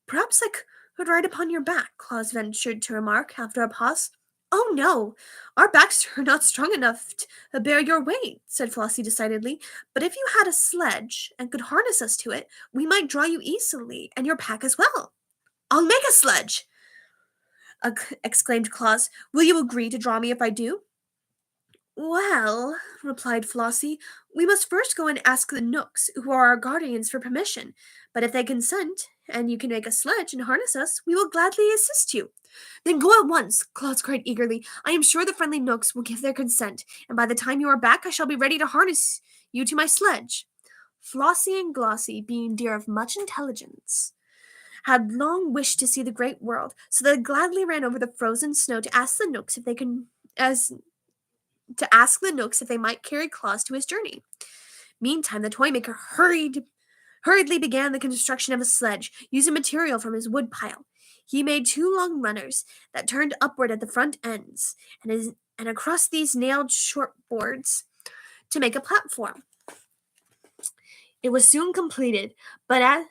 "Perhaps I could ride upon your back," Claus ventured to remark, after a pause. "Oh, no! Our backs are not strong enough to bear your weight," said Flossie decidedly. "But if you had a sledge and could harness us to it, we might draw you easily, and your pack as well." "I'll make a sledge!" exclaimed Claus. "Will you agree to draw me if I do?" "Well," replied Flossie, "we must first go and ask the Knooks, who are our guardians, for permission. But if they consent, and you can make a sledge and harness us, we will gladly assist you." "Then go at once," Claus cried eagerly. "I am sure the friendly Knooks will give their consent, and by the time you are back I shall be ready to harness you to my sledge." Flossie and Glossie, being deer of much intelligence, had long wished to see the great world, so they gladly ran over the frozen snow to ask the Knooks if they could as to ask the Knooks if they might carry Claus to his journey. Meantime, the toy maker hurriedly began the construction of a sledge, using material from his wood pile. He made two long runners that turned upward at the front ends, and across these nailed short boards to make a platform. It was soon completed, but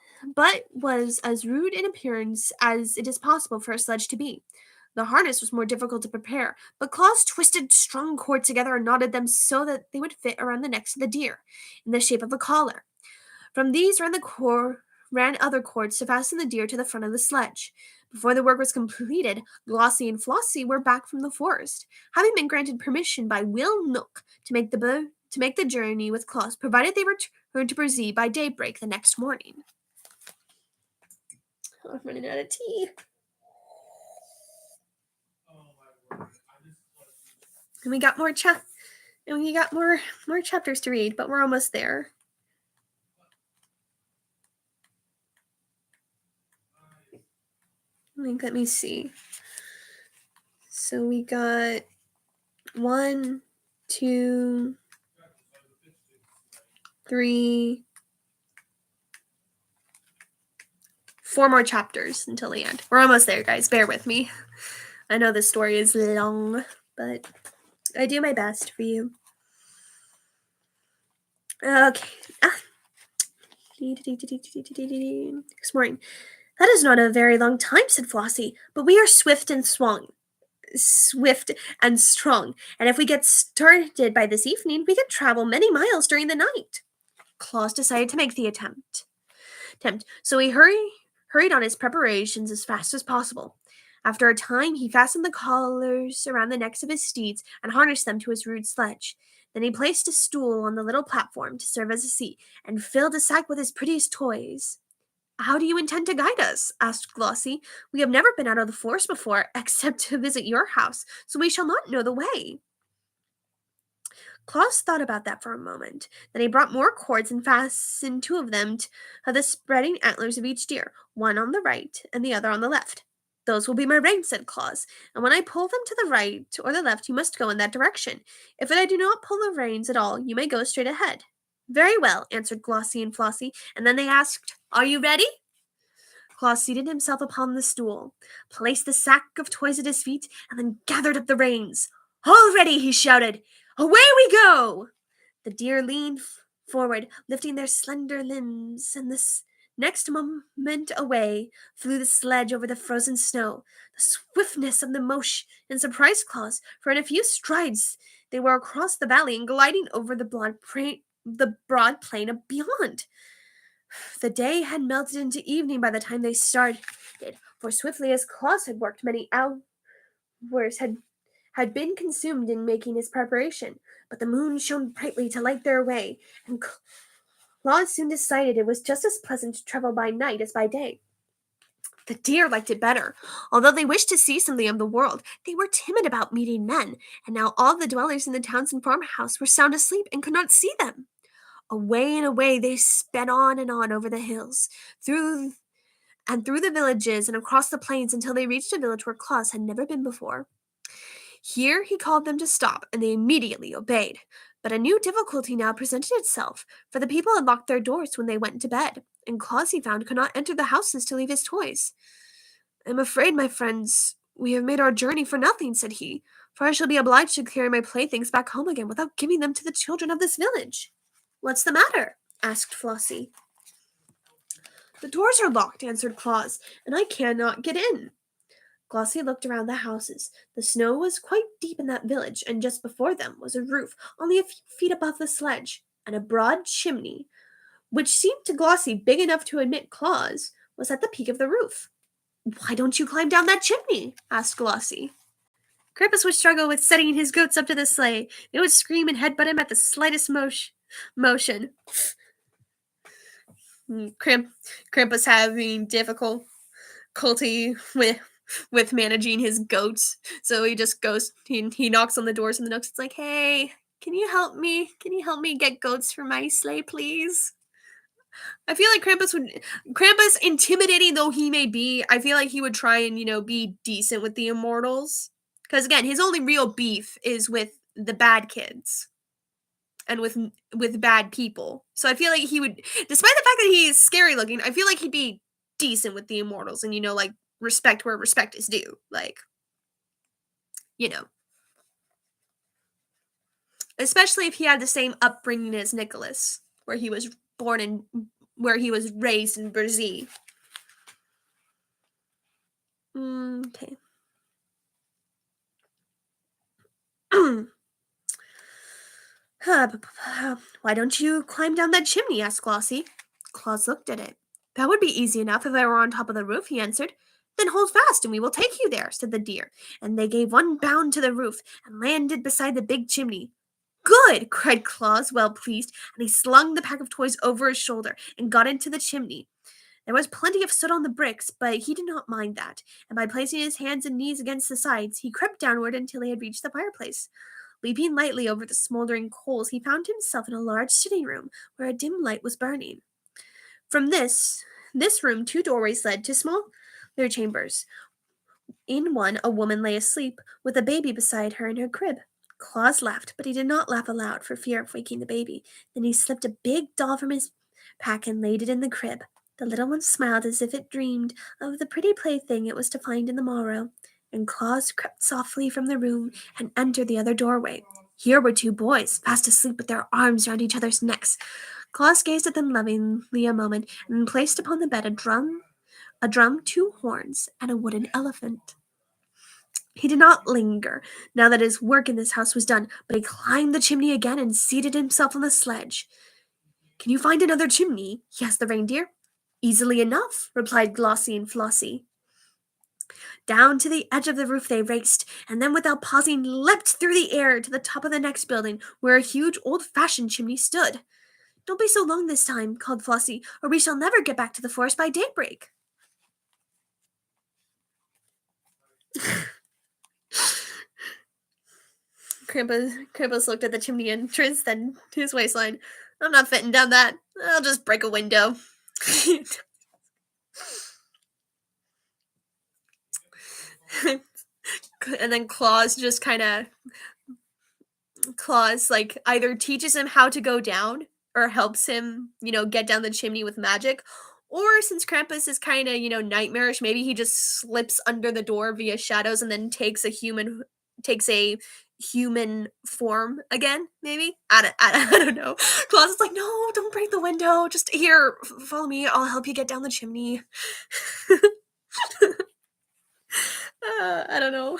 was as rude in appearance as it is possible for a sledge to be. The harness was more difficult to prepare, but Claus twisted strong cords together and knotted them so that they would fit around the necks of the deer, in the shape of a collar. From these ran other cords to fasten the deer to the front of the sledge. Before the work was completed, Glossie and Flossie were back from the forest, having been granted permission by Will Knook to make the journey with Claus, provided they returned to Burzee by daybreak the next morning. Oh, I'm running out of tea. And we got more chapters to read, but we're almost there. Let me see. So we got 1, 2, 3, 4 more chapters until the end. We're almost there, guys. Bear with me. I know this story is long, but I do my best for you. Okay. Next morning. That is not a very long time, said Flossie, but we are swift and strong. And if we get started by this evening, we can travel many miles during the night. Claus decided to make the attempt. So he hurried on his preparations as fast as possible. After a time, he fastened the collars around the necks of his steeds and harnessed them to his rude sledge. Then he placed a stool on the little platform to serve as a seat and filled a sack with his prettiest toys. How do you intend to guide us? Asked Glossie. We have never been out of the forest before, except to visit your house, so we shall not know the way. Claus thought about that for a moment. Then he brought more cords and fastened 2 of them to the spreading antlers of each deer, one on the right and the other on the left. Those will be my reins, said Claus, and when I pull them to the right or the left, you must go in that direction. If I do not pull the reins at all, you may go straight ahead. Very well, answered Glossie and Flossie, and then they asked, Are you ready? Claus seated himself upon the stool, placed the sack of toys at his feet, and then gathered up the reins. All ready, he shouted. Away we go! The deer leaned forward, lifting their slender limbs, and this next moment away flew the sledge over the frozen snow. The swiftness of the motion surprised Claus, for in a few strides they were across the valley and gliding over the broad plain beyond. The day had melted into evening by the time they started, for swiftly as Claus had worked, many hours had been consumed in making his preparation, but the moon shone brightly to light their way, and Claus soon decided it was just as pleasant to travel by night as by day. The deer liked it better. Although they wished to see something of the world, they were timid about meeting men, and now all the dwellers in the towns and farmhouse were sound asleep and could not see them. Away and away they sped on and on over the hills, through the villages and across the plains until they reached a village where Claus had never been before. Here he called them to stop, and they immediately obeyed. But a new difficulty now presented itself, for the people had locked their doors when they went to bed, and Claus, he found, could not enter the houses to leave his toys. I am afraid, my friends, we have made our journey for nothing, said he, for I shall be obliged to carry my playthings back home again without giving them to the children of this village. What's the matter? Asked Flossie. The doors are locked, answered Claus, and I cannot get in. Glossie looked around the houses. The snow was quite deep in that village, and just before them was a roof only a few feet above the sledge, and a broad chimney, which seemed to Glossie big enough to admit Claus, was at the peak of the roof. Why don't you climb down that chimney? Asked Glossie. Krampus would struggle with setting his goats up to the sleigh. They would scream and headbutt him at the slightest motion. Krampus having difficulty with managing his goats, so he just goes. He knocks on the doors and the Nooks. It's like, hey, can you help me? Can you help me get goats for my sleigh, please? I feel like Krampus, intimidating though he may be, I feel like he would try and, be decent with the immortals. Because again, his only real beef is with the bad kids and with bad people. So I feel like he would, despite the fact that he's scary looking, I feel like he'd be decent with the immortals and, like, respect where respect is due. Like, you know, especially if he had the same upbringing as Nicholas, where he was born in, where he was raised in Burzee. Okay. Why don't you climb down that chimney? Asked Glossie. Claus looked at it. That would be easy enough if I were on top of the roof, he answered. Then hold fast and we will take you there, said the deer. And they gave one bound to the roof and landed beside the big chimney. Good, cried Claus, well pleased, and he slung the pack of toys over his shoulder and got into the chimney. There was plenty of soot on the bricks, but he did not mind that, and by placing his hands and knees against the sides, he crept downward until he had reached the fireplace. Leaping lightly over the smoldering coals, he found himself in a large sitting room where a dim light was burning. From this room, two doorways led to smaller chambers. In one, a woman lay asleep, with a baby beside her in her crib. Claus laughed, but he did not laugh aloud for fear of waking the baby. Then he slipped a big doll from his pack and laid it in the crib. The little one smiled as if it dreamed of the pretty plaything it was to find in the morrow, and Claus crept softly from the room and entered the other doorway. Here were two boys, fast asleep with their arms round each other's necks. Claus gazed at them lovingly a moment, and then placed upon the bed a drum, two horns, and a wooden elephant. He did not linger, now that his work in this house was done, but he climbed the chimney again and seated himself on the sledge. Can you find another chimney? He asked the reindeer. Easily enough, replied Glossie and Flossie. Down to the edge of the roof they raced, and then without pausing leapt through the air to the top of the next building, where a huge old-fashioned chimney stood. Don't be so long this time, called Flossie, or we shall never get back to the forest by daybreak. Krampus looked at the chimney entrance, then to his waistline. I'm not fitting down that. I'll just break a window. And then Claus like either teaches him how to go down or helps him, get down the chimney with magic. Or since Krampus is kind of, nightmarish, maybe he just slips under the door via shadows and then takes a human form again, maybe? I don't know. Claus is like, no, don't break the window. Just here, follow me. I'll help you get down the chimney. I don't know.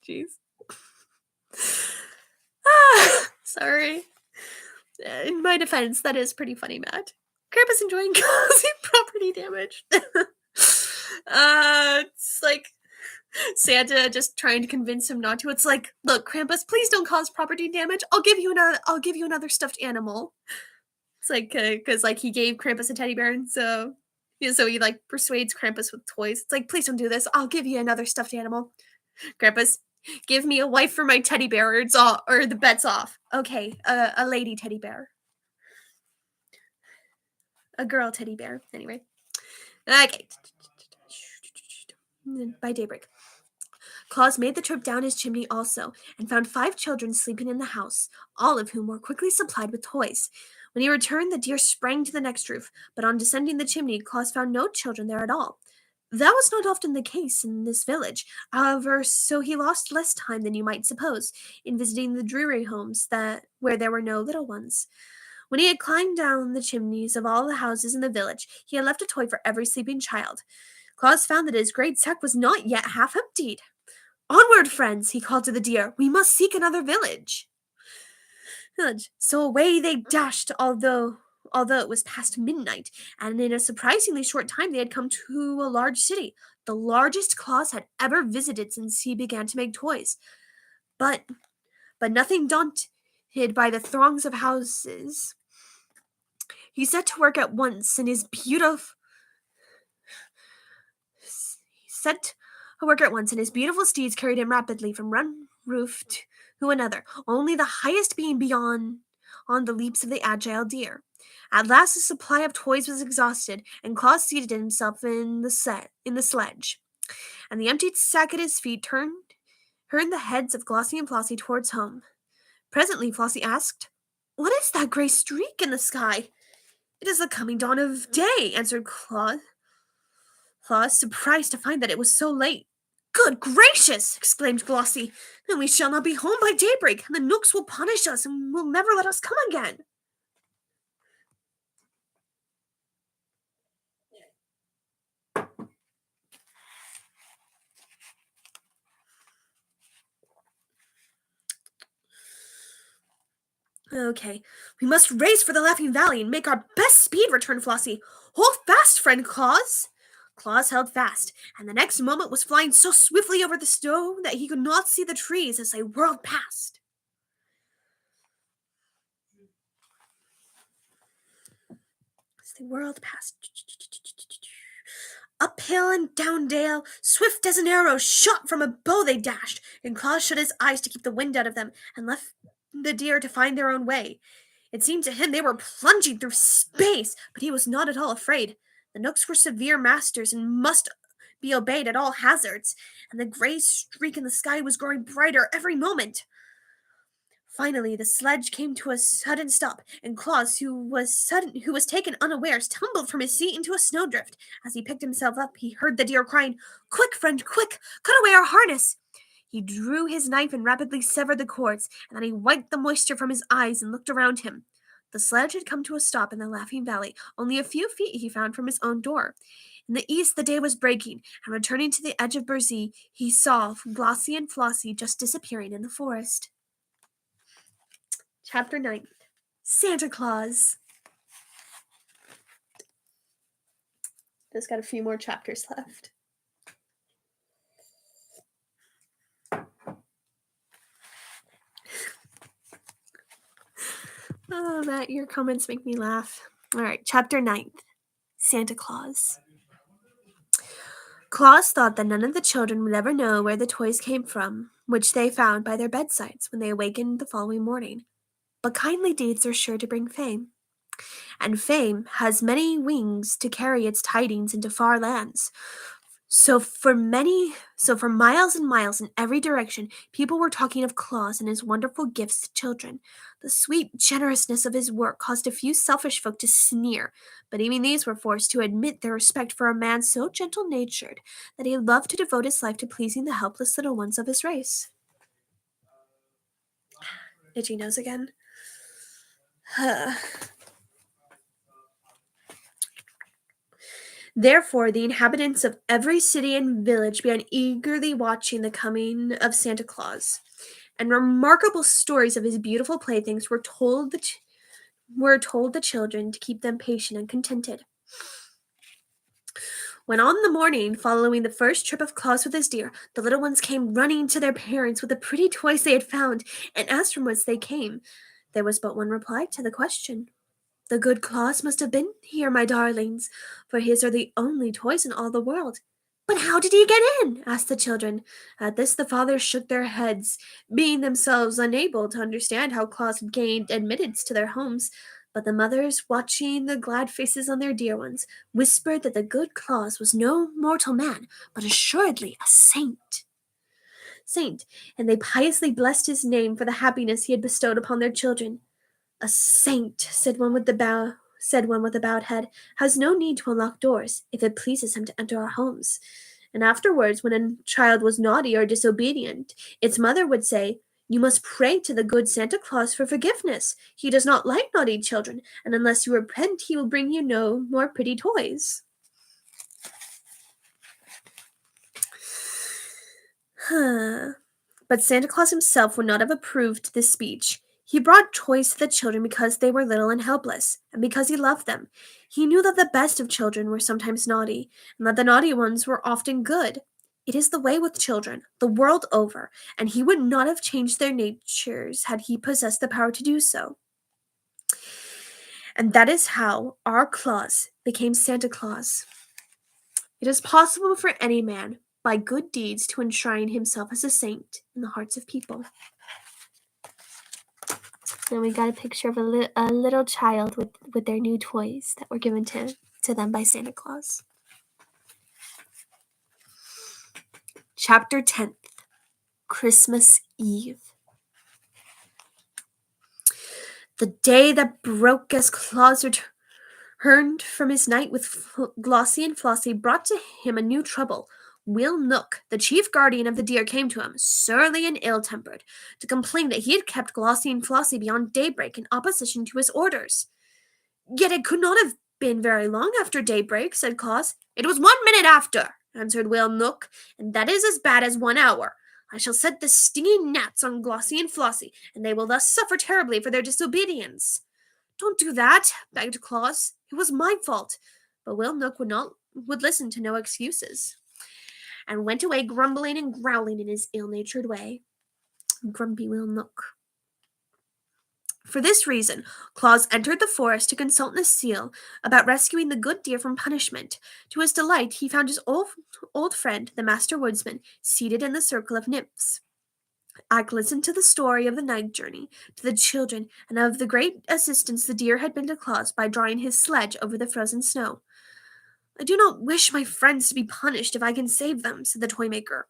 Jeez. Sorry. In my defense, that is pretty funny, Matt. Krampus enjoying causing property damage. It's like Santa just trying to convince him not to. It's like, look, Krampus, please don't cause property damage. I'll give you another stuffed animal. It's like, because like he gave Krampus a teddy bear, and so he like persuades Krampus with toys. It's like, please don't do this. I'll give you another stuffed animal. Krampus, give me a wife for my teddy bear, or the bet's off. Okay, a lady teddy bear. A girl teddy bear. Anyway. Okay. By daybreak, Claus made the trip down his chimney also, and found 5 children sleeping in the house, all of whom were quickly supplied with toys. When he returned, the deer sprang to the next roof, but on descending the chimney, Claus found no children there at all. That was not often the case in this village, however, so he lost less time than you might suppose in visiting the dreary homes where there were no little ones. When he had climbed down the chimneys of all the houses in the village, he had left a toy for every sleeping child. Claus found that his great sack was not yet half emptied. Onward, friends, he called to the deer. We must seek another village. So away they dashed, although it was past midnight, and in a surprisingly short time they had come to a large city, the largest Claus had ever visited since he began to make toys. But nothing daunted by the throngs of houses, he set to work at once, and his beautiful steeds carried him rapidly from one roof to another, only the highest being beyond on the leaps of the agile deer. At last the supply of toys was exhausted, and Claus seated himself in the sledge, and the emptied sack at his feet turned the heads of Glossie and Flossie towards home. Presently Flossie asked, "What is that gray streak in the sky?" "It is the coming dawn of day," answered Claus, surprised to find that it was so late. "Good gracious!" exclaimed Glossie. "Then we shall not be home by daybreak, and the Knooks will punish us and will never let us come again." "Okay, we must race for the Laughing Valley and make our best speed," returned Flossie. "Hold fast, friend Claus." Claus held fast, and the next moment was flying so swiftly over the snow that he could not see the trees as they whirled past. Up hill and down dale, swift as an arrow shot from a bow they dashed, and Claus shut his eyes to keep the wind out of them, and left the deer to find their own way. It seemed to him they were plunging through space, but he was not at all afraid. The Knooks were severe masters and must be obeyed at all hazards, and the gray streak in the sky was growing brighter every moment. Finally, the sledge came to a sudden stop, and Claus, who was taken unawares, tumbled from his seat into a snowdrift. As he picked himself up, he heard the deer crying, "Quick, friend, quick! Cut away our harness!" He drew his knife and rapidly severed the cords, and then he wiped the moisture from his eyes and looked around him. The sledge had come to a stop in the Laughing Valley, only a few feet he found from his own door. In the east the day was breaking, and returning to the edge of Burzee, he saw Glossie and Flossie just disappearing in the forest. Chapter 9. Santa Claus. It's got a few more chapters left. Oh, Matt, your comments make me laugh. All right, chapter 9. Santa Claus. Claus thought that none of the children would ever know where the toys came from, which they found by their bedsides when they awakened the following morning. But kindly deeds are sure to bring fame, and fame has many wings to carry its tidings into far lands. So for miles and miles in every direction, people were talking of Claus and his wonderful gifts to children. The sweet generousness of his work caused a few selfish folk to sneer, but even these were forced to admit their respect for a man so gentle-natured that he loved to devote his life to pleasing the helpless little ones of his race. Itchy nose again. Therefore, the inhabitants of every city and village began eagerly watching the coming of Santa Claus, and remarkable stories of his beautiful playthings were told the children to keep them patient and contented. When on the morning following the first trip of Claus with his deer, the little ones came running to their parents with the pretty toys they had found, and asked from whence they came, there was but one reply to the question. "The good Claus must have been here, my darlings, for his are the only toys in all the world." "But how did he get in?" asked the children. At this the fathers shook their heads, being themselves unable to understand how Claus had gained admittance to their homes. But the mothers, watching the glad faces on their dear ones, whispered that the good Claus was no mortal man, but assuredly a saint, and they piously blessed his name for the happiness he had bestowed upon their children. "A saint," said one with a bowed head, "has no need to unlock doors, if it pleases him to enter our homes." And afterwards, when a child was naughty or disobedient, its mother would say, "You must pray to the good Santa Claus for forgiveness. He does not like naughty children, and unless you repent, he will bring you no more pretty toys." But Santa Claus himself would not have approved this speech. He brought toys to the children because they were little and helpless, and because he loved them. He knew that the best of children were sometimes naughty, and that the naughty ones were often good. It is the way with children, the world over, and he would not have changed their natures had he possessed the power to do so. And that is how our Claus became Santa Claus. It is possible for any man, by good deeds, to enshrine himself as a saint in the hearts of people. And we got a picture of a little child with their new toys that were given to them by Santa Claus. Chapter 10th, Christmas Eve. The day that broke as Claus returned from his night with Glossie and Flossie brought to him a new trouble. Will Nook, the chief guardian of the deer, came to him, surly and ill-tempered, to complain that he had kept Glossie and Flossie beyond daybreak in opposition to his orders. Yet it could not have been very long after daybreak, said Claus. It was 1 minute after, answered Will Nook, and that is as bad as 1 hour. I shall set the stinging gnats on Glossie and Flossie, and they will thus suffer terribly for their disobedience. Don't do that, begged Claus. It was my fault. But Will Nook would listen to no excuses, and went away grumbling and growling in his ill-natured way. Grumpy Will Nook. For this reason, Claus entered the forest to consult Necile about rescuing the good deer from punishment. To his delight, he found his old friend, the Master Woodsman, seated in the circle of nymphs. Ak listened to the story of the night journey, to the children, and of the great assistance the deer had been to Claus by drawing his sledge over the frozen snow. I do not wish my friends to be punished if I can save them, said the toymaker.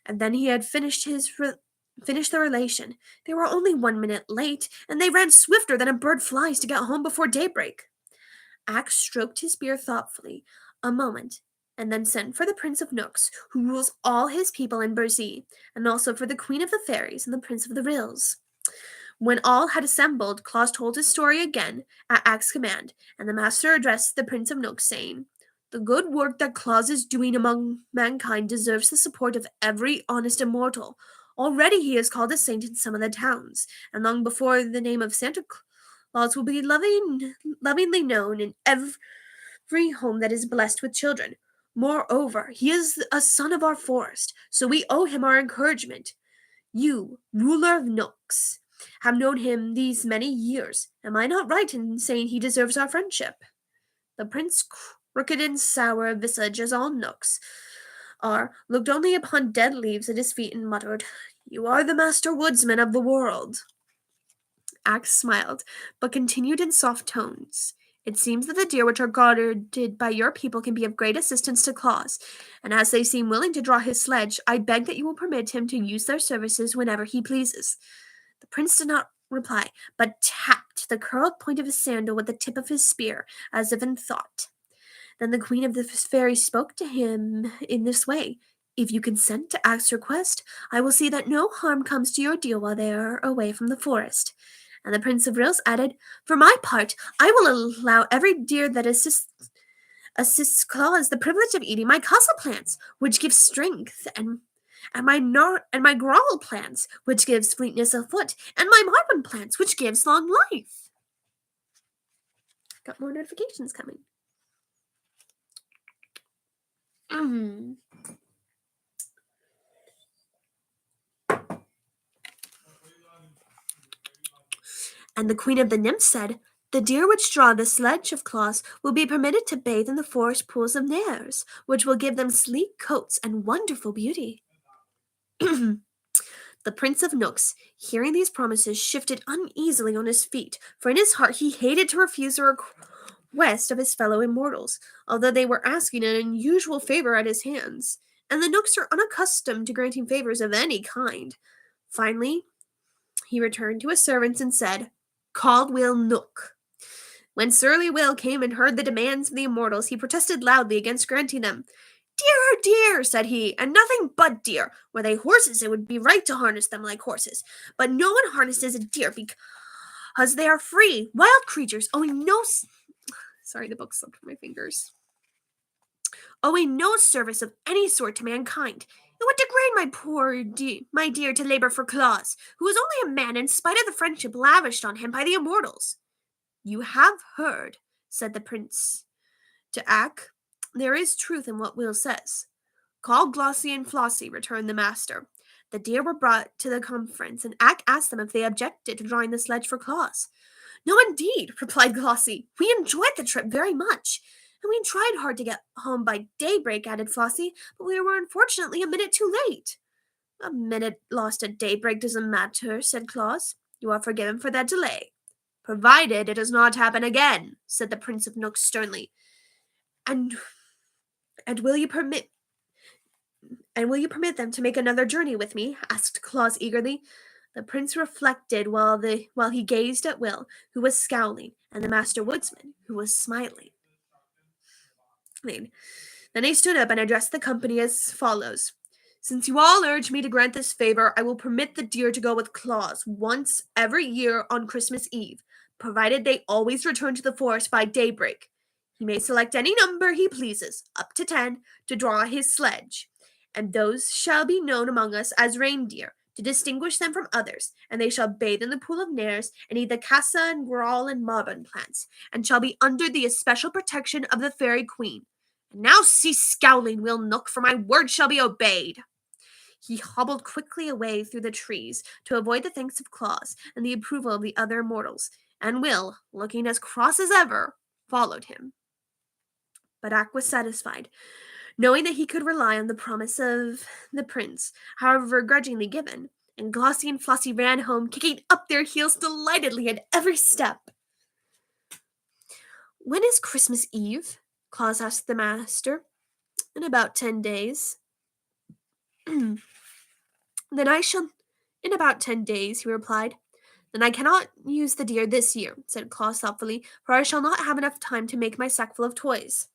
And then he had finished the relation. They were only 1 minute late, and they ran swifter than a bird flies to get home before daybreak. Ak stroked his beard thoughtfully a moment, and then sent for the Prince of Nooks, who rules all his people in Burzee, and also for the Queen of the Fairies and the Prince of the Rills. When all had assembled, Claus told his story again at Ak's command, and the master addressed the Prince of Nooks, saying, The good work that Claus is doing among mankind deserves the support of every honest immortal. Already he is called a saint in some of the towns, and long before the name of Santa Claus will be lovingly known in every home that is blessed with children. Moreover, he is a son of our forest, so we owe him our encouragement. You, ruler of Nooks, have known him these many years. Am I not right in saying he deserves our friendship? The prince, crooked and sour of visage as all Nooks are, looked only upon dead leaves at his feet and muttered, You are the Master Woodsman of the world. Ak smiled, but continued in soft tones. It seems that the deer which are guarded by your people can be of great assistance to Claus, and as they seem willing to draw his sledge, I beg that you will permit him to use their services whenever he pleases. The prince did not reply, but tapped the curled point of his sandal with the tip of his spear, as if in thought. Then the Queen of the Fairies spoke to him in this way. If you consent to Ak's request, I will see that no harm comes to your deer while they are away from the forest. And the Prince of Rills added, For my part, I will allow every deer that assists Claus the privilege of eating my casa plants, which give strength, and my growl plants, which gives fleetness of foot, and my marvin plants, which gives long life. Got more notifications coming. And the Queen of the Nymphs said, The deer which draw the sledge of Claus will be permitted to bathe in the forest pools of Nares, which will give them sleek coats and wonderful beauty. The Prince of Nooks, hearing these promises, shifted uneasily on his feet, for in his heart he hated to refuse a request of his fellow immortals, although they were asking an unusual favor at his hands, and the Nooks are unaccustomed to granting favors of any kind. Finally, he returned to his servants and said, Called Will Nook. When surly Will came and heard the demands of the immortals, he protested loudly against granting them. Deer are deer, said he, and nothing but deer. Were they horses, it would be right to harness them like horses. But no one harnesses a deer because they are free, wild creatures, owing no... Sorry, the book slipped from my fingers. Owing no service of any sort to mankind. It would degrade my dear to labor for Claus, who is only a man in spite of the friendship lavished on him by the immortals. You have heard, said the prince to Ak. There is truth in what Will says. Call Glossie and Flossie, returned the master. The deer were brought to the conference, and Ak asked them if they objected to drawing the sledge for Claus. No, indeed, replied Glossie. We enjoyed the trip very much. And we tried hard to get home by daybreak, added Flossie, but we were unfortunately a minute too late. A minute lost at daybreak doesn't matter, said Claus. You are forgiven for that delay, provided it does not happen again," said the Prince of Nooks sternly. "And and will you permit them to make another journey with me?" asked Claus eagerly. The prince reflected while he gazed at Will, who was scowling, and the master woodsman, who was smiling. Then he stood up and addressed the company as follows. "Since you all urge me to grant this favor, I will permit the deer to go with Claus once every year on Christmas Eve, provided they always return to the forest by daybreak. He may select any number he pleases, up to 10, to draw his sledge, and those shall be known among us as reindeer, to distinguish them from others, and they shall bathe in the pool of Nares, and eat the casa and grawl and maubon plants, and shall be under the especial protection of the fairy queen. And now cease scowling, Will Nook, for my word shall be obeyed." He hobbled quickly away through the trees to avoid the thanks of Claus and the approval of the other mortals, and Will, looking as cross as ever, followed him. But Ak was satisfied, knowing that he could rely on the promise of the prince, however grudgingly given, and Glossie and Flossie ran home, kicking up their heels delightedly at every step. "When is Christmas Eve?" Claus asked the master. "In about 10 days." "Then I shall. In about 10 days," he replied. "Then I cannot use the deer this year," said Claus thoughtfully, "for I shall not have enough time to make my sackful of toys."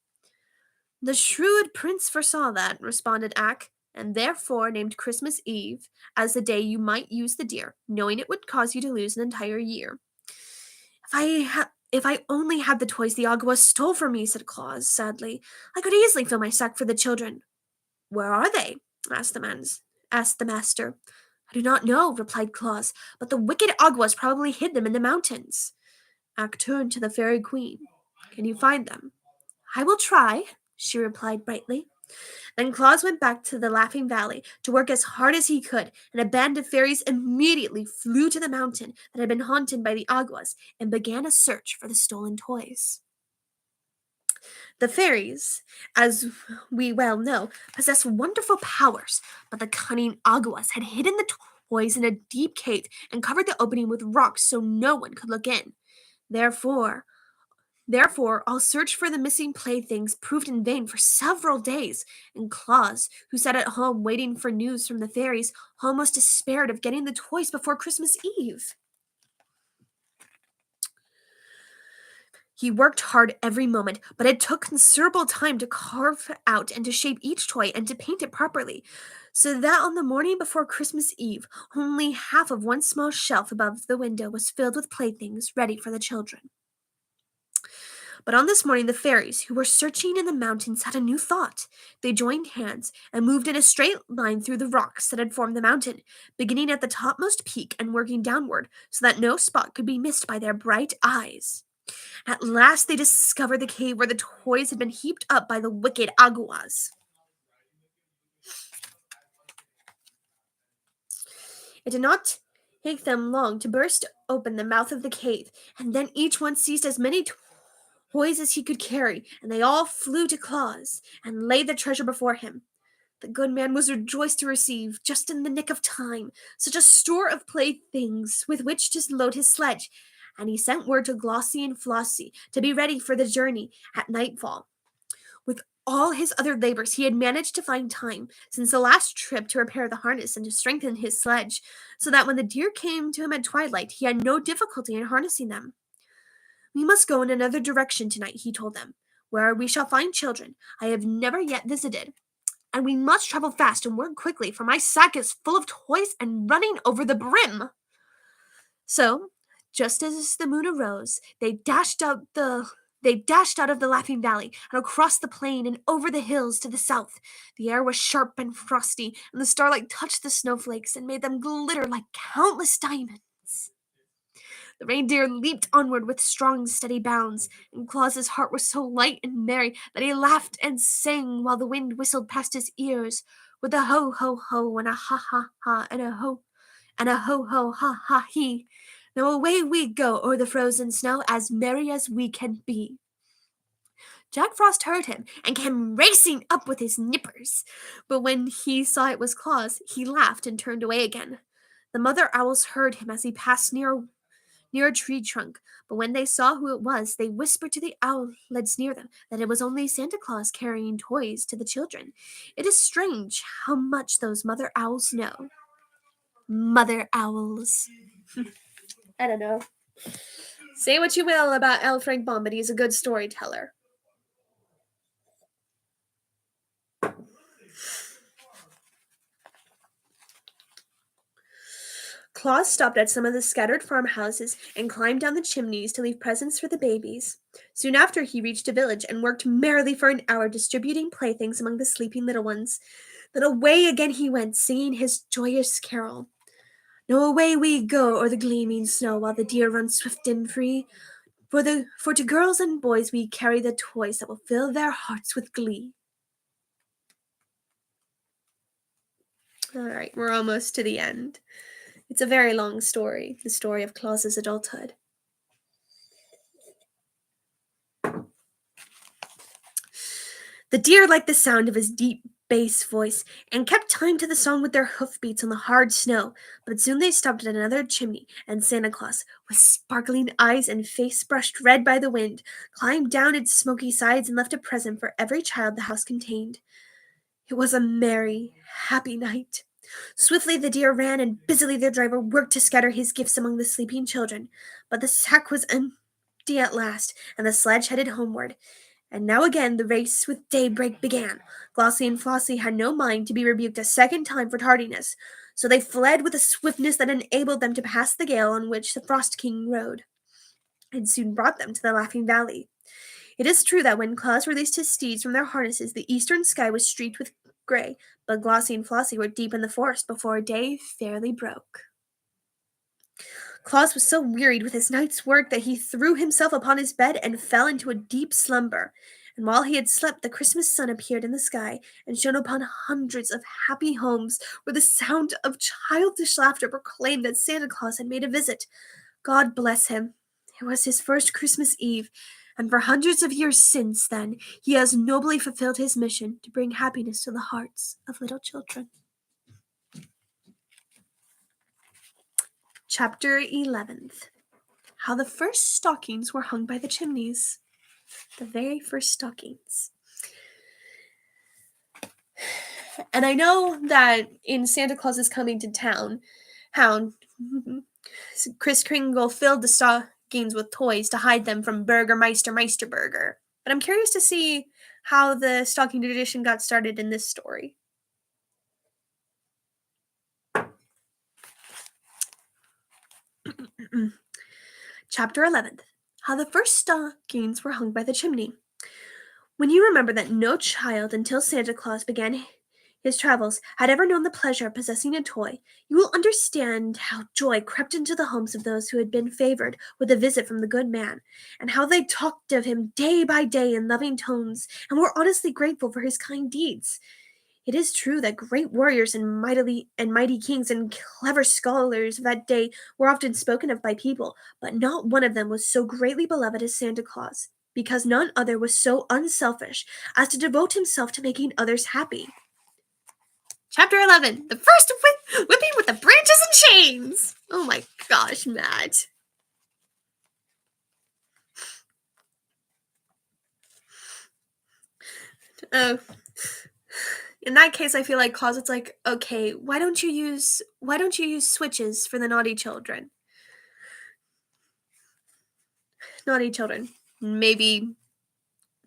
"The shrewd prince foresaw that," responded Ak, "and therefore named Christmas Eve as the day you might use the deer, knowing it would cause you to lose an entire year." If I only had the toys the Aguas stole from me," said Claus sadly, "I could easily fill my sack for the children." "Where are they?" asked the master. "I do not know," replied Claus, "but the wicked Aguas probably hid them in the mountains." Ak turned to the fairy queen. "Can you find them?" "I will try," she replied brightly. Then Claus went back to the Laughing Valley to work as hard as he could, and a band of fairies immediately flew to the mountain that had been haunted by the Aguas and began a search for the stolen toys. The fairies, as we well know, possess wonderful powers, but the cunning Aguas had hidden the toys in a deep cave and covered the opening with rocks so no one could look in. Therefore, all search for the missing playthings proved in vain for several days, and Claus, who sat at home waiting for news from the fairies, almost despaired of getting the toys before Christmas Eve. He worked hard every moment, but it took considerable time to carve out and to shape each toy and to paint it properly, so that on the morning before Christmas Eve, only half of one small shelf above the window was filled with playthings ready for the children. But on this morning, the fairies, who were searching in the mountains, had a new thought. They joined hands and moved in a straight line through the rocks that had formed the mountain, beginning at the topmost peak and working downward so that no spot could be missed by their bright eyes. At last they discovered the cave where the toys had been heaped up by the wicked Aguas. It did not take them long to burst open the mouth of the cave, and then each one seized as many toys as he could carry, and they all flew to Claus and laid the treasure before him. The good man was rejoiced to receive, just in the nick of time, such a store of playthings with which to load his sledge, and he sent word to Glossie and Flossie to be ready for the journey at nightfall. With all his other labors, he had managed to find time since the last trip to repair the harness and to strengthen his sledge, so that when the deer came to him at twilight, he had no difficulty in harnessing them. "We must go in another direction tonight," he told them, "where we shall find children I have never yet visited. And we must travel fast and work quickly, for my sack is full of toys and running over the brim." So, just as the moon arose, they dashed out of the Laughing Valley and across the plain and over the hills to the south. The air was sharp and frosty, and the starlight touched the snowflakes and made them glitter like countless diamonds. The reindeer leaped onward with strong, steady bounds, and Claus's heart was so light and merry that he laughed and sang while the wind whistled past his ears, with a ho ho ho and a ha ha ha and a ho ho ha ha he. Now away we go o'er the frozen snow, as merry as we can be. Jack Frost heard him and came racing up with his nippers, but when he saw it was Claus, he laughed and turned away again. The mother owls heard him as he passed near a tree trunk, but when they saw who it was, they whispered to the owlets near them that it was only Santa Claus carrying toys to the children. It is strange how much those mother owls know. Mother owls. I don't know. Say what you will about L. Frank Baum, but he's a good storyteller. Claus stopped at some of the scattered farmhouses and climbed down the chimneys to leave presents for the babies. Soon after, he reached a village and worked merrily for an hour, distributing playthings among the sleeping little ones. Then away again he went, singing his joyous carol. Now away we go o'er the gleaming snow, while the deer run swift and free. For to girls and boys we carry the toys that will fill their hearts with glee. All right, we're almost to the end. It's a very long story, the story of Claus's adulthood. The deer liked the sound of his deep bass voice and kept time to the song with their hoofbeats on the hard snow, but soon they stopped at another chimney, and Santa Claus, with sparkling eyes and face brushed red by the wind, climbed down its smoky sides and left a present for every child the house contained. It was a merry, happy night. Swiftly the deer ran, and busily the driver worked to scatter his gifts among the sleeping children, but the sack was empty at last, and the sledge headed homeward. And now again the race with daybreak began. Glossie and Flossie had no mind to be rebuked a second time for tardiness, so they fled with a swiftness that enabled them to pass the gale on which the Frost King rode, and soon brought them to the Laughing Valley. It is true that when Claus released his steeds from their harnesses, the eastern sky was streaked with gray, but Glossie and Flossie were deep in the forest before day fairly broke. Claus was so wearied with his night's work that he threw himself upon his bed and fell into a deep slumber. And while he had slept, the Christmas sun appeared in the sky and shone upon hundreds of happy homes, where the sound of childish laughter proclaimed that Santa Claus had made a visit. God bless him. It was his first Christmas Eve, and for hundreds of years since then, he has nobly fulfilled his mission to bring happiness to the hearts of little children. Chapter 11th. How the first stockings were hung by the chimneys. The very first stockings. And I know that in Santa Claus is Coming to Town, Kris Kringle filled the stockings with toys to hide them from Burgermeister Meisterburger. But I'm curious to see how the stocking tradition got started in this story. Chapter 11th. How the first stockings were hung by the chimney. When you remember that no child until Santa Claus began his travels had ever known the pleasure of possessing a toy, you will understand how joy crept into the homes of those who had been favored with a visit from the good man, and how they talked of him day by day in loving tones, and were honestly grateful for his kind deeds. It is true that great warriors and mighty kings and clever scholars of that day were often spoken of by people, but not one of them was so greatly beloved as Santa Claus, because none other was so unselfish as to devote himself to making others happy. Chapter 11. The first whipping with the branches and chains. Oh my gosh, Matt. Oh. In that case, I feel like Claus, it's like, okay, why don't you use switches for the naughty children? Naughty children. Maybe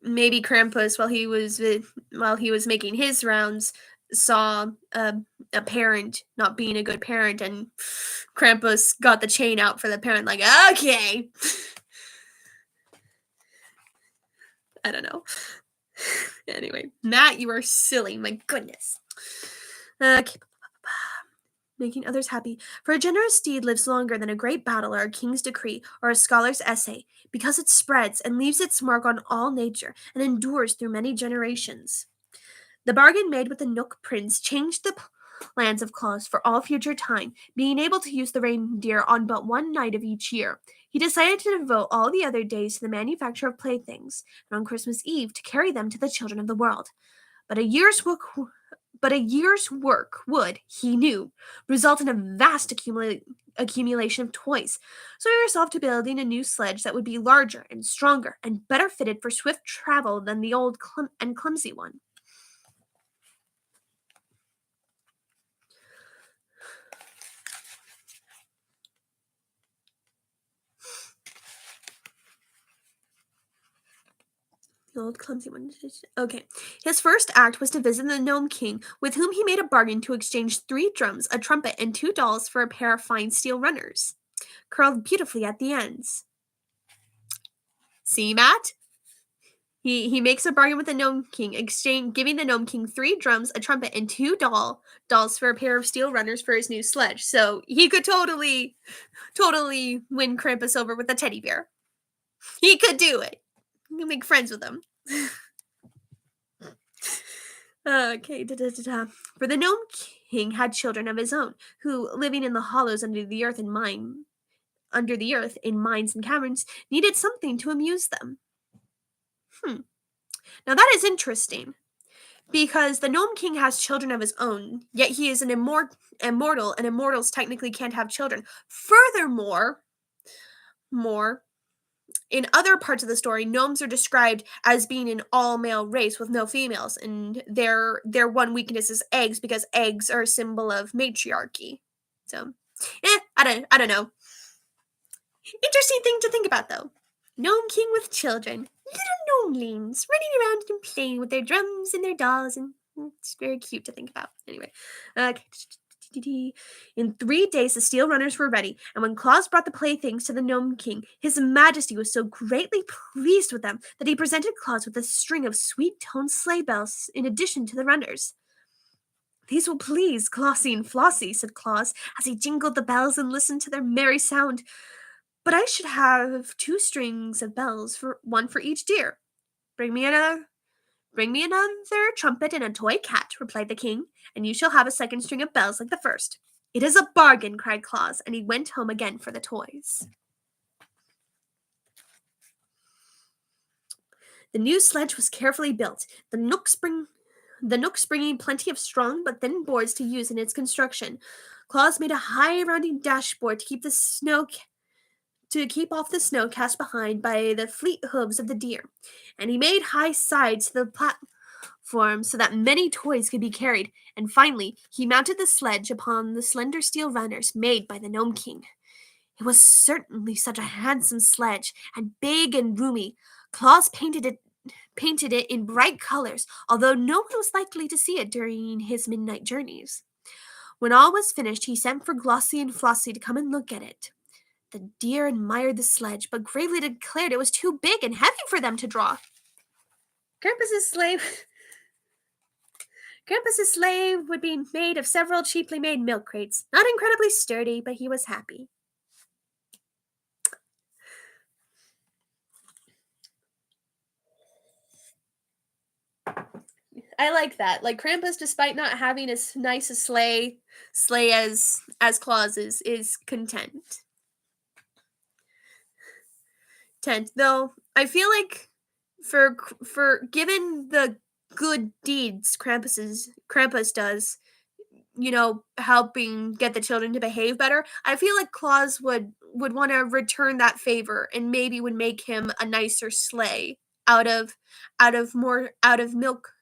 Krampus, while he was making his rounds, saw a parent not being a good parent, and Krampus got the chain out for the parent, like, okay. I don't know. Anyway, Matt, you are silly. My goodness. Okay. Making others happy. For a generous deed lives longer than a great battle or a king's decree or a scholar's essay, because it spreads and leaves its mark on all nature and endures through many generations. The bargain made with the Nook Prince changed the plans of Claus for all future time, being able to use the reindeer on but one night of each year. He decided to devote all the other days to the manufacture of playthings, and on Christmas Eve to carry them to the children of the world. But a year's work But a year's work would, he knew, result in a vast accumulation of toys. So he resolved to building a new sledge that would be larger and stronger and better fitted for swift travel than the old and clumsy one. The old clumsy one. Okay. His first act was to visit the Gnome King, with whom he made a bargain to exchange 3 drums, a trumpet, and 2 dolls for a pair of fine steel runners, curled beautifully at the ends. See, Matt? He makes a bargain with the Gnome King, giving the Gnome King 3 drums, a trumpet, and 2 dolls for a pair of steel runners for his new sledge. So he could totally win Krampus over with a teddy bear. He could do it. You can make friends with him. Okay. For the Gnome King had children of his own, who, living in the hollows under the earth in mines and caverns, needed something to amuse them. Now that is interesting, because the Gnome King has children of his own, yet he is an immortal, and immortals technically can't have children. Furthermore, in other parts of the story, gnomes are described as being an all-male race with no females, and their one weakness is eggs, because eggs are a symbol of matriarchy. So, I don't know. Interesting thing to think about, though. Gnome King with children, little gnomelings running around and playing with their drums and their dolls, and it's very cute to think about. Anyway, in 3 days the steel runners were ready, and when Claus brought the playthings to the Gnome King, His Majesty was so greatly pleased with them that he presented Claus with a string of sweet-toned sleigh bells in addition to the runners. "These will please Glossie and Flossie," said Claus, as he jingled the bells and listened to their merry sound. "But I should have 2 strings of bells, one for each deer." Bring me another trumpet and a toy cat," replied the king, "and you shall have a second string of bells like the first." "It is a bargain," cried Claus, and he went home again for the toys. The new sledge was carefully built, the nooks bringing plenty of strong but thin boards to use in its construction. Claus made a high rounding dashboard to keep off the snow cast behind by the fleet hooves of the deer, and he made high sides to the platform so that many toys could be carried, and finally he mounted the sledge upon the slender steel runners made by the Gnome King. It was certainly such a handsome sledge, and big and roomy. Claus painted it in bright colors, although no one was likely to see it during his midnight journeys. When all was finished, he sent for Glossie and Flossie to come and look at it. The deer admired the sledge, but gravely declared it was too big and heavy for them to draw. Krampus's sleigh would be made of several cheaply made milk crates. Not incredibly sturdy, but he was happy. I like that. Like, Krampus, despite not having as nice a sleigh as Claus is content. Though I feel like for given the good deeds Krampus does, helping get the children to behave better, I feel like Claus would want to return that favor and maybe would make him a nicer sleigh out of milk,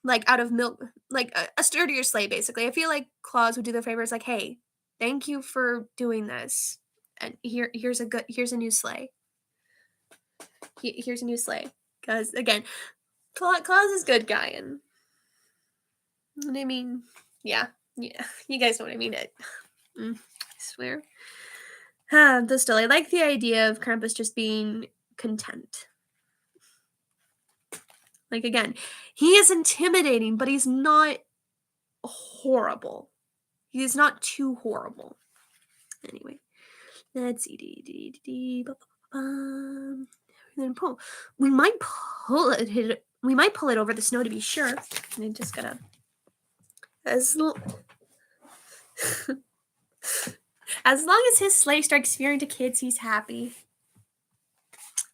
like a sturdier sleigh, basically. I feel like Claus would do the favors like, "Hey, thank you for doing this, and here's a new sleigh. Here's a new sleigh." Because again, Claus is a good guy, and I mean, yeah, you guys know what I mean. I swear. Though still, I like the idea of Krampus just being content. Like, again, he is intimidating, but he's not horrible. He's not too horrible. Anyway, let's see. Then pull. We might pull it over the snow to be sure. And I just gotta. As long as his sleigh strikes fear into kids, he's happy.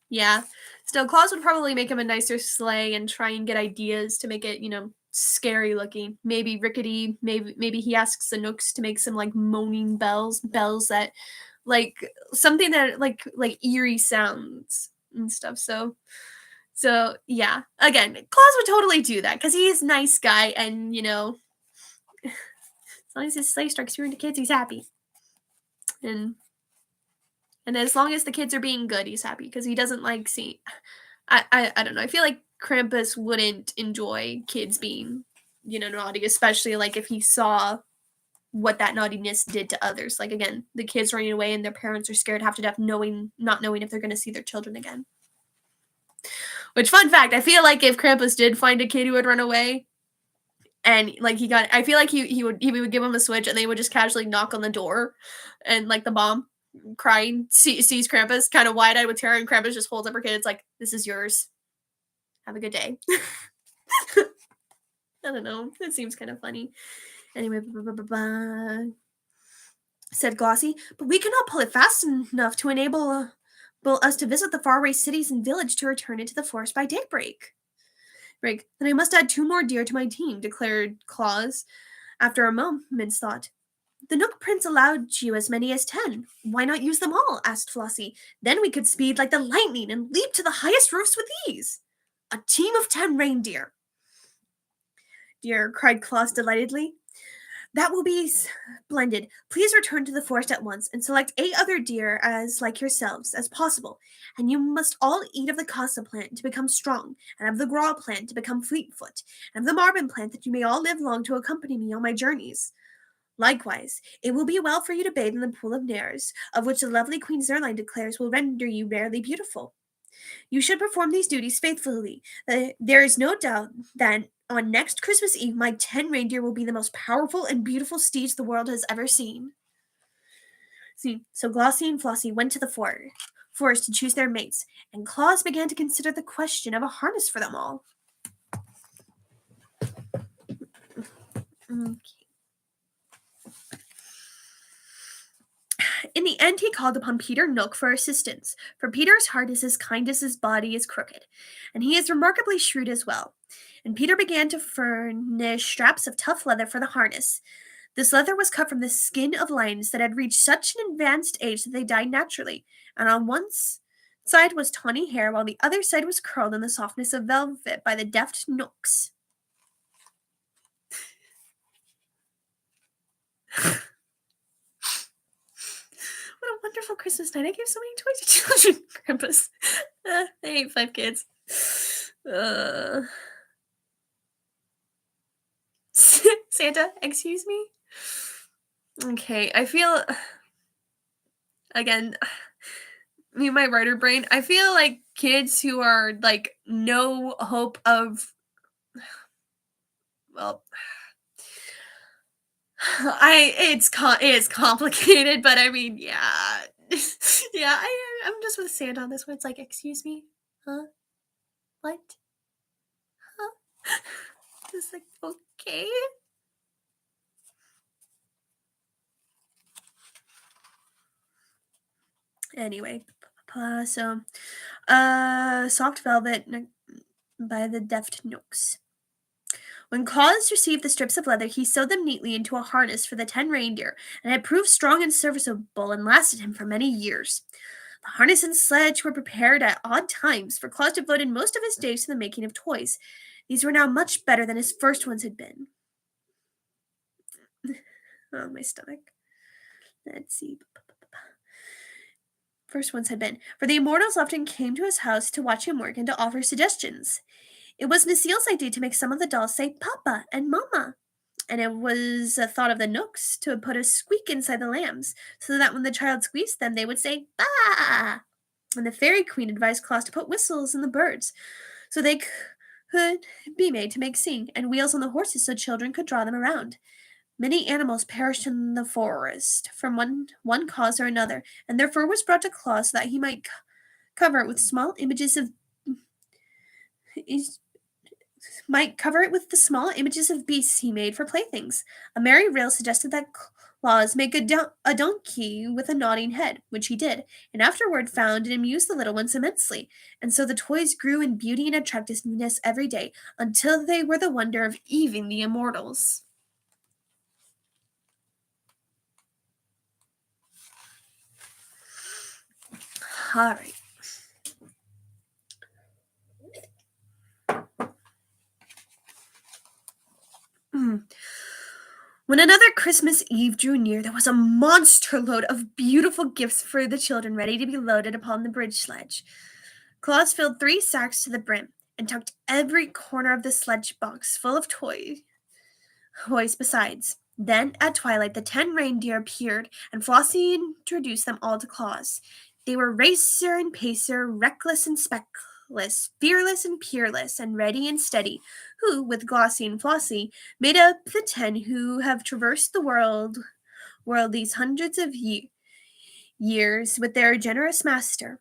Yeah. Still, Claus would probably make him a nicer sleigh and try and get ideas to make it, scary looking, maybe rickety. Maybe he asks the Nooks to make some like moaning bells that like something that like eerie sounds and stuff. So yeah, again, Claus would totally do that because he's a nice guy, and as long as his sleigh starts hearing the kids, he's happy. And as long as the kids are being good, he's happy because he doesn't like see. I don't know. I feel like Krampus wouldn't enjoy kids being, naughty, especially like if he saw what that naughtiness did to others. Like again, the kids running away and their parents are scared half to death, not knowing if they're going to see their children again. Which, fun fact, I feel like if Krampus did find a kid who would run away, and like I feel like he would give him a switch, and they would just casually knock on the door, and like the mom crying sees Krampus kind of wide-eyed with terror, and Krampus just holds up her kid. It's like, this is yours. Have a good day. I don't know. It seems kind of funny. Anyway, said Glossy, but we cannot pull it fast enough to enable us to visit the faraway cities and village to return into the forest by daybreak. Then I must add 2 more deer to my team, declared Claus, after a moment's thought. The Nook Prince allowed you as many as 10. Why not use them all? Asked Flossie. Then we could speed like the lightning and leap to the highest roofs with ease. A team of 10 reindeer. Dear, cried Claus delightedly. That will be splendid. Please return to the forest at once and select 8 other deer as like yourselves as possible. And you must all eat of the Casa plant to become strong, and of the Graw plant to become fleetfoot, and of the Marvin plant that you may all live long to accompany me on my journeys. Likewise, it will be well for you to bathe in the pool of Nares, of which the lovely Queen Zerline declares will render you rarely beautiful. You should perform these duties faithfully. There is no doubt that on next Christmas Eve, my 10 reindeer will be the most powerful and beautiful steeds the world has ever seen. So Glossy and Flossie went to the forest to choose their mates, and Claus began to consider the question of a harness for them all. Okay. In the end, he called upon Peter Nook for assistance, for Peter's heart is as kind as his body is crooked, and he is remarkably shrewd as well. And Peter began to furnish straps of tough leather for the harness. This leather was cut from the skin of lions that had reached such an advanced age that they died naturally, and on one side was tawny hair, while the other side was curled in the softness of velvet by the deft Nooks. What a wonderful Christmas night. I gave so many toys to children, Krampus. I hate 5 kids. Santa, excuse me? Okay, I feel... Again, me and my writer brain, I feel like kids who are, like, no hope of... Well... It's complicated, but I mean, yeah. Yeah, I'm just with Santa on this one. It's like, excuse me? Huh? What? Huh? Just like, okay. Anyway, so, soft velvet by the deft Nooks. When Claus received the strips of leather, he sewed them neatly into a harness for the 10 reindeer, and it proved strong and serviceable and lasted him for many years. The harness and sledge were prepared at odd times, for Claus devoted most of his days to the making of toys. These were now much better than his first ones had been. Oh, my stomach. Let's see. First ones had been, for the immortals often came to his house to watch him work and to offer suggestions. It was Nasile's idea to make some of the dolls say Papa and Mama, and it was a thought of the Nooks to put a squeak inside the lambs, so that when the child squeezed them, they would say Bah! And the Fairy Queen advised Claus to put whistles in the birds, so they could be made to make sing, and wheels on the horses so children could draw them around. Many animals perished in the forest from one cause or another, and their fur was brought to Claus so that he might cover it with small images of the small images of beasts he made for playthings. A merry rill suggested that Claus make a donkey with a nodding head, which he did, and afterward found it amused the little ones immensely. And so the toys grew in beauty and attractiveness every day, until they were the wonder of even the immortals. All right. Mm. When another Christmas Eve drew near, there was a monster load of beautiful gifts for the children ready to be loaded upon the bridge sledge. Claus filled 3 sacks to the brim and tucked every corner of the sledge box full of toys besides. Then, at twilight, the 10 reindeer appeared, and Flossie introduced them all to Claus. They were racer and pacer, reckless and speckless, fearless and peerless, and ready and steady, who, with Glossie and Flossie, made up the 10 who have traversed the world these hundreds of years with their generous master.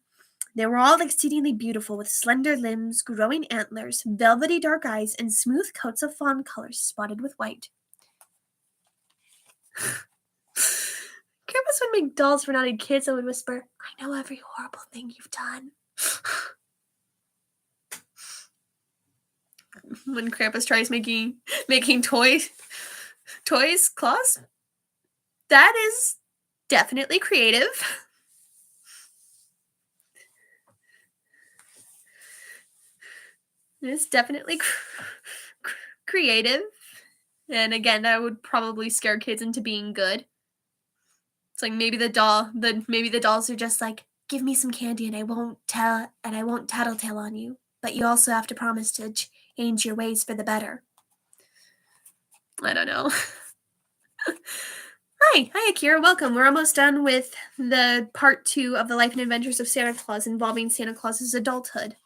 They were all exceedingly beautiful, with slender limbs, growing antlers, velvety dark eyes, and smooth coats of fawn color spotted with white. Krampus would make dolls for naughty kids and would whisper, "I know every horrible thing you've done." When Krampus tries making toys, Claus, that is definitely creative. It's definitely creative. And again, that would probably scare kids into being good. It's like maybe the dolls are just like, "Give me some candy and I won't tattletale on you. But you also have to promise to change your ways for the better." I don't know. Hi, Akira. Welcome. We're almost done with the part 2 of the life and adventures of Santa Claus involving Santa Claus's adulthood.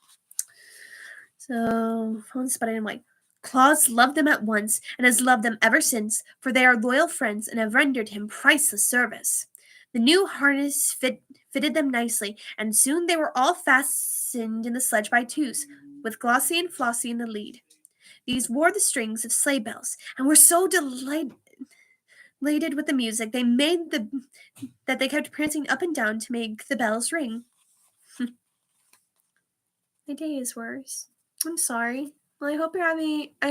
So, phone spotted and white. Claus loved them at once and has loved them ever since, for they are loyal friends and have rendered him priceless service. The new harness fitted them nicely, and soon they were all fastened in the sledge by twos, with Glossie and Flossie in the lead. These wore the strings of sleigh bells, and were so delighted with the music that they kept prancing up and down to make the bells ring. My day is worse. I'm sorry. Well, I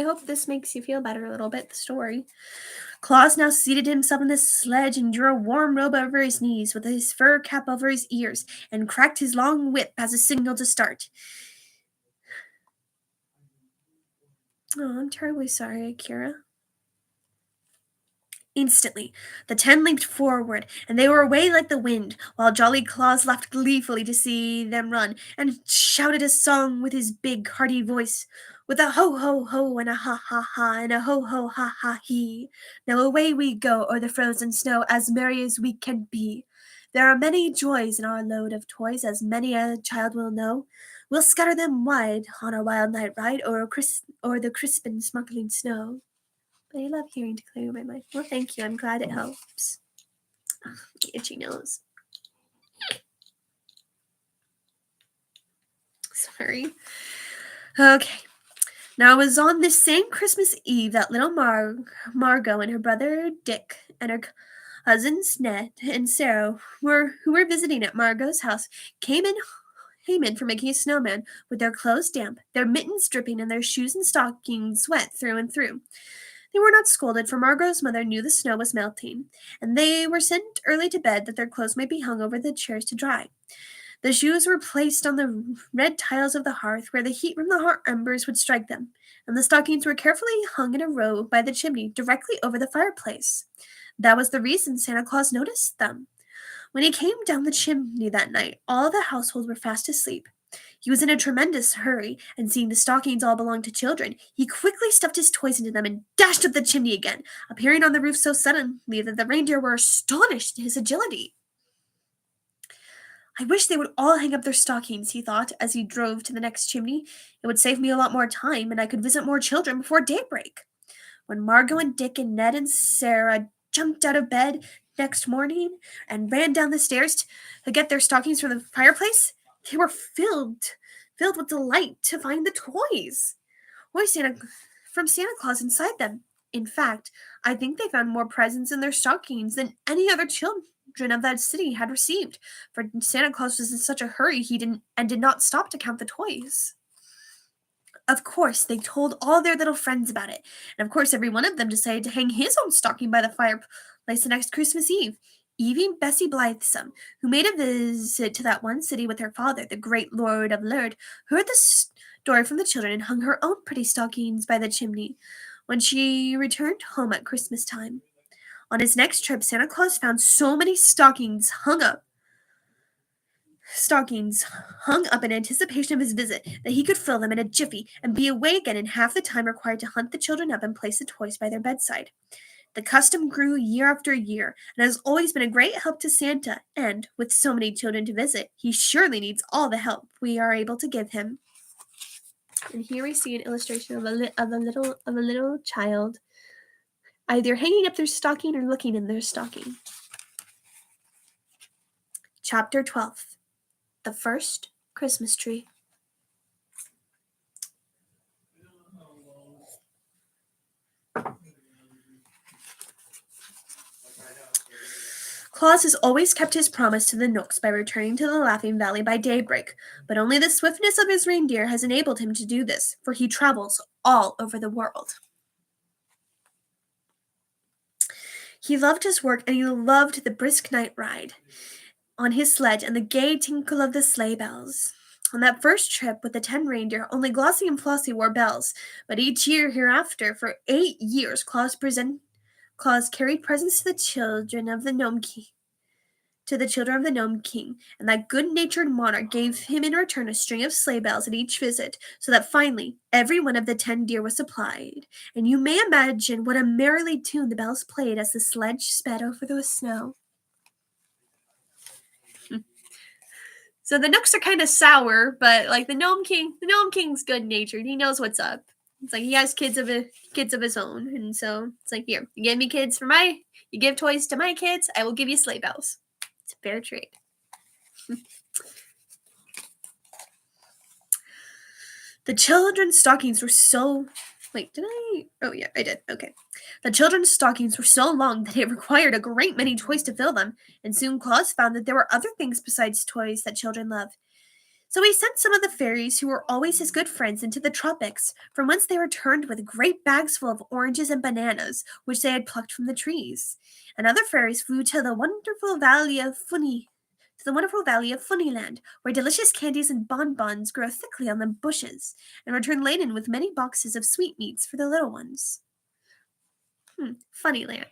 hope this makes you feel better a little bit, the story. Claus now seated himself in the sledge and drew a warm robe over his knees, with his fur cap over his ears, and cracked his long whip as a signal to start. Oh, I'm terribly sorry, Akira. Instantly, the 10 leaped forward, and they were away like the wind, while Jolly Claus laughed gleefully to see them run, and shouted a song with his big, hearty voice, with a ho ho ho and a ha ha ha and a ho ho ha ha he. Now away we go o'er the frozen snow, as merry as we can be. There are many joys in our load of toys, as many a child will know. We'll scatter them wide on our wild night ride o'er the crisp and sparkling snow. But I love hearing to clear my mind. Well, thank you. I'm glad it helps. Ugh, itchy nose. Sorry. Okay. Now, it was on this same Christmas Eve that little Margot and her brother Dick and her cousins Ned and Sarah, who were visiting at Margot's house, came in for making a snowman with their clothes damp, their mittens dripping, and their shoes and stockings wet through and through. They were not scolded, for Margot's mother knew the snow was melting, and they were sent early to bed that their clothes might be hung over the chairs to dry. The shoes were placed on the red tiles of the hearth, where the heat from the hot embers would strike them, and the stockings were carefully hung in a row by the chimney, directly over the fireplace. That was the reason Santa Claus noticed them. When he came down the chimney that night, all the household were fast asleep. He was in a tremendous hurry, and seeing the stockings all belonged to children, he quickly stuffed his toys into them and dashed up the chimney again, appearing on the roof so suddenly that the reindeer were astonished at his agility. "I wish they would all hang up their stockings," he thought, as he drove to the next chimney. "It would save me a lot more time, and I could visit more children before daybreak." When Margot and Dick and Ned and Sarah jumped out of bed next morning and ran down the stairs to get their stockings from the fireplace, they were filled with delight to find the toys. Toys from Santa Claus inside them. In fact, I think they found more presents in their stockings than any other children of that city had received, for Santa Claus was in such a hurry he did not stop to count the toys. Of course, they told all their little friends about it, and of course, every one of them decided to hang his own stocking by the fireplace the next Christmas Eve. Even Bessie Blithesome, who made a visit to that one city with her father, the great Lord of Lurd, heard the story from the children and hung her own pretty stockings by the chimney when she returned home at Christmas time. On his next trip, Santa Claus found so many stockings hung up in anticipation of his visit that he could fill them in a jiffy and be away again in half the time required to hunt the children up and place the toys by their bedside. The custom grew year after year and has always been a great help to Santa, and with so many children to visit, he surely needs all the help we are able to give him. And here we see an illustration of a little child either hanging up their stocking or looking in their stocking. Chapter 12. The First Christmas Tree. Claus has always kept his promise to the Knooks by returning to the Laughing Valley by daybreak, but only the swiftness of his reindeer has enabled him to do this, for he travels all over the world. He loved his work, and he loved the brisk night ride on his sled and the gay tinkle of the sleigh bells. On that first trip with the 10 reindeer, only Glossie and Flossie wore bells, but each year hereafter, for 8 years, Claus carried presents to the children of the Gnome King, and that good-natured monarch gave him in return a string of sleigh bells at each visit, so that finally every one of the 10 deer was supplied, and you may imagine what a merrily tune the bells played as the sledge sped over the snow. So the Knooks are kind of sour, but like the Gnome King's good-natured. He knows what's up. It's like he has kids of his own, and so it's like, here, you give me you give toys to my kids, I will give you sleigh bells. It's a fair trade. The children's stockings were so... Wait, did I? Oh, yeah, I did. Okay. The children's stockings were so long that it required a great many toys to fill them, and soon Claus found that there were other things besides toys that children love. So he sent some of the fairies, who were always his good friends, into the tropics, from whence they returned with great bags full of oranges and bananas, which they had plucked from the trees. And other fairies flew to the wonderful valley of Funnyland, where delicious candies and bonbons grow thickly on the bushes, and return laden with many boxes of sweetmeats for the little ones. Funnyland.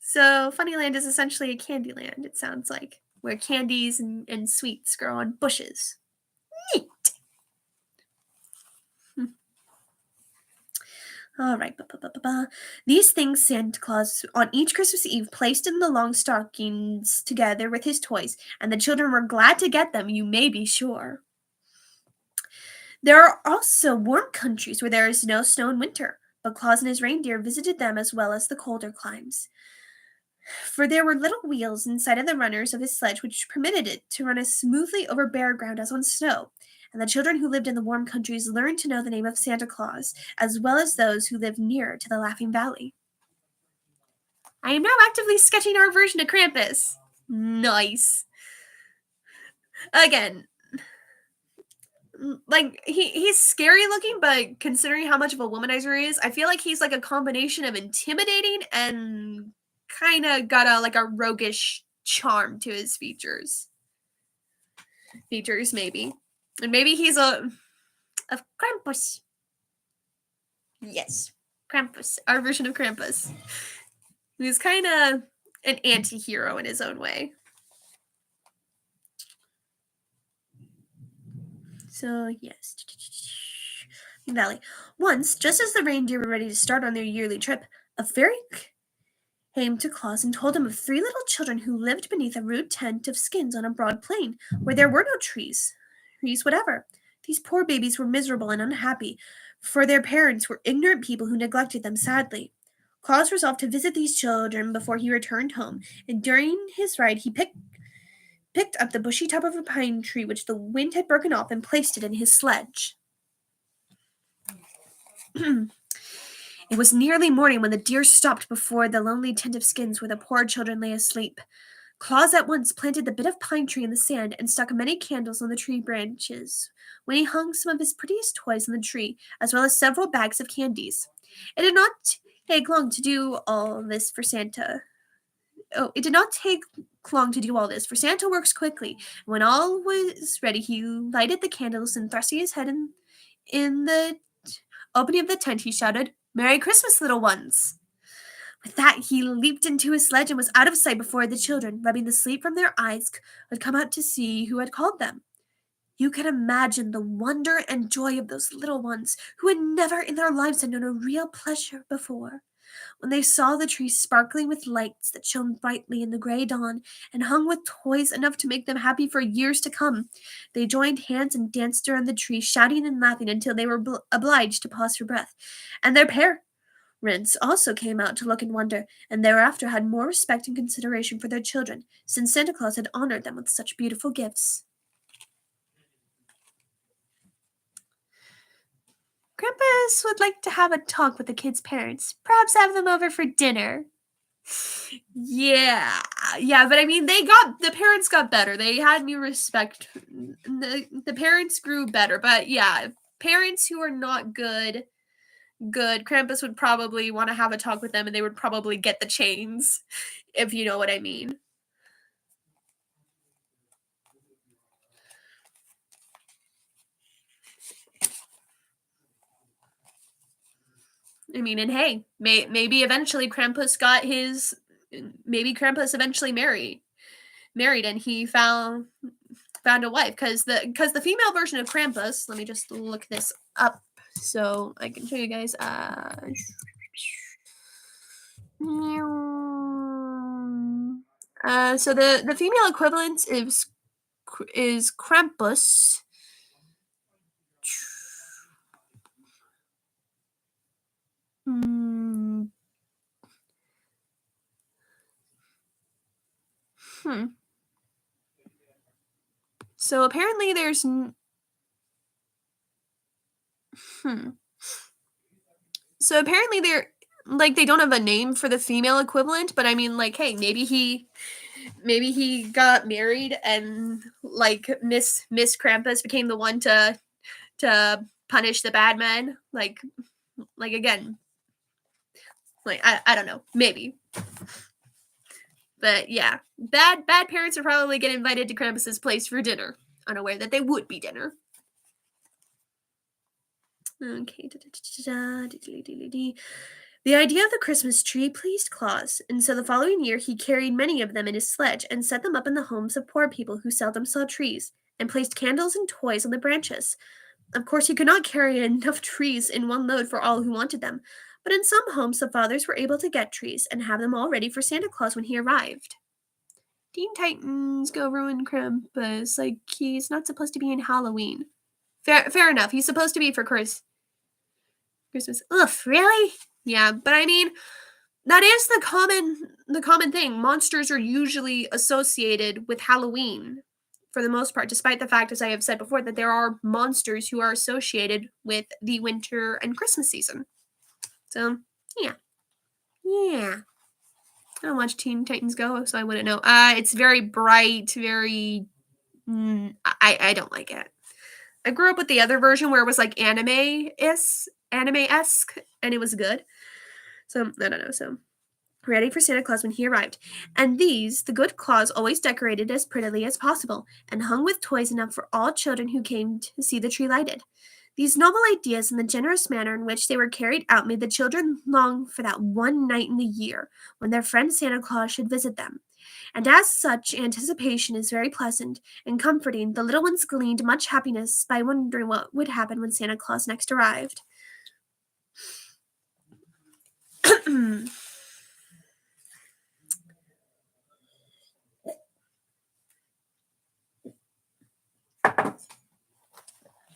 So Funnyland is essentially a candy land, it sounds like, where candies and sweets grow on bushes. Neat. All right. These things Santa Claus on each Christmas Eve placed in the long stockings together with his toys, and the children were glad to get them, you may be sure. There are also warm countries where there is no snow in winter, but Claus and his reindeer visited them as well as the colder climes. For there were little wheels inside of the runners of his sledge which permitted it to run as smoothly over bare ground as on snow, and the children who lived in the warm countries learned to know the name of Santa Claus, as well as those who lived nearer to the Laughing Valley. I am now actively sketching our version of Krampus. Nice. Again, like, he's scary looking, but considering how much of a womanizer he is, I feel like he's like a combination of intimidating and kind of got a roguish charm to his features. Maybe. And maybe he's a Krampus. Yes, Krampus, our version of Krampus. He's kind of an anti-hero in his own way. So, yes. Valley. Once, just as the reindeer were ready to start on their yearly trip, a fairy came to Claus and told him of 3 little children who lived beneath a rude tent of skins on a broad plain, where there were no trees whatever. These poor babies were miserable and unhappy, for their parents were ignorant people who neglected them sadly. Claus resolved to visit these children before he returned home, and during his ride he picked up the bushy top of a pine tree which the wind had broken off and placed it in his sledge. It was nearly morning when the deer stopped before the lonely tent of skins where the poor children lay asleep. Claus at once planted the bit of pine tree in the sand and stuck many candles on the tree branches, when he hung some of his prettiest toys on the tree, as well as several bags of candies. It did not take long to do all this for Santa. Oh, it did not take long to do all this, for Santa works quickly. When all was ready, he lighted the candles and thrusting his head in the opening of the tent, he shouted, "Merry Christmas, little ones!" With that, he leaped into his sledge and was out of sight before the children, rubbing the sleep from their eyes, had come out to see who had called them. You can imagine the wonder and joy of those little ones who had never in their lives had known a real pleasure before. When they saw the tree sparkling with lights that shone brightly in the gray dawn and hung with toys enough to make them happy for years to come, they joined hands and danced around the tree, shouting and laughing until they were obliged to pause for breath. And their parents also came out to look and wonder, and thereafter had more respect and consideration for their children, since Santa Claus had honored them with such beautiful gifts. Krampus would like to have a talk with the kids' parents, perhaps have them over for dinner. Yeah, yeah, but I mean, the parents got better. They had new respect. The parents grew better, but yeah, parents who are not good, Krampus would probably want to have a talk with them, and they would probably get the chains, if you know what I mean. I mean, and hey, maybe eventually Krampus eventually married, and he found a wife, because the female version of Krampus. Let me just look this up so I can show you guys. So the female equivalent is Krampus. Hmm. Hmm. So apparently there's hmm. So apparently they don't have a name for the female equivalent, but I mean, like, hey, maybe he got married, and like Miss Krampus became the one to punish the bad men. Like again, like I don't know, maybe. But yeah, bad parents would probably get invited to Krampus's place for dinner, unaware that they would be dinner. Okay. The idea of the Christmas tree pleased Claus, and so the following year he carried many of them in his sledge and set them up in the homes of poor people who seldom saw trees, and placed candles and toys on the branches. Of course, he could not carry enough trees in one load for all who wanted them, but in some homes the fathers were able to get trees and have them all ready for Santa Claus when he arrived. Teen Titans go ruin Krampus. Like, he's not supposed to be in Halloween. Fair enough. He's supposed to be for Christmas. Ugh, really? Yeah, but I mean, that is the common thing. Monsters are usually associated with Halloween for the most part, despite the fact, as I have said before, that there are monsters who are associated with the winter and Christmas season. So, yeah. Yeah. I don't watch Teen Titans Go, so I wouldn't know. It's very bright, very. I don't like it. I grew up with the other version where it was like anime-esque, and it was good. So, I don't know. So, ready for Santa Claus when he arrived. And these, the good Claus always decorated as prettily as possible, and hung with toys enough for all children who came to see the tree lighted. These novel ideas and the generous manner in which they were carried out made the children long for that one night in the year when their friend Santa Claus should visit them. And as such anticipation is very pleasant and comforting, the little ones gleaned much happiness by wondering what would happen when Santa Claus next arrived.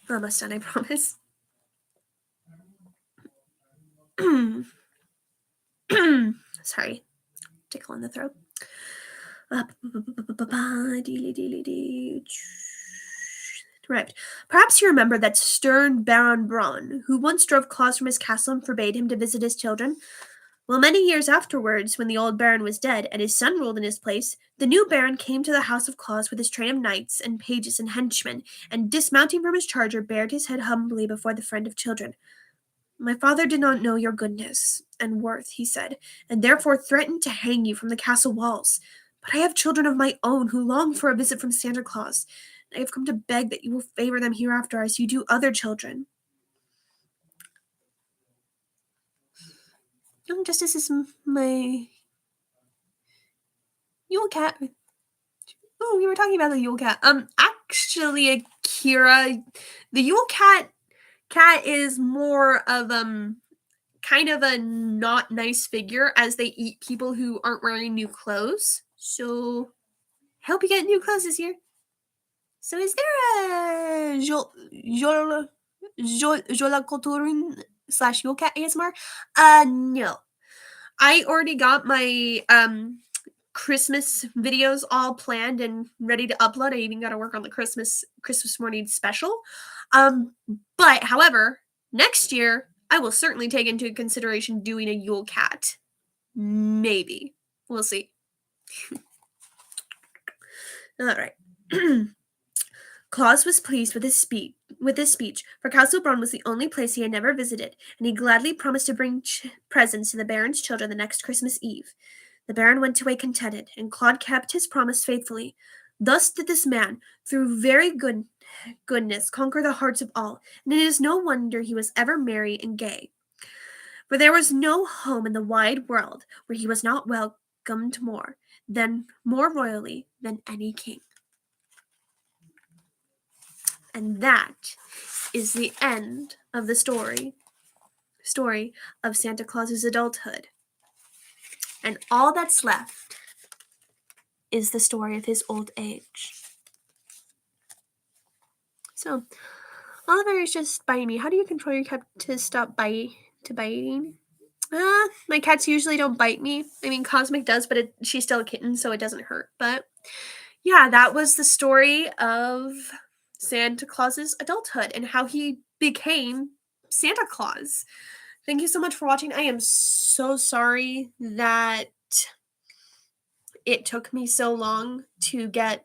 Almost done, I promise. Sorry, tickle in the throat. Right. Perhaps you remember that stern Baron Braun, who once drove Claus from his castle and forbade him to visit his children? Well, many years afterwards, when the old Baron was dead and his son ruled in his place, the new Baron came to the house of Claus with his train of knights and pages and henchmen, and dismounting from his charger, bared his head humbly before the friend of children. My father did not know your goodness and worth, he said, and therefore threatened to hang you from the castle walls. But I have children of my own who long for a visit from Santa Claus. I have come to beg that you will favor them hereafter as you do other children. Just this is my Yule Cat. Oh, we were talking about the Yule Cat. Actually, Akira, the Yule Cat is more of kind of a not nice figure as they eat people who aren't wearing new clothes. So, help you get new clothes this year. So, is there a Jola Couturin / Yule Cat ASMR? No. I already got my Christmas videos all planned and ready to upload. I even got to work on the Christmas morning special. But however, next year I will certainly take into consideration doing a Yule Cat. Maybe. We'll see. All right. Claus was pleased with his speech, for Castle Brunn was the only place he had never visited, and he gladly promised to bring presents to the Baron's children the next Christmas Eve. The Baron went away contented, and Claude kept his promise faithfully. Thus did this man, through very goodness, conquer the hearts of all, and it is no wonder he was ever merry and gay. For there was no home in the wide world where he was not welcomed more royally than any king. And that is the end of the story of Santa Claus's adulthood. And all that's left is the story of his old age. So, Oliver is just biting me. How do you control your cat to stop biting? My cats usually don't bite me. I mean, Cosmic does, but she's still a kitten, so it doesn't hurt. But yeah, that was the story of Santa Claus's adulthood and how he became Santa Claus. Thank you so much for watching. I am so sorry that it took me so long to get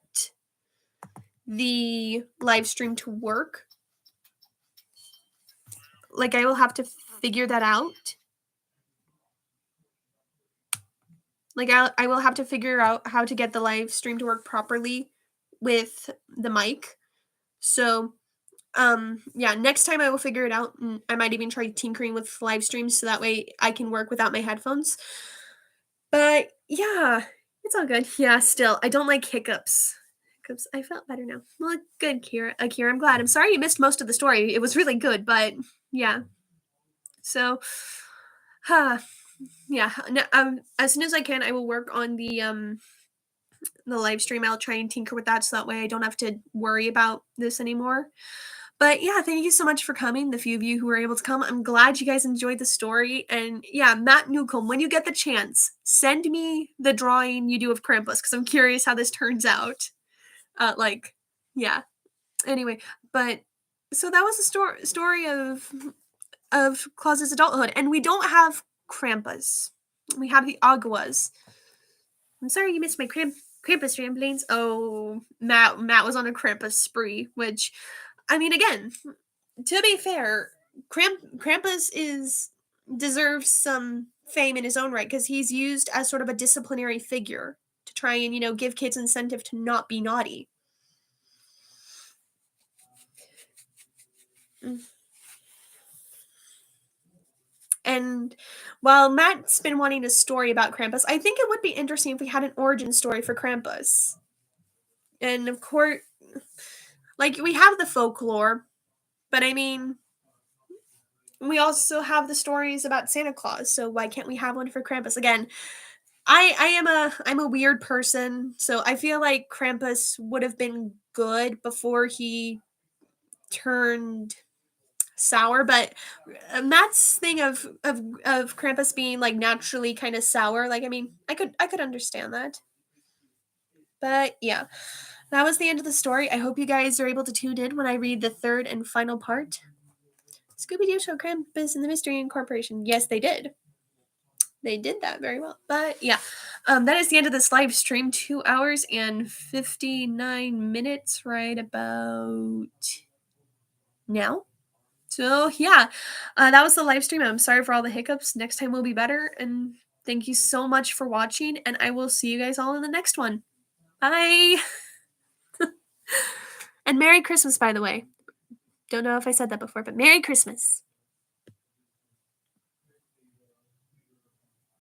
the live stream to work. Like, I will have to figure that out. Like, I will have to figure out how to get the live stream to work properly with the mic. So, yeah, next time I will figure it out. And I might even try tinkering with live streams so that way I can work without my headphones. But yeah, it's all good. Yeah, still, I don't like hiccups. I felt better now. Well, good, Akira. I'm glad. I'm sorry you missed most of the story. It was really good, but yeah. So, yeah. As soon as I can, I will work on the live stream. I'll try and tinker with that so that way I don't have to worry about this anymore. But yeah, thank you so much for coming. The few of you who were able to come, I'm glad you guys enjoyed the story. And yeah, Matt Newcomb, when you get the chance, send me the drawing you do of Krampus because I'm curious how this turns out. Yeah. Anyway, but so that was the story of Claus's adulthood, and we don't have Krampus. We have the Aguas. I'm sorry you missed my Krampus ramblings. Oh, Matt was on a Krampus spree, which, I mean, again, to be fair, Krampus deserves some fame in his own right because he's used as sort of a disciplinary figure to try and give kids incentive to not be naughty. And while Matt's been wanting a story about Krampus, I think it would be interesting if we had an origin story for Krampus. And of course, like, we have the folklore, but I mean, we also have the stories about Santa Claus, so why can't we have one for Krampus? Again, I'm a weird person, so I feel like Krampus would have been good before he turned sour, but Matt's thing of Krampus being like naturally kind of sour, like, I mean, I could understand that. But yeah. that was the end of the story. I hope you guys are able to tune in when I read the third and final part. Scooby-Doo show Krampus and the Mystery Incorporation. Yes, they did. They did that very well. But yeah, that is the end of this live stream. 2 hours and 59 minutes right about now. So yeah, that was the live stream. I'm sorry for all the hiccups. Next time will be better. And thank you so much for watching. And I will see you guys all in the next one. Bye. And Merry Christmas, by the way. Don't know if I said that before, but Merry Christmas.